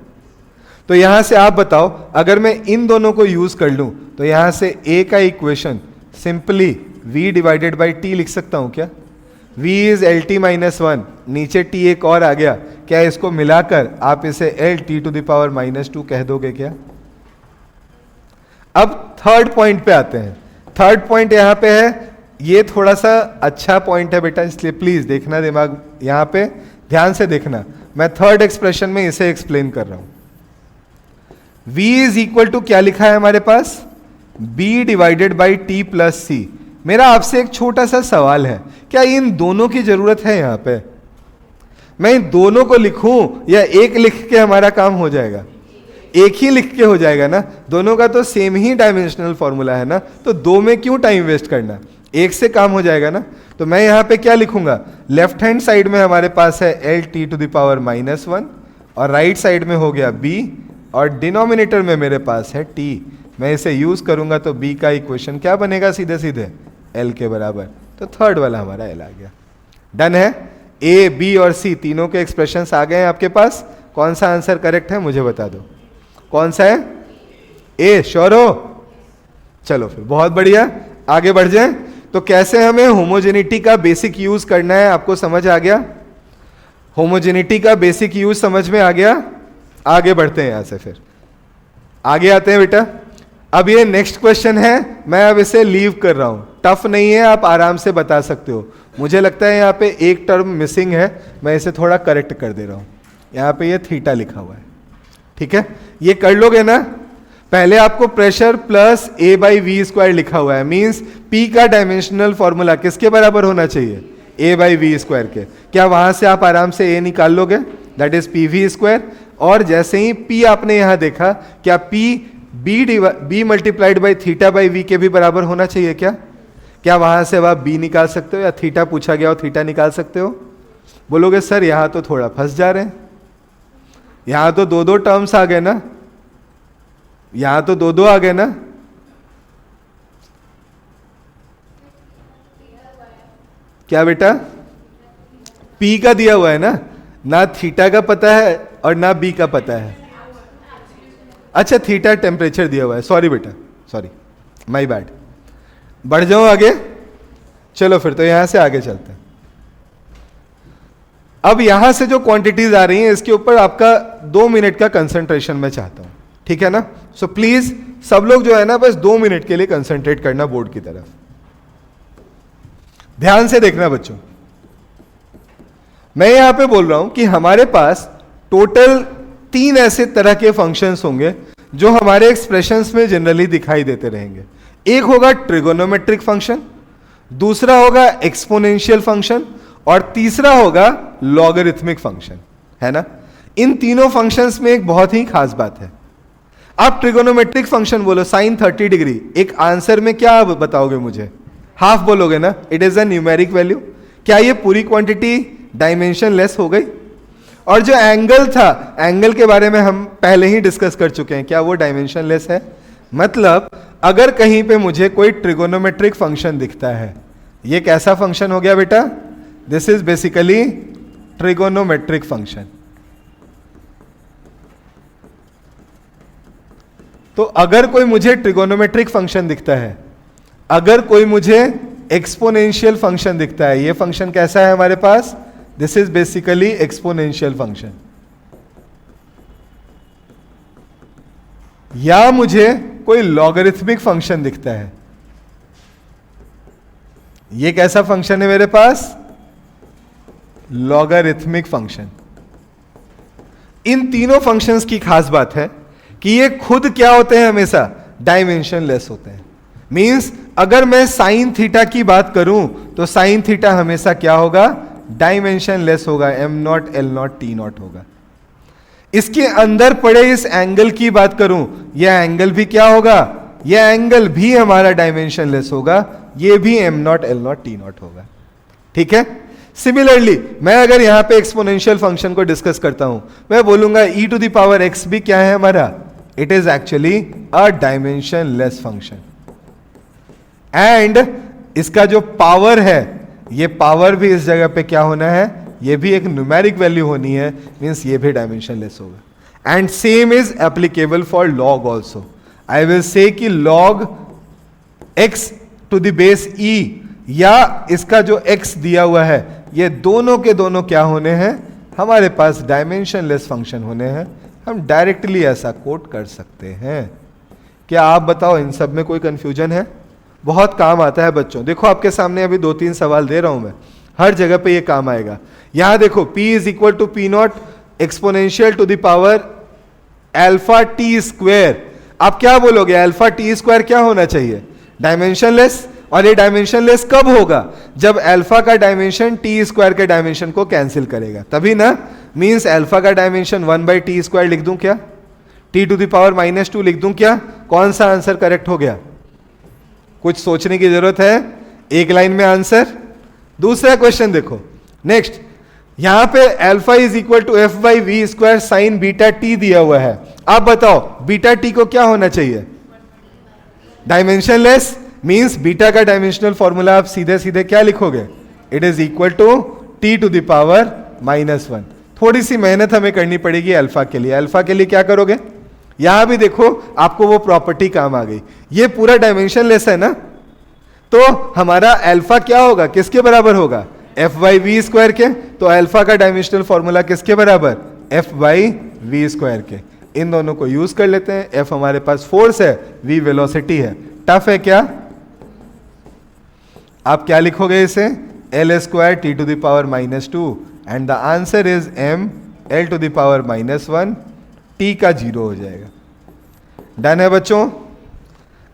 तो यहां से आप बताओ, अगर मैं इन दोनों को यूज कर लूं तो यहां से a का equation simply v divided by t लिख सकता हूं क्या? v इज LT माइनस 1, नीचे t एक और आ गया, क्या इसको मिलाकर आप इसे LT to the power minus 2 कह दोगे क्या? अब थर्ड पॉइंट पे आते हैं। थर्ड पॉइंट यहां पे है, ये थोड़ा सा अच्छा पॉइंट है बेटा, इसलिए प्लीज देखना, दिमाग यहां पे ध्यान से देखना। मैं थर्ड एक्सप्रेशन में इसे एक्सप्लेन कर रहा हूं। v इज इक्वल टू क्या लिखा है हमारे पास? b divided by t plus c। मेरा आपसे एक छोटा सा सवाल है, क्या इन दोनों की जरूरत है यहां पे? मैं इन दोनों को लिखूं या एक लिख के हमारा काम हो जाएगा? एक ही लिख के हो जाएगा ना, दोनों का तो सेम ही डायमेंशनल फॉर्मूला है ना, तो दो में क्यों टाइम वेस्ट करना, एक से काम हो जाएगा ना। तो मैं यहां पे क्या लिखूंगा, लेफ्ट हैंड साइड में हमारे पास है LT⁻⁻1 और राइट साइड में हो गया B और डिनोमिनेटर में मेरे पास है T। मैं इसे यूज करूंगा तो B का इक्वेशन क्या बनेगा, सीधे सीधे L के बराबर। तो थर्ड वाला हमारा L आ गया। डन है। A, B और C तीनों के एक्सप्रेशंस आ गए हैं आपके पास। कौन सा आंसर करेक्ट है मुझे बता दो, कौन सा है? A, श्योर हो? चलो फिर बहुत बढ़िया, आगे बढ़ जाएं। तो कैसे हमें होमोजेनिटी का बेसिक यूज करना है आपको समझ आ गया? होमोजेनिटी का बेसिक यूज समझ में आ गया? आगे बढ़ते हैं यहां से, फिर आगे आते हैं बेटा। अब ये नेक्स्ट क्वेश्चन है, मैं अब इसे लीव कर रहा हूं, टफ नहीं है, आप आराम से बता सकते हो। मुझे लगता है यहाँ पे एक टर्म मिसिंग है, मैं इसे थोड़ा करेक्ट कर दे रहा हूं। यहाँ पे ये थीटा लिखा हुआ है, ठीक है, ये कर लोगे ना। पहले आपको प्रेशर प्लस A/V² लिखा हुआ है, मींस P का डायमेंशनल फॉर्मूला किसके बराबर होना चाहिए, A/V² के। क्या वहां से आप आराम से A निकाल लोगे, दैट इज PV²। और जैसे ही P आपने यहां देखा, क्या P B multiplied by θ/V के भी बराबर होना चाहिए क्या? क्या वहां से आप B निकाल सकते हो, या थीटा पूछा गया हो थीटा निकाल सकते हो? बोलोगे सर यहां तो थोड़ा फंस जा रहे हैं, यहां तो दो दो टर्म्स आ गए ना, यहां तो दो दो आ गए ना। क्या बेटा? P का दिया हुआ है ना थीटा का पता है और ना B का पता है। अच्छा, थीटा टेम्परेचर दिया हुआ है, सॉरी बेटा, सॉरी, माय बैड। बढ़ जाओ आगे, चलो फिर तो यहां से आगे चलते हैं। अब यहां से जो क्वांटिटीज आ रही हैं इसके ऊपर आपका 2 मिनट का कंसंट्रेशन मैं चाहता हूं, ठीक है ना। सो प्लीज सब लोग जो है ना बस 2 मिनट के लिए कंसंट्रेट करना बोर्ड की तरफ, ध्यान से देखना बच्चों। मैं यहां पे बोल रहा हूं कि हमारे पास टोटल 3 ऐसे तरह के फंक्शंस होंगे जो हमारे एक्सप्रेशंस में जनरली दिखाई देते रहेंगे। एक होगा ट्रिगोनोमेट्रिक फंक्शन, दूसरा होगा एक्सपोनेंशियल फंक्शन और तीसरा होगा लॉगरिथमिक फंक्शन, है ना। इन तीनों फंक्शंस में एक बहुत ही खास बात है। आप ट्रिगोनोमेट्रिक फंक्शन बोलो साइन 30 डिग्री, एक आंसर में क्या बताओगे मुझे, हाफ बोलोगे ना, it is a numeric value. क्या ये पूरी क्वांटिटी डायमेंशन लेस हो गई? और जो एंगल था, एंगल के बारे में हम पहले ही डिस्कस कर चुके हैं, क्या वो डायमेंशन लेस है? मतलब अगर कहीं पे मुझे कोई ट्रिगोनोमेट्रिक फंक्शन दिखता है, ये कैसा फंक्शन हो गया बेटा? This is basically trigonometric function. तो अगर कोई मुझे ट्रिगोनोमेट्रिक फंक्शन दिखता है, अगर कोई मुझे एक्सपोनेंशियल फंक्शन दिखता है, ये फंक्शन कैसा है हमारे पास? This is basically exponential function. या मुझे कोई लॉगरिथमिक फंक्शन दिखता है, ये कैसा फंक्शन है मेरे पास? Logarithmic function. इन तीनों फंक्शंस की खास बात है कि ये खुद क्या होते हैं, हमेशा डायमेंशन लेस होते हैं। मींस अगर मैं साइन थीटा की बात करूं तो साइन थीटा हमेशा क्या होगा? डायमेंशन लेस होगा, m0 L0 T0 होगा। इसके अंदर पड़े इस एंगल की बात करूं, यह एंगल भी क्या होगा? यह एंगल भी हमारा डायमेंशन लेस होगा, यह भी m0 L0 T0 होगा, ठीक है। सिमिलरली मैं अगर यहां पे एक्सपोनेंशियल फंक्शन को डिस्कस करता हूं, मैं बोलूंगा e⁻x भी क्या है हमारा? It is actually a dimension less function. And इसका जो पावर है, ये पावर भी इस जगह पे क्या होना है? ये भी एक न्यूमेरिक वैल्यू होनी है, मींस ये भी डायमेंशन लेस होगा। And same is applicable for log also. I will say कि log x to the base e या इसका जो x दिया हुआ है, ये दोनों के दोनों क्या होने हैं? हमारे पास डायमेंशन लेस फंक्शन होने हैं। हम डायरेक्टली ऐसा कोट कर सकते हैं। क्या आप बताओ, इन सब में कोई कंफ्यूजन है? बहुत काम आता है बच्चों। देखो आपके सामने अभी 2-3 सवाल दे रहा हूं मैं, हर जगह पे ये काम आएगा। यहां देखो P is equal to P0 exponential to the power alpha t square. आप क्या बोलोगे? अल्फा टी स्क्वायर क्या होना चाहिए? Dimensionless. और ये डायमेंशन लेस कब होगा? जब अल्फा का डायमेंशन टी स्क्वायर के डायमेंशन को कैंसिल करेगा, तभी ना। मींस अल्फा का डायमेंशन 1/t² लिख दूं क्या? t⁻⁻2 लिख दूं क्या? कौन सा आंसर करेक्ट हो गया? कुछ सोचने की जरूरत है, एक लाइन में आंसर। दूसरा क्वेश्चन देखो, नेक्स्ट, यहां पे alpha is equal to f by v square sine beta t दिया हुआ है। आप बताओ बीटा टी को क्या होना चाहिए? डायमेंशनलेस, मींस बीटा का डायमेंशनल फॉर्मूला आप सीधे सीधे क्या लिखोगे? It is equal to t⁻⁻1। थोड़ी सी मेहनत हमें करनी पड़ेगी अल्फा के लिए। अल्फा के लिए क्या करोगे? यहां भी देखो आपको वो प्रॉपर्टी काम आ गई, ये पूरा डायमेंशनलेस है ना, तो हमारा अल्फा क्या होगा? किसके बराबर होगा? एफ बाई वी स्क्वायर के। तो अल्फा का डायमेंशनल फॉर्मूला किसके बराबर? एफ बाई वी स्क्वायर के। इन दोनों को यूज कर लेते हैं। एफ हमारे पास फोर्स है, वी वेलोसिटी है। टफ है क्या? आप क्या लिखोगे इसे? L square t⁻⁻2 and the answer is m l⁻⁻1। t का 0 हो जाएगा। डन है बच्चों?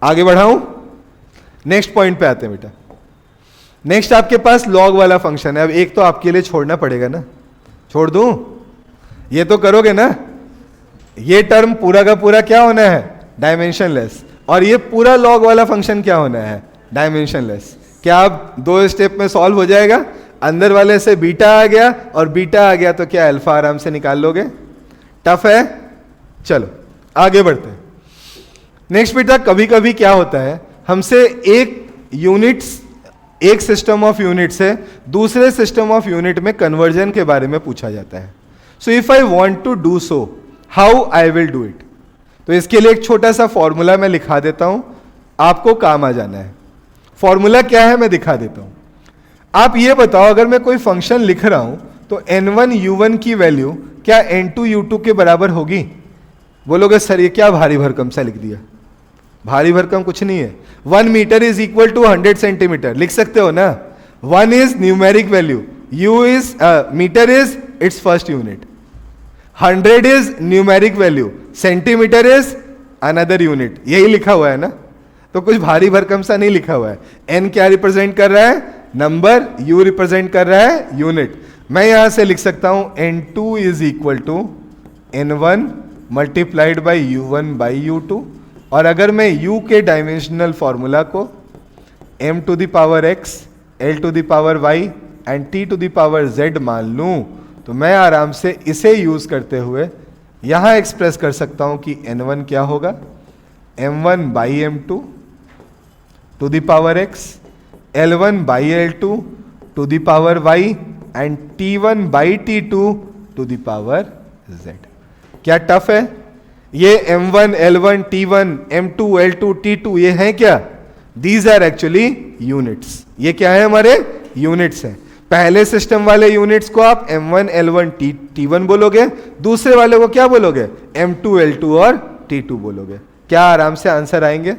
आगे बढ़ाऊं? नेक्स्ट पॉइंट पे आते हैं बेटा। नेक्स्ट आपके पास लॉग वाला फंक्शन है। अब एक तो आपके लिए छोड़ना पड़ेगा ना, छोड़ दूं? ये तो करोगे ना? ये टर्म पूरा का पूरा क्या होना है? डायमेंशनलेस। और ये पूरा लॉग वाला फंक्शन क्या होना है? डायमेंशनलेस। क्या आप दो स्टेप में सॉल्व हो जाएगा? अंदर वाले से बीटा आ गया और बीटा आ गया तो क्या अल्फा आराम से निकाल लोगे? टफ है? चलो आगे बढ़ते हैं। नेक्स्ट बेटा, कभी कभी क्या होता है, हमसे एक सिस्टम ऑफ यूनिट से दूसरे सिस्टम ऑफ यूनिट में कन्वर्जन के बारे में पूछा जाता है। So if I want to do so, how I will do it? तो इसके लिए एक छोटा सा फॉर्मूला मैं लिखा देता हूं, आपको काम आ जाना है। फॉर्मूला क्या है मैं दिखा देता हूं। आप ये बताओ, अगर मैं कोई फंक्शन लिख रहा हूं तो n1 u1 की वैल्यू क्या n2 u2 के बराबर होगी? बोलोगे सर ये क्या भारी भरकम सा लिख दिया। भारी भरकम कुछ नहीं है। 1 metre is equal to 100 centimetre लिख सकते हो ना। 1 is numeric value, u is metre is its first unit, 100 is numeric value, centimetre is another unit. यही लिखा हुआ है ना, तो कुछ भारी भरकम सा नहीं लिखा हुआ है। n क्या रिप्रेजेंट कर रहा है? नंबर। u रिप्रेजेंट कर रहा है यूनिट। मैं यहां से लिख सकता हूं n2 is equal to n1 multiplied by u1 by u2। और अगर मैं u के डायमेंशनल फॉर्मूला को m⁻x l⁻y एंड t⁻z मान लूं तो मैं आराम से इसे यूज करते हुए यहां एक्सप्रेस कर सकता हूं कि n1 क्या होगा? m1 by m2 to the power x, l1 by l2 to the power y and t1 by t2 to the power z। क्या टफ है? ये m1 l1 t1 m2 l2 t2 ये हैं क्या? These are actually units. ये क्या है? हमारे यूनिट्स हैं। पहले सिस्टम वाले यूनिट्स को आप m1 l1 t1 बोलोगे, दूसरे वाले को क्या बोलोगे? m2 l2 और t2 बोलोगे। क्या आराम से आंसर आएंगे?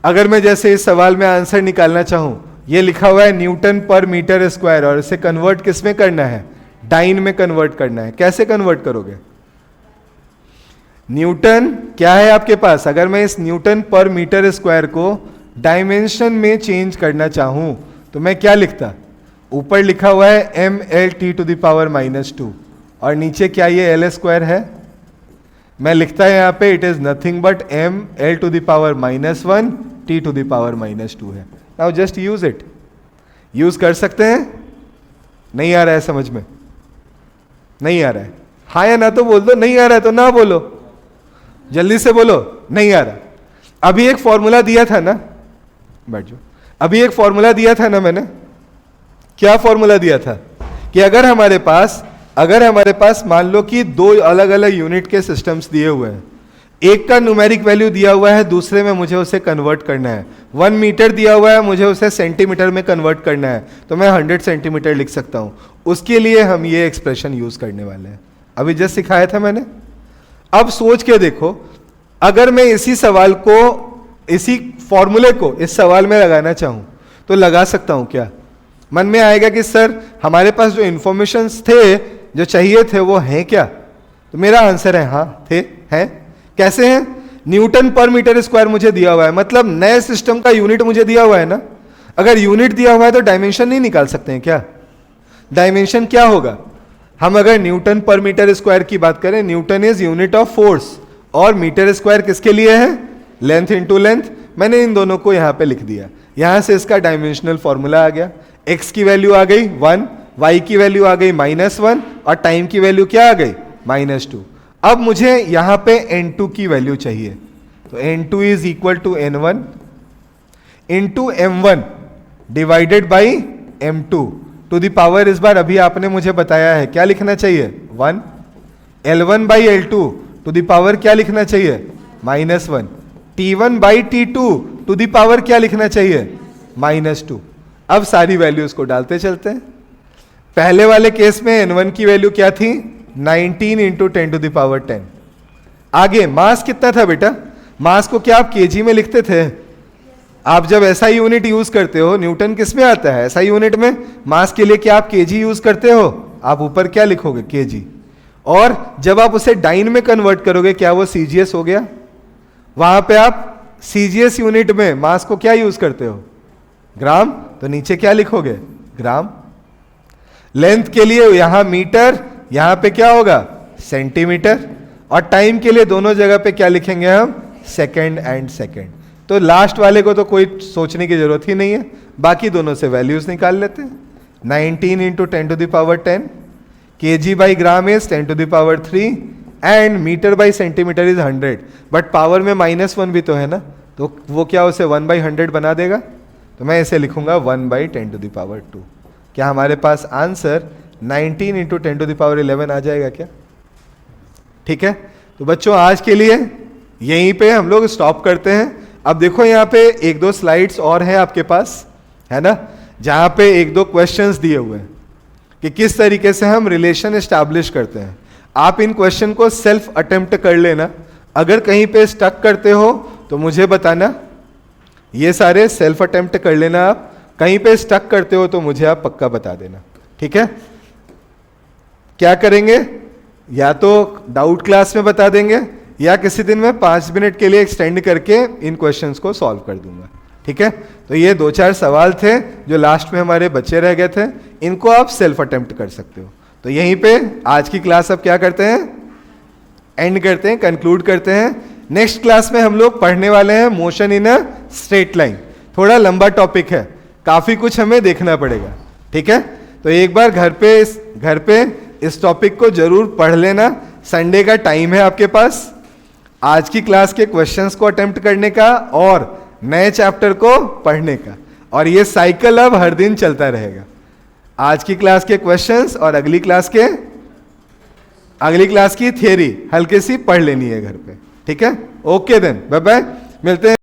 अगर मैं जैसे इस सवाल में आंसर निकालना चाहूं, ये लिखा हुआ है न्यूटन पर मीटर स्क्वायर और इसे कन्वर्ट किस में करना है? डाइन में कन्वर्ट करना है। कैसे कन्वर्ट करोगे? न्यूटन क्या है आपके पास? अगर मैं इस न्यूटन पर मीटर स्क्वायर को डायमेंशन में चेंज करना चाहूं तो मैं क्या लिखता? ऊपर लिखा हुआ है ml⁻⁻2 और नीचे क्या ये एल स्क्वायर है? मैं लिखता है यहां पे it is nothing but ml⁻⁻1 t⁻⁻2 है। Now just use it. Use कर सकते हैं? नहीं आ रहा है समझ में? नहीं आ रहा है? हाँ या ना तो बोल दो। नहीं आ रहा है तो ना बोलो, जल्दी से बोलो नहीं आ रहा। अभी एक फॉर्मूला दिया था ना, बैठ जाओ। अभी एक फॉर्मूला दिया था ना मैंने। क्या फॉर्मूला दिया था? कि अगर हमारे पास मान लो कि दो अलग अलग यूनिट के सिस्टम्स दिए हुए हैं, एक का न्यूमेरिक वैल्यू दिया हुआ है, दूसरे में मुझे उसे कन्वर्ट करना है। 1 मीटर दिया हुआ है, मुझे उसे सेंटीमीटर में कन्वर्ट करना है, तो मैं 100 सेंटीमीटर लिख सकता हूं। उसके लिए हम ये एक्सप्रेशन यूज करने वाले हैं। अभी जस्ट सिखाया था मैंने। अब सोच के देखो, अगर मैं इसी सवाल को, इसी फॉर्मूले को इस सवाल में लगाना चाहूं तो लगा सकता हूं क्या? मन में आएगा कि सर हमारे पास जो इंफॉर्मेशंस थे, जो चाहिए थे, वो हैं क्या? तो मेरा आंसर है हाँ थे, हैं। कैसे हैं? न्यूटन पर मीटर स्क्वायर मुझे दिया हुआ है, मतलब नए सिस्टम का यूनिट मुझे दिया हुआ है ना। अगर यूनिट दिया हुआ है तो डायमेंशन नहीं निकाल सकते हैं क्या? डायमेंशन क्या होगा? हम अगर न्यूटन पर मीटर स्क्वायर की बात करें, Newton is unit of force और मीटर स्क्वायर किसके लिए है? Length into length. मैंने इन दोनों को यहां पे लिख दिया, यहां से इसका डायमेंशनल फॉर्मूला आ गया। x की वैल्यू आ गई 1, y की वैल्यू आ गई -1 और टाइम की वैल्यू क्या आ गई? -2। अब मुझे यहां पे n2 की वैल्यू चाहिए, तो n2 is equal to n1 into m1 divided by m2 to the power, इस बार अभी आपने मुझे बताया है क्या लिखना चाहिए? 1। L1 by L2 to the power क्या लिखना चाहिए? -1। T1 by T2 to the power क्या लिखना चाहिए? -2। अब सारी वैल्यूज को डालते चलते हैं। पहले वाले केस में n1 की वैल्यू क्या थी? 19 इंटू 10 टू द पावर 10। आगे मास कितना था बेटा? मास को क्या आप केजी में लिखते थे? आप जब ऐसा यूनिट यूज करते हो, न्यूटन किस में आता है? ऐसा यूनिट में। मास के लिए क्या आप केजी यूज करते हो? आप ऊपर क्या लिखोगे? केजी। और जब आप उसे डाइन में कन्वर्ट करोगे, क्या वो सीजीएस हो गया? वहां पे आप सीजीएस यूनिट में मास को क्या यूज करते हो? ग्राम। तो नीचे क्या लिखोगे? ग्राम। लेंथ के लिए यहां मीटर, यहां पे क्या होगा? सेंटीमीटर। और टाइम के लिए दोनों जगह पे क्या लिखेंगे हम? Second and second. तो लास्ट वाले को तो कोई सोचने की जरूरत ही नहीं है, बाकी दोनों से वैल्यूज निकाल लेते हैं। 19 into 10 to the power 10, kg by gram is 10 to the power 3 and metre by centimetre is 100। But power में -1 भी तो है ना, तो वो क्या उसे 1/100 बना देगा? तो मैं इसे लिखूंगा 1/10 टू द पावर 2। क्या हमारे पास answer 19 into 10 to the power 11 आ जाएगा क्या? ठीक है, तो बच्चों आज के लिए यहीं पे हम लोग स्टॉप करते हैं। अब देखो यहाँ पे 1-2 स्लाइड्स और हैं आपके पास, है ना, जहां पे 1-2 क्वेश्चंस दिए हुए हैं कि किस तरीके से हम रिलेशन एस्टैब्लिश करते हैं। आप इन क्वेश्चन को सेल्फ अटेम्प्ट कर लेना। अगर कहीं पे स्टक करते हो तो मुझे बताना। ये सारे सेल्फ अटेम्प्ट कर लेना। आप कहीं पे स्टक करते हो तो मुझे आप पक्का बता देना, ठीक है? क्या करेंगे? या तो डाउट क्लास में बता देंगे या किसी दिन मैं 5 मिनट के लिए एक्सटेंड करके इन क्वेश्चंस को सॉल्व कर दूंगा, ठीक है? तो ये 2-4 सवाल थे जो लास्ट में हमारे बच्चे रह गए थे, इनको आप सेल्फ अटेम्प्ट कर सकते हो। तो यहीं पे आज की क्लास अब क्या करते हैं? एंड करते हैं, कंक्लूड करते हैं। नेक्स्ट क्लास में हम लोग पढ़ने वाले हैं motion in a straight line. थोड़ा लंबा टॉपिक है, काफी कुछ हमें देखना पड़ेगा, ठीक है? तो एक बार घर पे इस टॉपिक को जरूर पढ़ लेना। संडे का टाइम है आपके पास आज की क्लास के क्वेश्चंस को अटेम्प्ट करने का और नए चैप्टर को पढ़ने का, और ये साइकिल अब हर दिन चलता रहेगा। आज की क्लास के क्वेश्चंस और अगली क्लास की थियरी हल्की सी पढ़ लेनी है घर पे, ठीक है? ओके देन, बाय बाय, मिलते हैं।